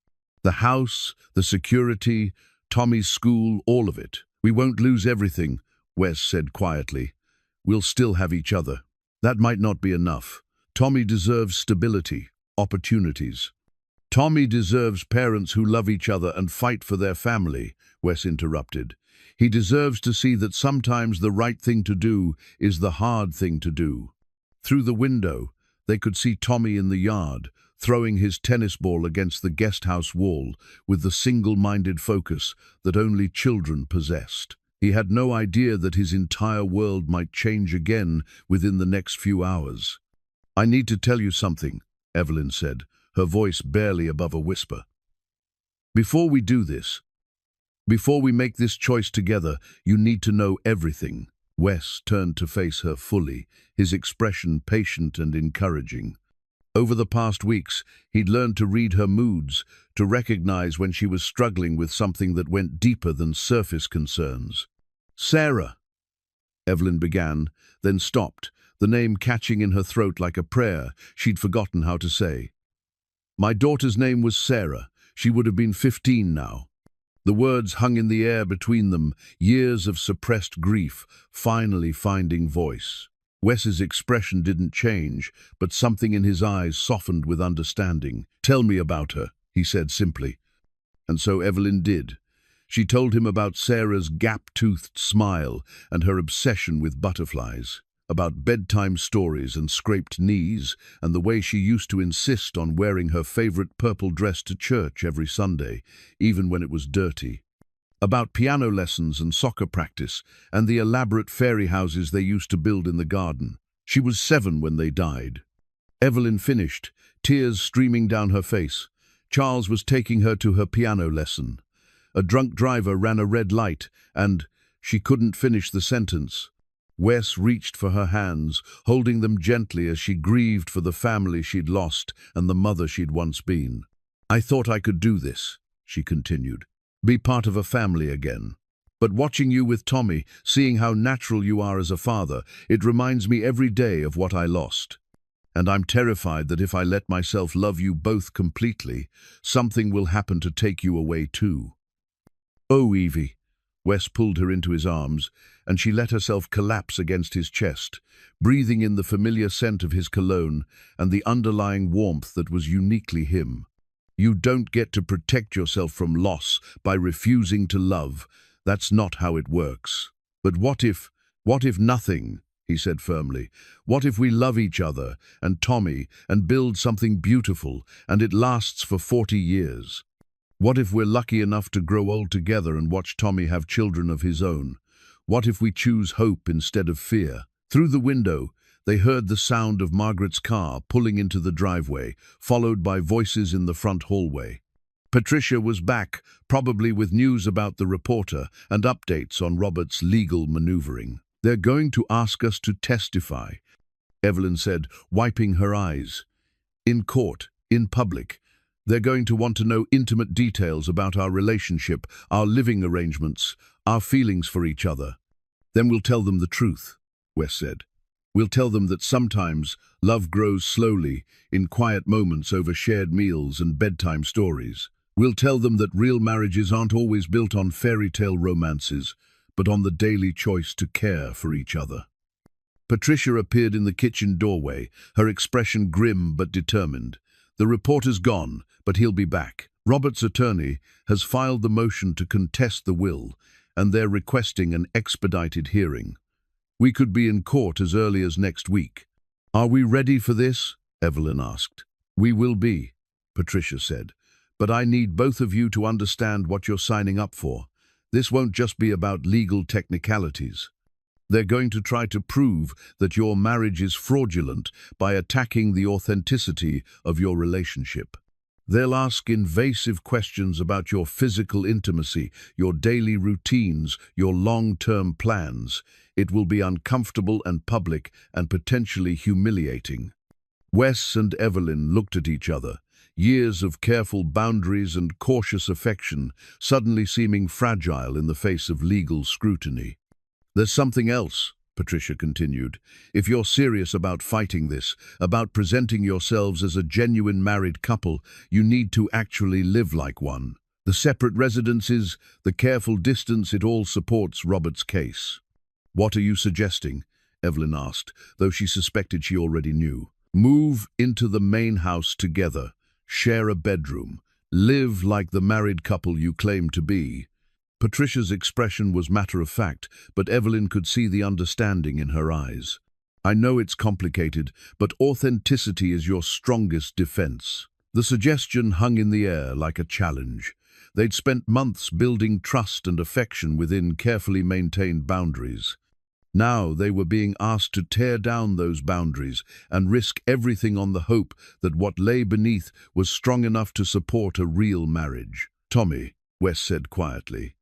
The house, the security, Tommy's school, all of it. We won't lose everything, Wes said quietly. We'll still have each other. That might not be enough. Tommy deserves stability, opportunities. Tommy deserves parents who love each other and fight for their family, Wes interrupted. He deserves to see that sometimes the right thing to do is the hard thing to do. Through the window, they could see Tommy in the yard, throwing his tennis ball against the guest house wall with the single-minded focus that only children possessed. He had no idea that his entire world might change again within the next few hours. I need to tell you something, Evelyn said, her voice barely above a whisper. Before we do this, before we make this choice together, you need to know everything. Wes turned to face her fully, his expression patient and encouraging. Over the past weeks, he'd learned to read her moods, to recognize when she was struggling with something that went deeper than surface concerns. Sarah, Evelyn began, then stopped, the name catching in her throat like a prayer she'd forgotten how to say. My daughter's name was Sarah. She would have been 15 now. The words hung in the air between them, years of suppressed grief, finally finding voice. Wes's expression didn't change, but something in his eyes softened with understanding. Tell me about her, he said simply. And so Evelyn did. She told him about Sarah's gap-toothed smile and her obsession with butterflies, about bedtime stories and scraped knees, and the way she used to insist on wearing her favorite purple dress to church every Sunday, even when it was dirty. About piano lessons and soccer practice, and the elaborate fairy houses they used to build in the garden. She was 7 when they died. Evelyn finished, tears streaming down her face. Charles was taking her to her piano lesson. A drunk driver ran a red light, and she couldn't finish the sentence. Wes reached for her hands, holding them gently as she grieved for the family she'd lost and the mother she'd once been. I thought I could do this, she continued. Be part of a family again. But watching you with Tommy, seeing how natural you are as a father, it reminds me every day of what I lost. And I'm terrified that if I let myself love you both completely, something will happen to take you away too. Oh, Evie. Wes pulled her into his arms, and she let herself collapse against his chest, breathing in the familiar scent of his cologne and the underlying warmth that was uniquely him. You don't get to protect yourself from loss by refusing to love. That's not how it works. But what if nothing, he said firmly. What if we love each other and Tommy and build something beautiful and it lasts for 40 years? What if we're lucky enough to grow old together and watch Tommy have children of his own? What if we choose hope instead of fear? Through the window, they heard the sound of Margaret's car pulling into the driveway, followed by voices in the front hallway. Patricia was back, probably with news about the reporter and updates on Robert's legal maneuvering. "They're going to ask us to testify," Evelyn said, wiping her eyes. "In court, in public. They're going to want to know intimate details about our relationship, our living arrangements, our feelings for each other." "Then we'll tell them the truth," Wes said. "We'll tell them that sometimes love grows slowly, in quiet moments over shared meals and bedtime stories. We'll tell them that real marriages aren't always built on fairy tale romances, but on the daily choice to care for each other." Patricia appeared in the kitchen doorway, her expression grim but determined. "The reporter's gone, but he'll be back. Robert's attorney has filed the motion to contest the will, and they're requesting an expedited hearing. We could be in court as early as next week." "Are we ready for this?" Evelyn asked. "We will be," Patricia said. "But I need both of you to understand what you're signing up for. This won't just be about legal technicalities. They're going to try to prove that your marriage is fraudulent by attacking the authenticity of your relationship. They'll ask invasive questions about your physical intimacy, your daily routines, your long-term plans. It will be uncomfortable and public and potentially humiliating." Wes and Evelyn looked at each other, years of careful boundaries and cautious affection suddenly seeming fragile in the face of legal scrutiny. "There's something else," Patricia continued. "If you're serious about fighting this, about presenting yourselves as a genuine married couple, you need to actually live like one. The separate residences, the careful distance, it all supports Robert's case." "What are you suggesting?" Evelyn asked, though she suspected she already knew. "Move into the main house together, share a bedroom, live like the married couple you claim to be." Patricia's expression was matter-of-fact, but Evelyn could see the understanding in her eyes. "I know it's complicated, but authenticity is your strongest defense." The suggestion hung in the air like a challenge. They'd spent months building trust and affection within carefully maintained boundaries. Now they were being asked to tear down those boundaries and risk everything on the hope that what lay beneath was strong enough to support a real marriage. "Tommy," Wes said quietly.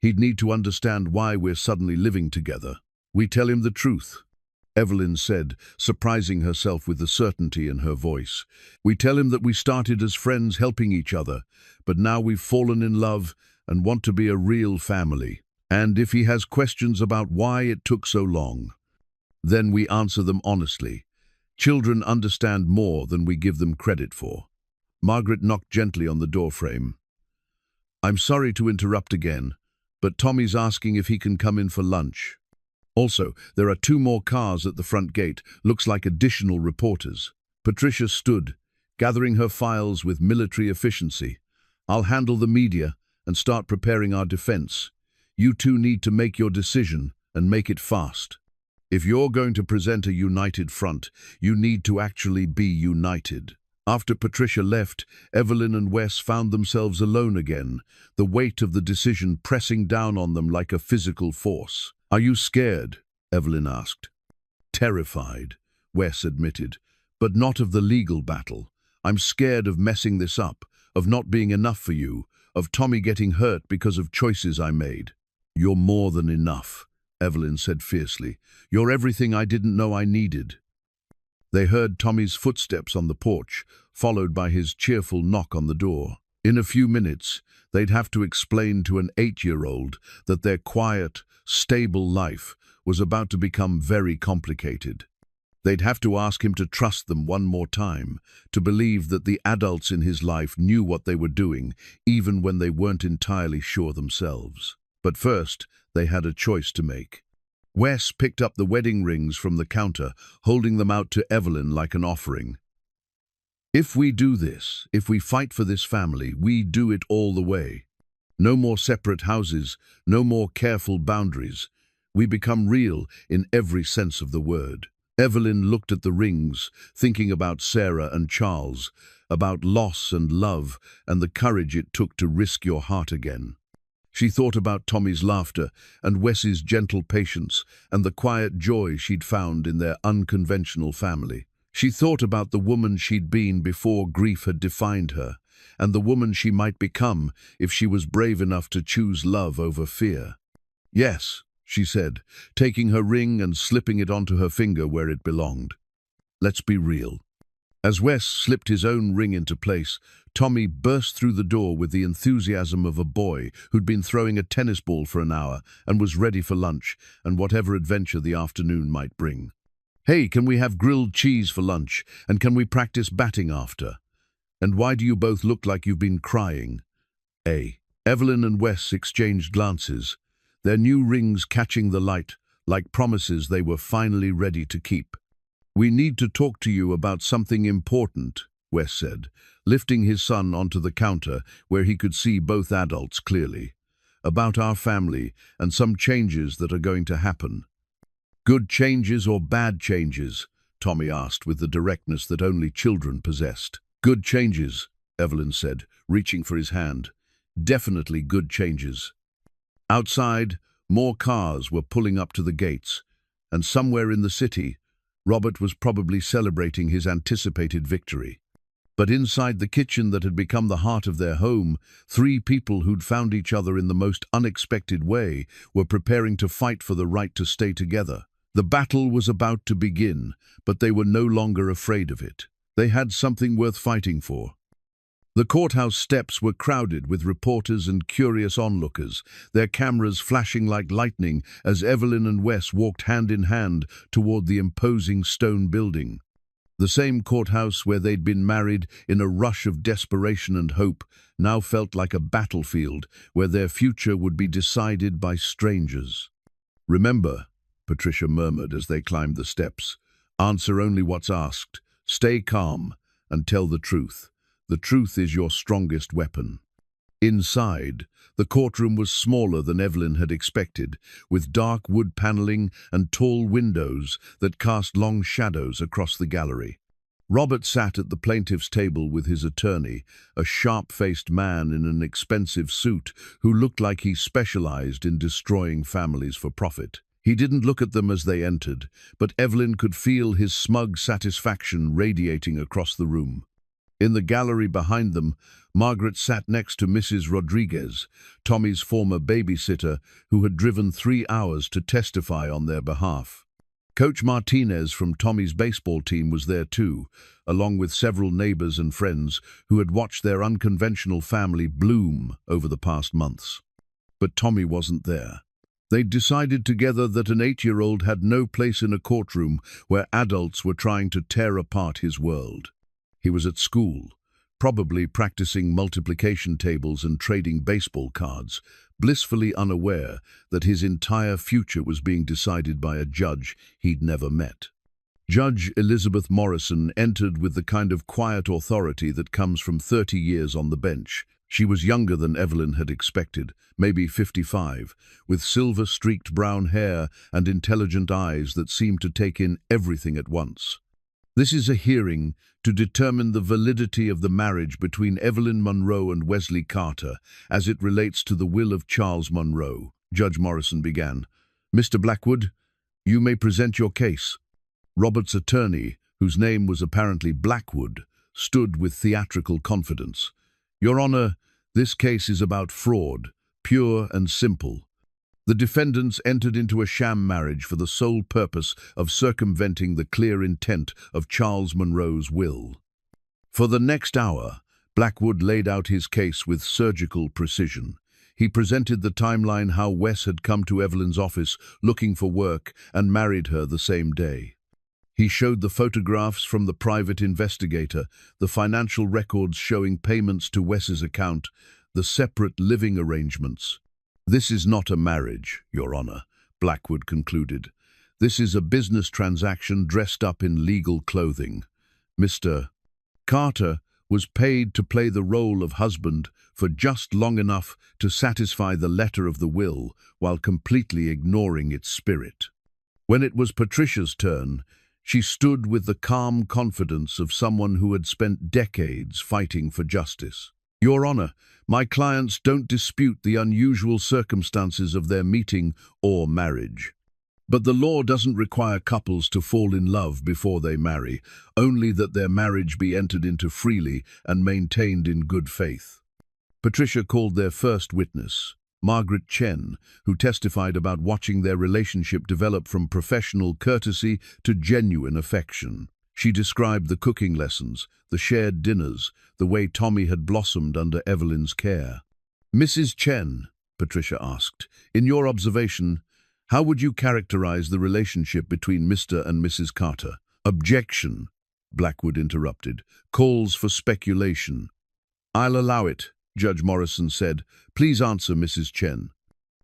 "He'd need to understand why we're suddenly living together. We tell him the truth," Evelyn said, surprising herself with the certainty in her voice. "We tell him that we started as friends helping each other, but now we've fallen in love and want to be a real family. And if he has questions about why it took so long, then we answer them honestly. Children understand more than we give them credit for." Margaret knocked gently on the doorframe. "I'm sorry to interrupt again, but Tommy's asking if he can come in for lunch. Also, there are 2 more cars at the front gate, looks like additional reporters." Patricia stood, gathering her files with military efficiency. "I'll handle the media and start preparing our defense. You two need to make your decision and make it fast. If you're going to present a united front, you need to actually be united." After Patricia left, Evelyn and Wes found themselves alone again, the weight of the decision pressing down on them like a physical force. "Are you scared?" Evelyn asked. "Terrified," Wes admitted, "but not of the legal battle. I'm scared of messing this up, of not being enough for you, of Tommy getting hurt because of choices I made." "You're more than enough," Evelyn said fiercely. "You're everything I didn't know I needed." They heard Tommy's footsteps on the porch, followed by his cheerful knock on the door. In a few minutes, they'd have to explain to an 8-year-old that their quiet, stable life was about to become very complicated. They'd have to ask him to trust them one more time, to believe that the adults in his life knew what they were doing, even when they weren't entirely sure themselves. But first, they had a choice to make. Wes picked up the wedding rings from the counter, holding them out to Evelyn like an offering. "If we do this, if we fight for this family, we do it all the way. No more separate houses, no more careful boundaries. We become real in every sense of the word." Evelyn looked at the rings, thinking about Sarah and Charles, about loss and love and the courage it took to risk your heart again. She thought about Tommy's laughter and Wes's gentle patience and the quiet joy she'd found in their unconventional family. She thought about the woman she'd been before grief had defined her, and the woman she might become if she was brave enough to choose love over fear. "Yes," she said, taking her ring and slipping it onto her finger where it belonged. "Let's be real." As Wes slipped his own ring into place, Tommy burst through the door with the enthusiasm of a boy who'd been throwing a tennis ball for an hour and was ready for lunch and whatever adventure the afternoon might bring. "Hey, can we have grilled cheese for lunch? And can we practice batting after? And why do you both look like you've been crying?" Evelyn and Wes exchanged glances, their new rings catching the light like promises they were finally ready to keep. "We need to talk to you about something important," Wes said, lifting his son onto the counter where he could see both adults clearly. "About our family and some changes that are going to happen." "Good changes or bad changes?" Tommy asked with the directness that only children possessed. "Good changes," Evelyn said, reaching for his hand. "Definitely good changes." Outside, more cars were pulling up to the gates, and somewhere in the city, Robert was probably celebrating his anticipated victory. But inside the kitchen that had become the heart of their home, three people who'd found each other in the most unexpected way were preparing to fight for the right to stay together. The battle was about to begin, but they were no longer afraid of it. They had something worth fighting for. The courthouse steps were crowded with reporters and curious onlookers, their cameras flashing like lightning as Evelyn and Wes walked hand in hand toward the imposing stone building. The same courthouse where they'd been married in a rush of desperation and hope now felt like a battlefield where their future would be decided by strangers. "Remember," Patricia murmured as they climbed the steps, "answer only what's asked, stay calm, and tell the truth. The truth is your strongest weapon." Inside, the courtroom was smaller than Evelyn had expected, with dark wood paneling and tall windows that cast long shadows across the gallery. Robert sat at the plaintiff's table with his attorney, a sharp-faced man in an expensive suit who looked like he specialized in destroying families for profit. He didn't look at them as they entered, but Evelyn could feel his smug satisfaction radiating across the room. In the gallery behind them, Margaret sat next to Mrs. Rodriguez, Tommy's former babysitter, who had driven 3 hours to testify on their behalf. Coach Martinez from Tommy's baseball team was there too, along with several neighbors and friends who had watched their unconventional family bloom over the past months. But Tommy wasn't there. They'd decided together that an 8-year-old had no place in a courtroom where adults were trying to tear apart his world. He was at school, probably practicing multiplication tables and trading baseball cards, blissfully unaware that his entire future was being decided by a judge he'd never met. Judge Elizabeth Morrison entered with the kind of quiet authority that comes from 30 years on the bench. She was younger than Evelyn had expected, maybe 55, with silver-streaked brown hair and intelligent eyes that seemed to take in everything at once. "This is a hearing to determine the validity of the marriage between Evelyn Monroe and Wesley Carter as it relates to the will of Charles Monroe," Judge Morrison began. "Mr. Blackwood, you may present your case." Robert's attorney, whose name was apparently Blackwood, stood with theatrical confidence. "Your Honor, this case is about fraud, pure and simple. The defendants entered into a sham marriage for the sole purpose of circumventing the clear intent of Charles Monroe's will." For the next hour, Blackwood laid out his case with surgical precision. He presented the timeline how Wes had come to Evelyn's office looking for work and married her the same day. He showed the photographs from the private investigator, the financial records showing payments to Wes's account, the separate living arrangements. "This is not a marriage, Your Honor," Blackwood concluded. "This is a business transaction dressed up in legal clothing. Mr. Carter was paid to play the role of husband for just long enough to satisfy the letter of the will while completely ignoring its spirit. When it was Patricia's turn, she stood with the calm confidence of someone who had spent decades fighting for justice. Your Honor, my clients don't dispute the unusual circumstances of their meeting or marriage." But the law doesn't require couples to fall in love before they marry, only that their marriage be entered into freely and maintained in good faith. Patricia called their first witness, Margaret Chen, who testified about watching their relationship develop from professional courtesy to genuine affection. She described the cooking lessons, the shared dinners, the way Tommy had blossomed under Evelyn's care. "Mrs. Chen," Patricia asked, "in your observation, how would you characterize the relationship between Mr. and Mrs. Carter?" "Objection," Blackwood interrupted. "Calls for speculation." "I'll allow it," Judge Morrison said. "Please answer, Mrs. Chen."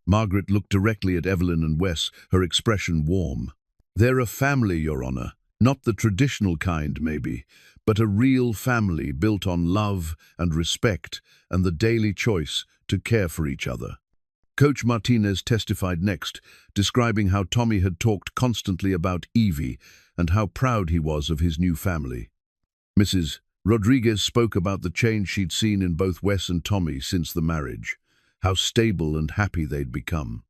Margaret looked directly at Evelyn and Wes, her expression warm. "They're a family, Your Honor. Not the traditional kind, maybe, but a real family built on love and respect and the daily choice to care for each other." Coach Martinez testified next, describing how Tommy had talked constantly about Evie and how proud he was of his new family. Mrs. Rodriguez spoke about the change she'd seen in both Wes and Tommy since the marriage, how stable and happy they'd become.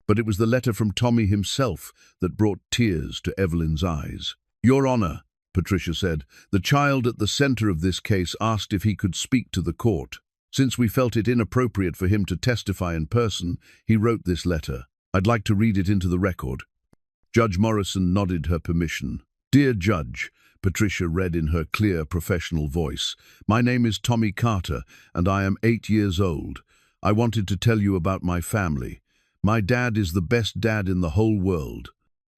But it was the letter from Tommy himself that brought tears to Evelyn's eyes. "Your Honor," Patricia said, "the child at the center of this case asked if he could speak to the court. Since we felt it inappropriate for him to testify in person, he wrote this letter. I'd like to read it into the record." Judge Morrison nodded her permission. "Dear Judge," Patricia read in her clear, professional voice, "my name is Tommy Carter, and I am 8 years old. I wanted to tell you about my family. My dad is the best dad in the whole world.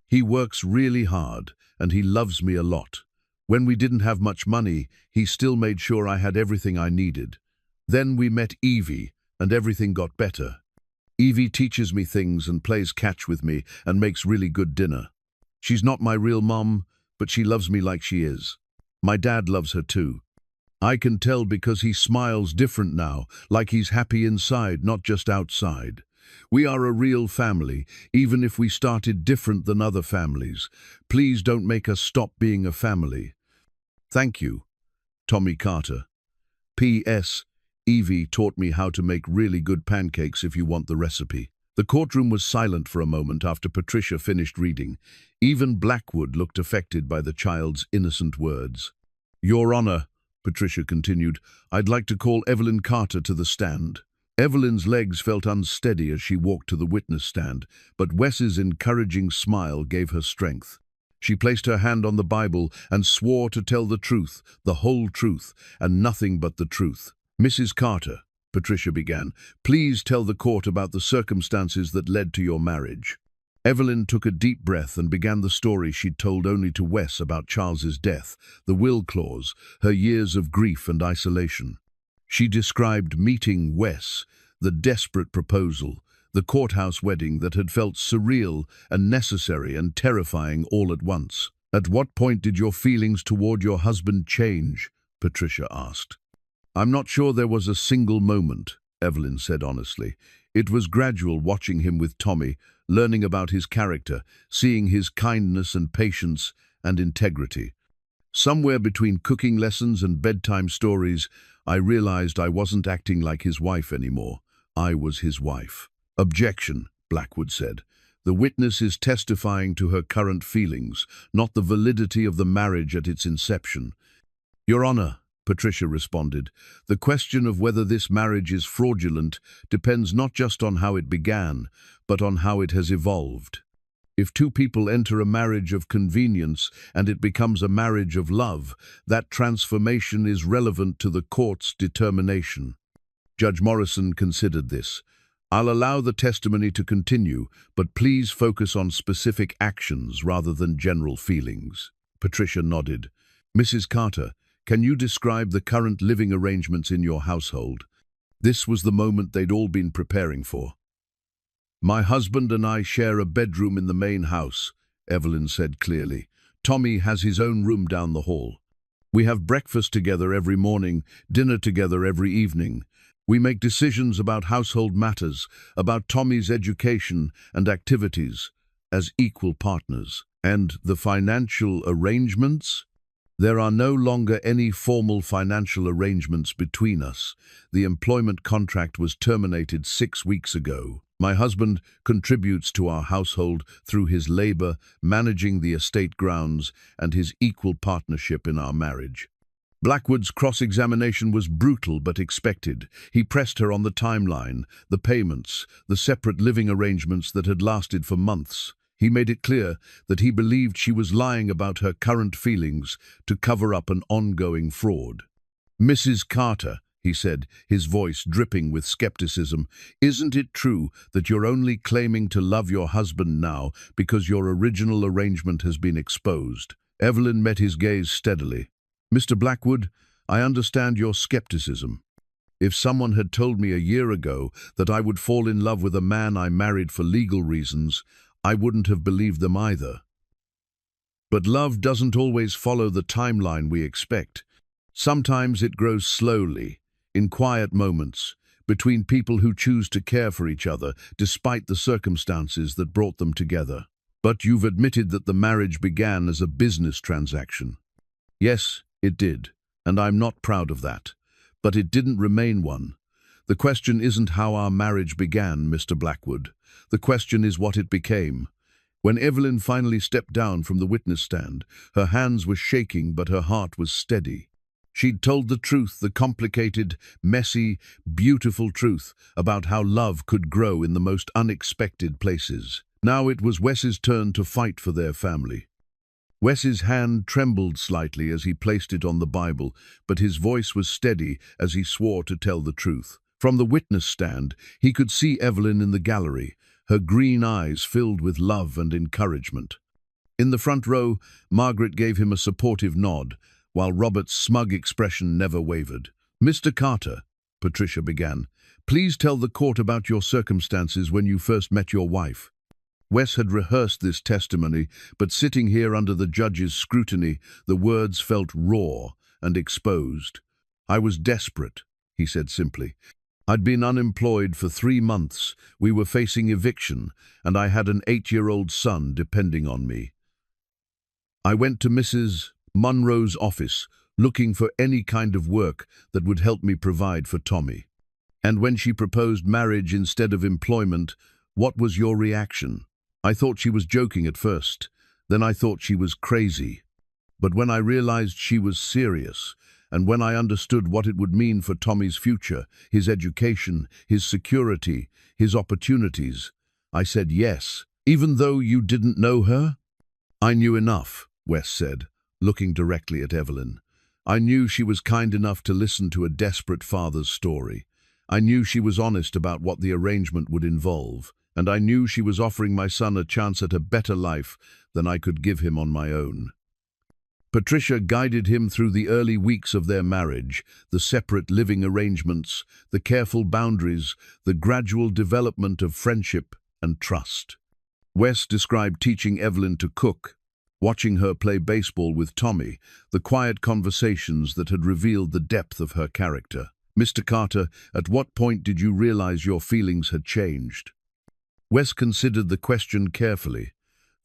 He works really hard, and he loves me a lot. When we didn't have much money, he still made sure I had everything I needed. Then we met Evie, and everything got better. Evie teaches me things and plays catch with me and makes really good dinner. She's not my real mom, but she loves me like she is. My dad loves her too. I can tell because he smiles different now, like he's happy inside, not just outside. We are a real family, even if we started different than other families. Please don't make us stop being a family. Thank you, Tommy Carter. P.S. Evie taught me how to make really good pancakes if you want the recipe." The courtroom was silent for a moment after Patricia finished reading. Even Blackwood looked affected by the child's innocent words. "Your Honor," Patricia continued, "I'd like to call Evelyn Carter to the stand." Evelyn's legs felt unsteady as she walked to the witness stand, but Wes's encouraging smile gave her strength. She placed her hand on the Bible and swore to tell the truth, the whole truth, and nothing but the truth. "Mrs. Carter," Patricia began, "please tell the court about the circumstances that led to your marriage." Evelyn took a deep breath and began the story she'd told only to Wes about Charles's death, the will clause, her years of grief and isolation. She described meeting Wes, the desperate proposal, the courthouse wedding that had felt surreal and necessary and terrifying all at once. "At what point did your feelings toward your husband change?" Patricia asked. "I'm not sure there was a single moment," Evelyn said honestly. "It was gradual, watching him with Tommy, learning about his character, seeing his kindness and patience and integrity. Somewhere between cooking lessons and bedtime stories, I realized I wasn't acting like his wife anymore. I was his wife." "Objection," Blackwood said. "The witness is testifying to her current feelings, not the validity of the marriage at its inception." "Your Honor," Patricia responded, "the question of whether this marriage is fraudulent depends not just on how it began, but on how it has evolved. If two people enter a marriage of convenience and it becomes a marriage of love, that transformation is relevant to the court's determination." Judge Morrison considered this. "I'll allow the testimony to continue, but please focus on specific actions rather than general feelings." Patricia nodded. "Mrs. Carter, can you describe the current living arrangements in your household?" This was the moment they'd all been preparing for. "My husband and I share a bedroom in the main house," Evelyn said clearly. "Tommy has his own room down the hall. We have breakfast together every morning, dinner together every evening. We make decisions about household matters, about Tommy's education and activities, as equal partners. And the financial arrangements? There are no longer any formal financial arrangements between us. The employment contract was terminated 6 weeks ago." My husband contributes to our household through his labor, managing the estate grounds, and his equal partnership in our marriage. Blackwood's cross-examination was brutal but expected. He pressed her on the timeline, the payments, the separate living arrangements that had lasted for months. He made it clear that he believed she was lying about her current feelings to cover up an ongoing fraud. "Mrs. Carter," he said, his voice dripping with skepticism, "isn't it true that you're only claiming to love your husband now because your original arrangement has been exposed?" Evelyn met his gaze steadily. "Mr. Blackwood, I understand your skepticism. If someone had told me a year ago that I would fall in love with a man I married for legal reasons, I wouldn't have believed them either. But love doesn't always follow the timeline we expect. Sometimes it grows slowly, in quiet moments, between people who choose to care for each other despite the circumstances that brought them together. But you've admitted that the marriage began as a business transaction." "Yes, it did, and I'm not proud of that. But it didn't remain one. The question isn't how our marriage began, Mr. Blackwood. The question is what it became." When Evelyn finally stepped down from the witness stand, her hands were shaking but her heart was steady. She'd told the truth, the complicated, messy, beautiful truth about how love could grow in the most unexpected places. Now it was Wes's turn to fight for their family. Wes's hand trembled slightly as he placed it on the Bible, but his voice was steady as he swore to tell the truth. From the witness stand, he could see Evelyn in the gallery, her green eyes filled with love and encouragement. In the front row, Margaret gave him a supportive nod, while Robert's smug expression never wavered. "Mr. Carter," Patricia began, "please tell the court about your circumstances when you first met your wife." Wes had rehearsed this testimony, but sitting here under the judge's scrutiny, the words felt raw and exposed. "I was desperate," he said simply. "I'd been unemployed for 3 months, we were facing eviction, and I had an 8-year-old son depending on me. I went to Mrs. Munro's office, looking for any kind of work that would help me provide for Tommy. And when she proposed marriage instead of employment, what was your reaction?" "I thought she was joking at first. Then I thought she was crazy. But when I realized she was serious, and when I understood what it would mean for Tommy's future, his education, his security, his opportunities, I said yes." "Even though you didn't know her?" "I knew enough," Wes said, looking directly at Evelyn. "I knew she was kind enough to listen to a desperate father's story. I knew she was honest about what the arrangement would involve. And I knew she was offering my son a chance at a better life than I could give him on my own." Patricia guided him through the early weeks of their marriage, the separate living arrangements, the careful boundaries, the gradual development of friendship and trust. Wes described teaching Evelyn to cook, watching her play baseball with Tommy, the quiet conversations that had revealed the depth of her character. "Mr. Carter, at what point did you realize your feelings had changed?" Wes considered the question carefully.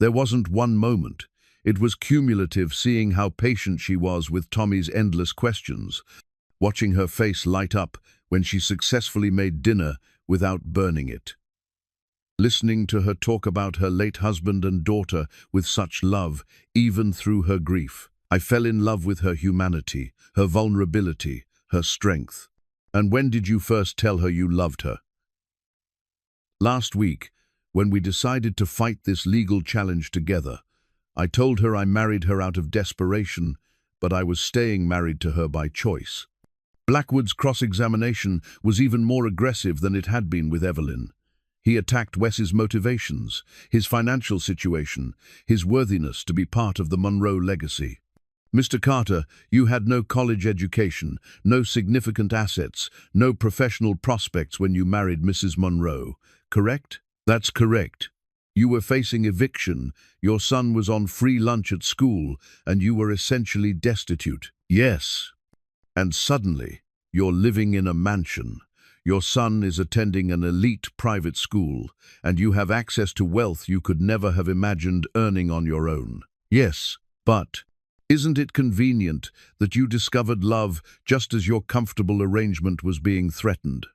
There wasn't one moment. It was cumulative, seeing how patient she was with Tommy's endless questions, watching her face light up when she successfully made dinner without burning it. Listening to her talk about her late husband and daughter with such love, even through her grief. "I fell in love with her humanity, her vulnerability, her strength." "And when did you first tell her you loved her?" "Last week, when we decided to fight this legal challenge together. I told her I married her out of desperation, but I was staying married to her by choice." Blackwood's cross-examination was even more aggressive than it had been with Evelyn. He attacked Wes's motivations, his financial situation, his worthiness to be part of the Munro legacy. "Mr. Carter, you had no college education, no significant assets, no professional prospects when you married Mrs. Munro, correct?" "That's correct. You were facing eviction, your son was on free lunch at school, and you were essentially destitute." "Yes." "And suddenly, you're living in a mansion. Your son is attending an elite private school, and you have access to wealth you could never have imagined earning on your own." "Yes, but isn't it convenient that you discovered love just as your comfortable arrangement was being threatened?"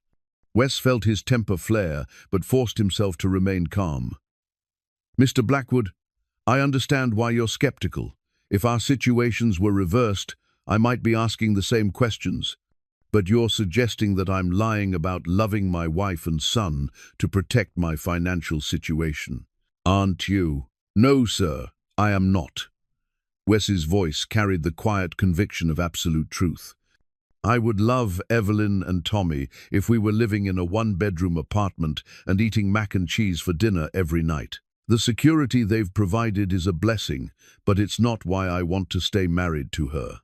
Wes felt his temper flare, but forced himself to remain calm. "Mr. Blackwood, I understand why you're skeptical. If our situations were reversed, I might be asking the same questions. But you're suggesting that I'm lying about loving my wife and son to protect my financial situation. Aren't you?" "No, sir, I am not." Wes's voice carried the quiet conviction of absolute truth. "I would love Evelyn and Tommy if we were living in a one-bedroom apartment and eating mac and cheese for dinner every night. The security they've provided is a blessing, but it's not why I want to stay married to her."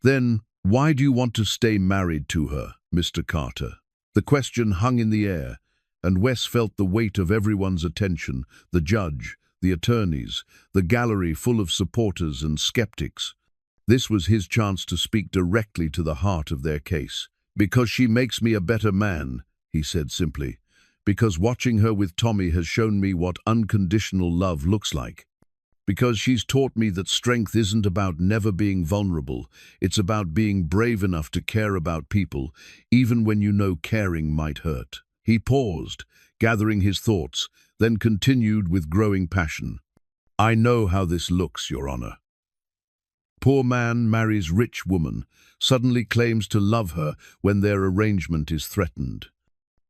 "Then, why do you want to stay married to her, Mr. Carter?" The question hung in the air, and Wes felt the weight of everyone's attention, the judge, the attorneys, the gallery full of supporters and skeptics. This was his chance to speak directly to the heart of their case. "Because she makes me a better man," he said simply. "Because watching her with Tommy has shown me what unconditional love looks like. Because she's taught me that strength isn't about never being vulnerable, it's about being brave enough to care about people, even when you know caring might hurt." He paused, gathering his thoughts, then continued with growing passion. "I know how this looks, Your Honor. Poor man marries rich woman, suddenly claims to love her when their arrangement is threatened.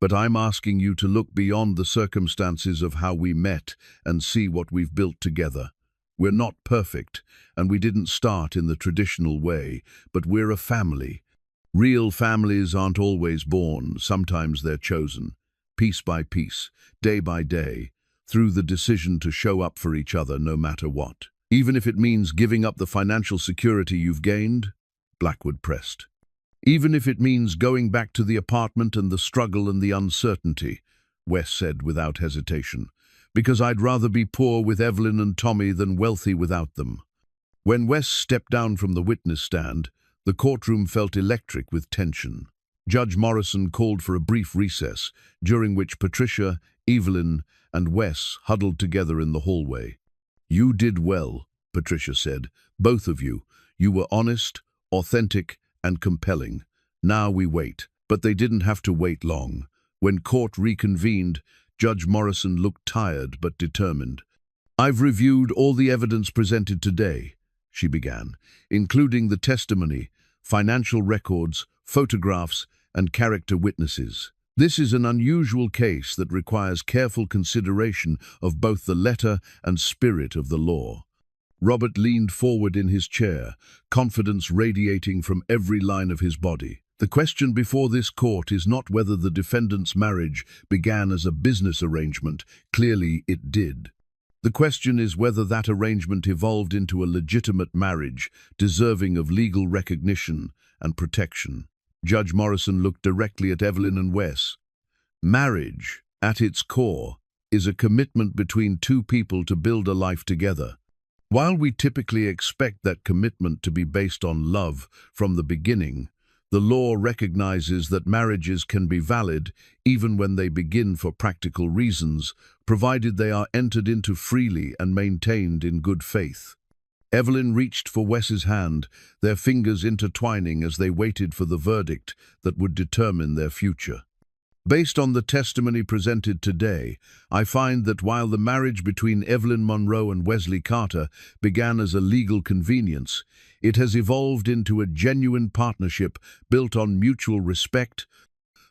But I'm asking you to look beyond the circumstances of how we met and see what we've built together. We're not perfect, and we didn't start in the traditional way, but we're a family. Real families aren't always born, sometimes they're chosen, piece by piece, day by day, through the decision to show up for each other no matter what. Even if it means giving up the financial security you've gained," Blackwood pressed. "Even if it means going back to the apartment and the struggle and the uncertainty," Wes said without hesitation, "because I'd rather be poor with Evelyn and Tommy than wealthy without them." When Wes stepped down from the witness stand, the courtroom felt electric with tension. Judge Morrison called for a brief recess, during which Patricia, Evelyn, and Wes huddled together in the hallway. "You did well," Patricia said. "Both of you. You were honest, authentic, and compelling. Now we wait." But they didn't have to wait long. When court reconvened, Judge Morrison looked tired but determined. "I've reviewed all the evidence presented today," she began, "including the testimony, financial records, photographs, and character witnesses. This is an unusual case that requires careful consideration of both the letter and spirit of the law." Robert leaned forward in his chair, confidence radiating from every line of his body. "The question before this court is not whether the defendant's marriage began as a business arrangement. Clearly it did. The question is whether that arrangement evolved into a legitimate marriage, deserving of legal recognition and protection." Judge Morrison looked directly at Evelyn and Wes. "Marriage, at its core, is a commitment between two people to build a life together. While we typically expect that commitment to be based on love from the beginning, the law recognizes that marriages can be valid even when they begin for practical reasons, provided they are entered into freely and maintained in good faith." Evelyn reached for Wes's hand, their fingers intertwining as they waited for the verdict that would determine their future. "Based on the testimony presented today, I find that while the marriage between Evelyn Monroe and Wesley Carter began as a legal convenience, it has evolved into a genuine partnership built on mutual respect,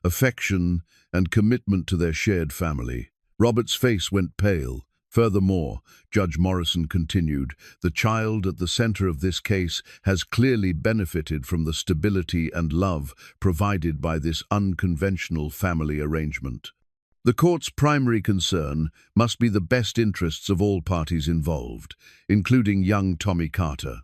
affection, and commitment to their shared family." Robert's face went pale. "Furthermore," Judge Morrison continued, "the child at the center of this case has clearly benefited from the stability and love provided by this unconventional family arrangement. The court's primary concern must be the best interests of all parties involved, including young Tommy Carter."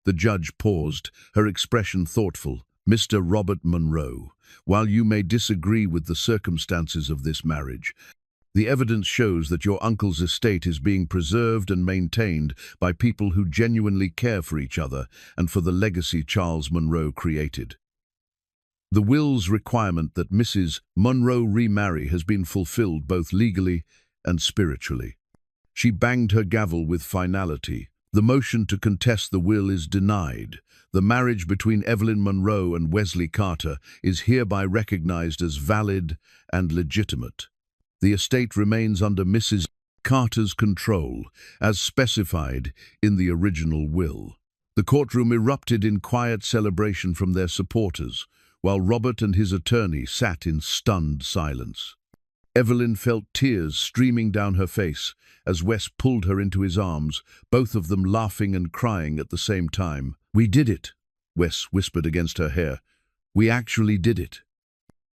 The judge paused, her expression thoughtful. "Mr. Robert Monroe, while you may disagree with the circumstances of this marriage, the evidence shows that your uncle's estate is being preserved and maintained by people who genuinely care for each other and for the legacy Charles Monroe created. The will's requirement that Mrs. Monroe remarry has been fulfilled both legally and spiritually." She banged her gavel with finality, The motion to contest the will is denied. The marriage between Evelyn Monroe and Wesley Carter is hereby recognized as valid and legitimate. The estate remains under Mrs. Carter's control, as specified in the original will. The courtroom erupted in quiet celebration from their supporters, while Robert and his attorney sat in stunned silence. Evelyn felt tears streaming down her face as Wes pulled her into his arms, both of them laughing and crying at the same time. "We did it," Wes whispered against her hair. "We actually did it."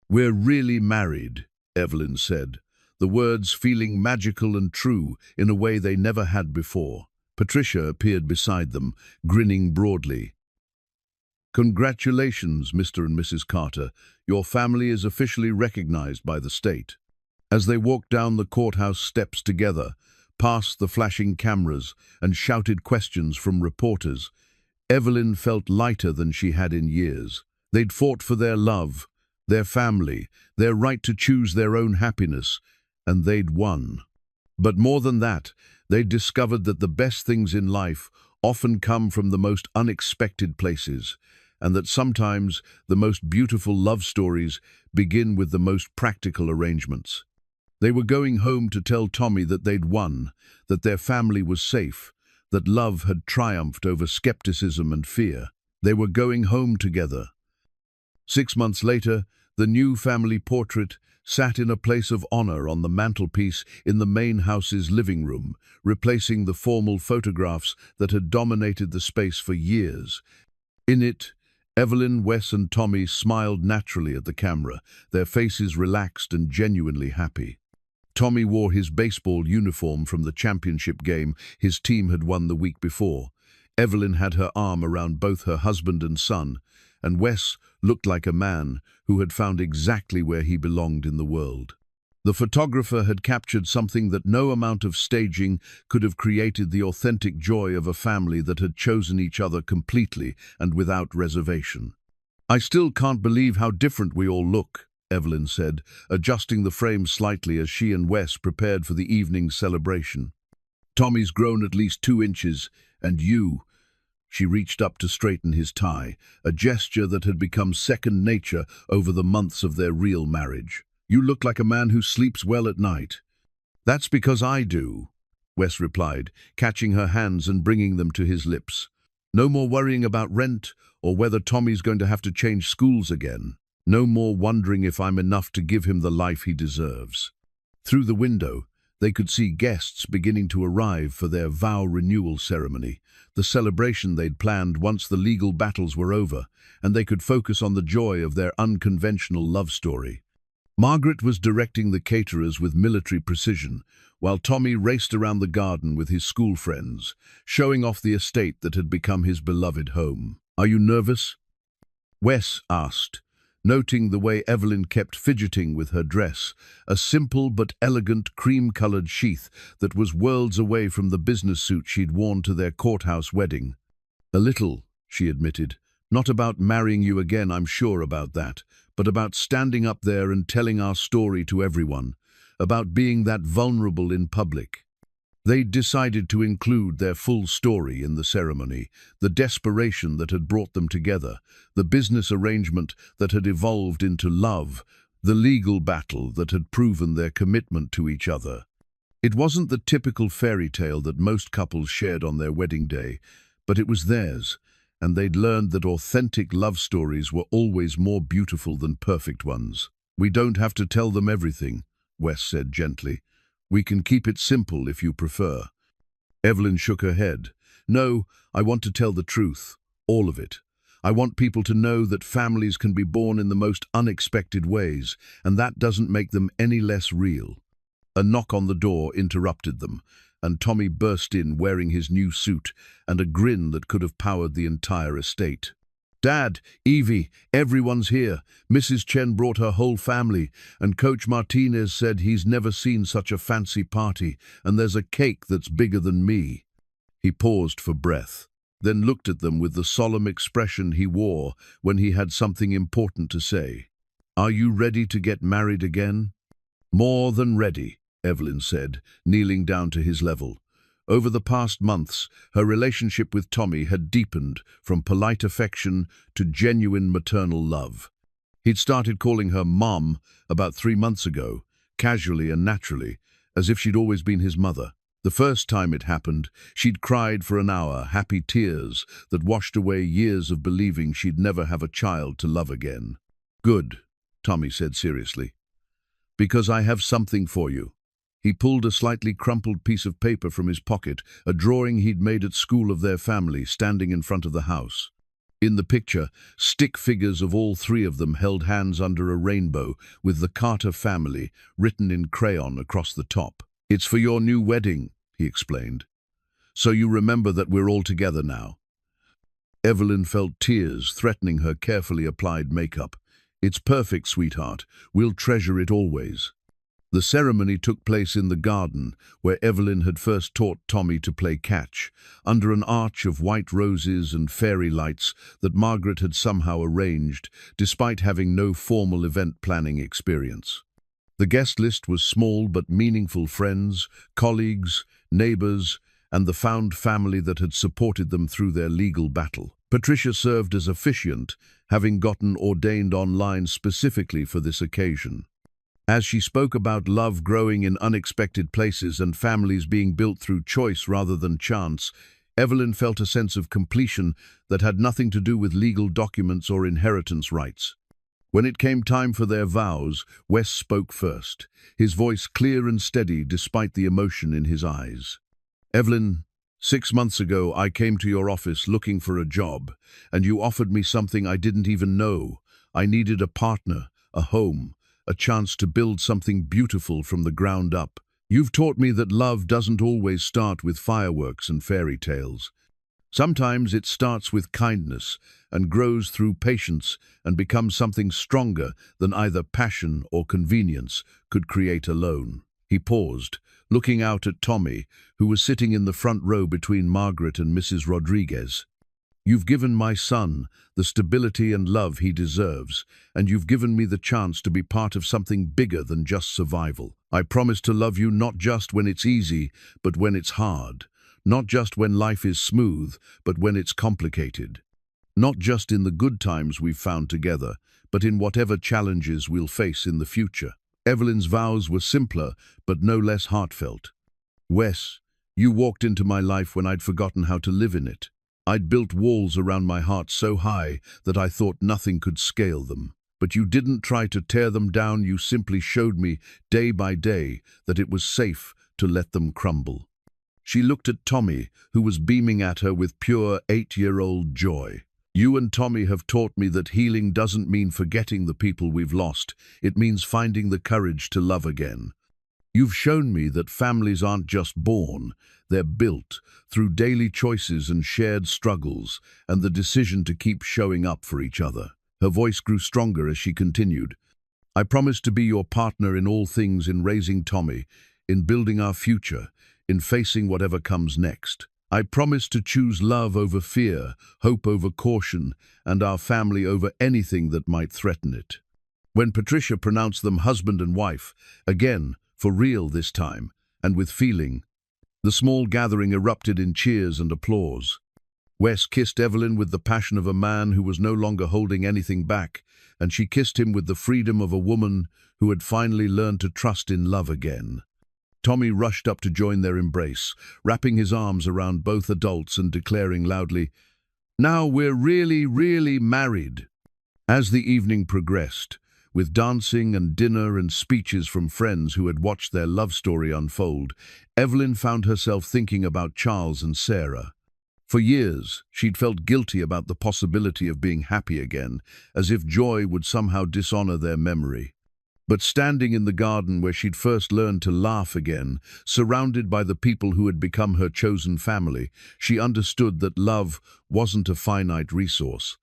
"We're really married," Evelyn said, the words feeling magical and true in a way they never had before. Patricia appeared beside them, grinning broadly. "Congratulations, Mr. and Mrs. Carter. Your family is officially recognized by the state." As they walked down the courthouse steps together, past the flashing cameras and shouted questions from reporters, Evelyn felt lighter than she had in years. They'd fought for their love, their family, their right to choose their own happiness, and they'd won. But more than that, they'd discovered that the best things in life often come from the most unexpected places, and that sometimes the most beautiful love stories begin with the most practical arrangements. They were going home to tell Tommy that they'd won, that their family was safe, that love had triumphed over skepticism and fear. They were going home together. 6 months later, the new family portrait sat in a place of honor on the mantelpiece in the main house's living room, replacing the formal photographs that had dominated the space for years. In it, Evelyn, Wes, and Tommy smiled naturally at the camera, their faces relaxed and genuinely happy. Tommy wore his baseball uniform from the championship game his team had won the week before. Evelyn had her arm around both her husband and son, and Wes looked like a man who had found exactly where he belonged in the world. The photographer had captured something that no amount of staging could have created: the authentic joy of a family that had chosen each other completely and without reservation. "I still can't believe how different we all look," Evelyn said, adjusting the frame slightly as she and Wes prepared for the evening's celebration. "Tommy's grown at least 2 inches, and you—" She reached up to straighten his tie, a gesture that had become second nature over the months of their real marriage. "You look like a man who sleeps well at night." "That's because I do," Wes replied, catching her hands and bringing them to his lips. "No more worrying about rent or whether Tommy's going to have to change schools again. No more wondering if I'm enough to give him the life he deserves." Through the window, they could see guests beginning to arrive for their vow renewal ceremony, the celebration they'd planned once the legal battles were over, and they could focus on the joy of their unconventional love story. Margaret was directing the caterers with military precision, while Tommy raced around the garden with his school friends, showing off the estate that had become his beloved home. "Are you nervous?" Wes asked, noting the way Evelyn kept fidgeting with her dress, a simple but elegant cream-colored sheath that was worlds away from the business suit she'd worn to their courthouse wedding. "A little," she admitted. "Not about marrying you again, I'm sure about that, but about standing up there and telling our story to everyone, about being that vulnerable in public." They'd decided to include their full story in the ceremony, the desperation that had brought them together, the business arrangement that had evolved into love, the legal battle that had proven their commitment to each other. It wasn't the typical fairy tale that most couples shared on their wedding day, but it was theirs, and they'd learned that authentic love stories were always more beautiful than perfect ones. "We don't have to tell them everything," Wes said gently. "We can keep it simple if you prefer." Evelyn shook her head. "No, I want to tell the truth, all of it. I want people to know that families can be born in the most unexpected ways, and that doesn't make them any less real." A knock on the door interrupted them, and Tommy burst in wearing his new suit and a grin that could have powered the entire estate. "Dad, Evie, everyone's here. Mrs. Chen brought her whole family, and Coach Martinez said he's never seen such a fancy party, and there's a cake that's bigger than me." He paused for breath, then looked at them with the solemn expression he wore when he had something important to say. "Are you ready to get married again?" "More than ready," Evelyn said, kneeling down to his level. Over the past months, her relationship with Tommy had deepened from polite affection to genuine maternal love. He'd started calling her Mom about 3 months ago, casually and naturally, as if she'd always been his mother. The first time it happened, she'd cried for an hour, happy tears that washed away years of believing she'd never have a child to love again. "Good," Tommy said seriously, "because I have something for you." He pulled a slightly crumpled piece of paper from his pocket, a drawing he'd made at school of their family standing in front of the house. In the picture, stick figures of all three of them held hands under a rainbow with the Carter family written in crayon across the top. "It's for your new wedding," he explained. "So you remember that we're all together now." Evelyn felt tears threatening her carefully applied makeup. "It's perfect, sweetheart. We'll treasure it always." The ceremony took place in the garden, where Evelyn had first taught Tommy to play catch, under an arch of white roses and fairy lights that Margaret had somehow arranged, despite having no formal event planning experience. The guest list was small but meaningful: friends, colleagues, neighbors, and the found family that had supported them through their legal battle. Patricia served as officiant, having gotten ordained online specifically for this occasion. As she spoke about love growing in unexpected places and families being built through choice rather than chance, Evelyn felt a sense of completion that had nothing to do with legal documents or inheritance rights. When it came time for their vows, Wes spoke first, his voice clear and steady despite the emotion in his eyes. "Evelyn, 6 months ago I came to your office looking for a job, and you offered me something I didn't even know. I needed a partner, a home, a chance to build something beautiful from the ground up. You've taught me that love doesn't always start with fireworks and fairy tales. Sometimes it starts with kindness and grows through patience and becomes something stronger than either passion or convenience could create alone." He paused, looking out at Tommy, who was sitting in the front row between Margaret and Mrs. Rodriguez. "You've given my son the stability and love he deserves, and you've given me the chance to be part of something bigger than just survival. I promise to love you not just when it's easy, but when it's hard. Not just when life is smooth, but when it's complicated. Not just in the good times we've found together, but in whatever challenges we'll face in the future." Evelyn's vows were simpler, but no less heartfelt. "Wes, you walked into my life when I'd forgotten how to live in it. I'd built walls around my heart so high that I thought nothing could scale them. But you didn't try to tear them down, you simply showed me, day by day, that it was safe to let them crumble." She looked at Tommy, who was beaming at her with pure 8-year-old joy. "You and Tommy have taught me that healing doesn't mean forgetting the people we've lost. It means finding the courage to love again. You've shown me that families aren't just born, they're built through daily choices and shared struggles and the decision to keep showing up for each other." Her voice grew stronger as she continued. "I promise to be your partner in all things, in raising Tommy, in building our future, in facing whatever comes next. I promise to choose love over fear, hope over caution, and our family over anything that might threaten it." When Patricia pronounced them husband and wife, again, for real this time, and with feeling, the small gathering erupted in cheers and applause. Wes kissed Evelyn with the passion of a man who was no longer holding anything back, and she kissed him with the freedom of a woman who had finally learned to trust in love again. Tommy rushed up to join their embrace, wrapping his arms around both adults and declaring loudly, "Now we're really, really married." As the evening progressed, with dancing and dinner and speeches from friends who had watched their love story unfold, Evelyn found herself thinking about Charles and Sarah. For years, she'd felt guilty about the possibility of being happy again, as if joy would somehow dishonor their memory. But standing in the garden where she'd first learned to laugh again, surrounded by the people who had become her chosen family, she understood that love wasn't a finite resource.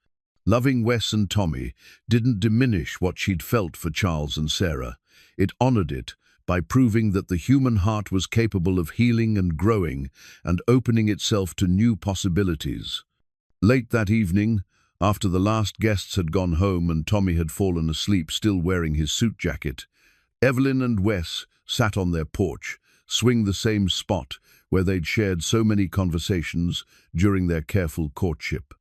Loving Wes and Tommy didn't diminish what she'd felt for Charles and Sarah. It honored it by proving that the human heart was capable of healing and growing and opening itself to new possibilities. Late that evening, after the last guests had gone home and Tommy had fallen asleep still wearing his suit jacket, Evelyn and Wes sat on their porch, swing the same spot where they'd shared so many conversations during their careful courtship.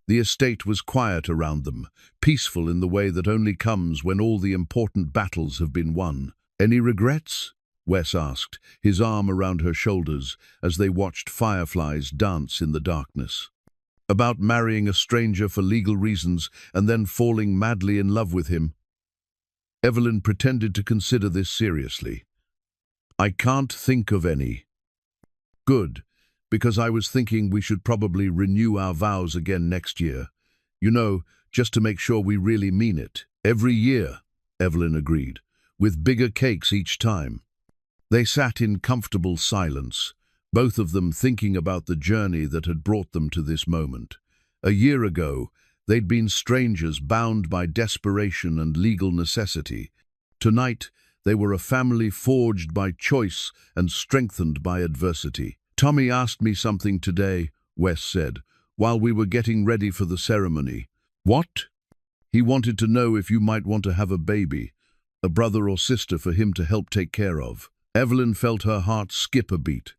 The estate was quiet around them, peaceful in the way that only comes when all the important battles have been won. "Any regrets?" Wes asked, his arm around her shoulders as they watched fireflies dance in the darkness. "About marrying a stranger for legal reasons and then falling madly in love with him?" Evelyn pretended to consider this seriously. "I can't think of any." "Good, because I was thinking we should probably renew our vows again next year. You know, just to make sure we really mean it." "Every year," Evelyn agreed, "with bigger cakes each time." They sat in comfortable silence, both of them thinking about the journey that had brought them to this moment. A year ago, they'd been strangers bound by desperation and legal necessity. Tonight, they were a family forged by choice and strengthened by adversity. "Tommy asked me something today," Wes said, "while we were getting ready for the ceremony." "What?" "He wanted to know if you might want to have a baby, a brother or sister for him to help take care of." Evelyn felt her heart skip a beat.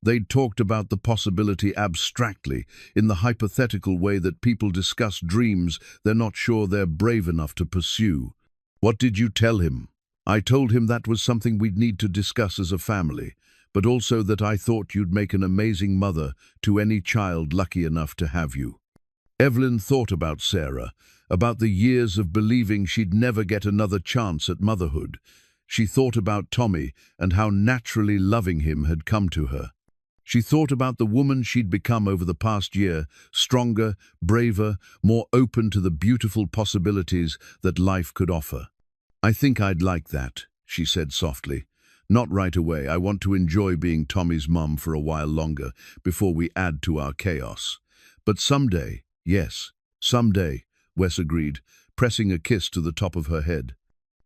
They'd talked about the possibility abstractly, in the hypothetical way that people discuss dreams they're not sure they're brave enough to pursue. "What did you tell him?" "I told him that was something we'd need to discuss as a family, but also that I thought you'd make an amazing mother to any child lucky enough to have you." Evelyn thought about Sarah, about the years of believing she'd never get another chance at motherhood. She thought about Tommy and how naturally loving him had come to her. She thought about the woman she'd become over the past year, stronger, braver, more open to the beautiful possibilities that life could offer. "I think I'd like that," she said softly. "Not right away. I want to enjoy being Tommy's mum for a while longer before we add to our chaos. But someday, yes, someday," Wes agreed, pressing a kiss to the top of her head.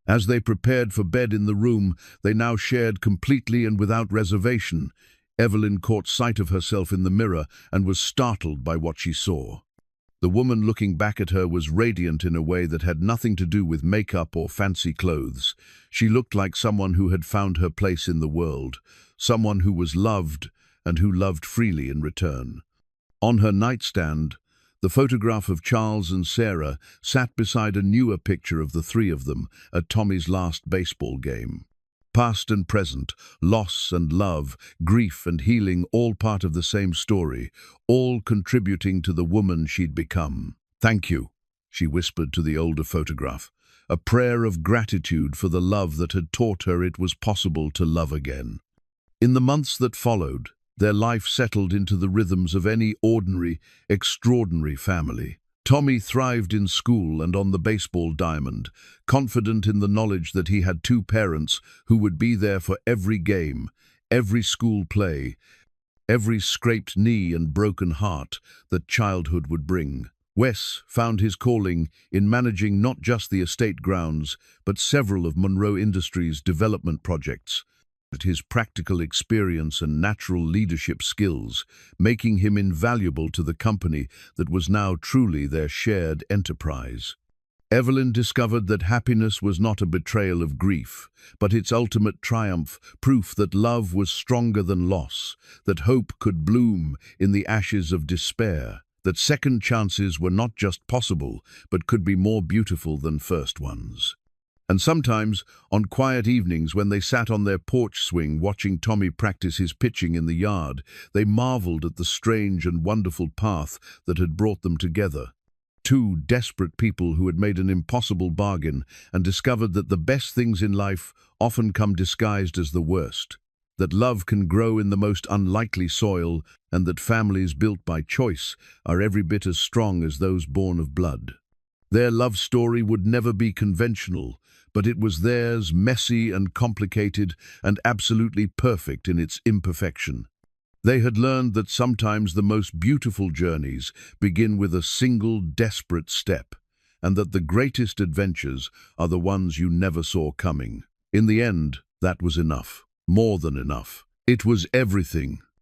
As they prepared for bed in the room they now shared completely and without reservation, Evelyn caught sight of herself in the mirror and was startled by what she saw. The woman looking back at her was radiant in a way that had nothing to do with makeup or fancy clothes. She looked like someone who had found her place in the world, someone who was loved and who loved freely in return. On her nightstand, the photograph of Charles and Sarah sat beside a newer picture of the three of them at Tommy's last baseball game. Past and present, loss and love, grief and healing, all part of the same story, all contributing to the woman she'd become. "Thank you," she whispered to the older photograph, a prayer of gratitude for the love that had taught her it was possible to love again. In the months that followed, their life settled into the rhythms of any ordinary, extraordinary family. Tommy thrived in school and on the baseball diamond, confident in the knowledge that he had two parents who would be there for every game, every school play, every scraped knee and broken heart that childhood would bring. Wes found his calling in managing not just the estate grounds, but several of Monroe Industries' development projects, his practical experience and natural leadership skills, making him invaluable to the company that was now truly their shared enterprise. Evelyn discovered that happiness was not a betrayal of grief, but its ultimate triumph, proof that love was stronger than loss, that hope could bloom in the ashes of despair, that second chances were not just possible, but could be more beautiful than first ones. And sometimes, on quiet evenings when they sat on their porch swing watching Tommy practice his pitching in the yard, they marveled at the strange and wonderful path that had brought them together. Two desperate people who had made an impossible bargain and discovered that the best things in life often come disguised as the worst, that love can grow in the most unlikely soil, and that families built by choice are every bit as strong as those born of blood. Their love story would never be conventional, but it was theirs, messy and complicated and absolutely perfect in its imperfection. They had learned that sometimes the most beautiful journeys begin with a single desperate step, and that the greatest adventures are the ones you never saw coming. In the end, that was enough. More than enough. It was everything.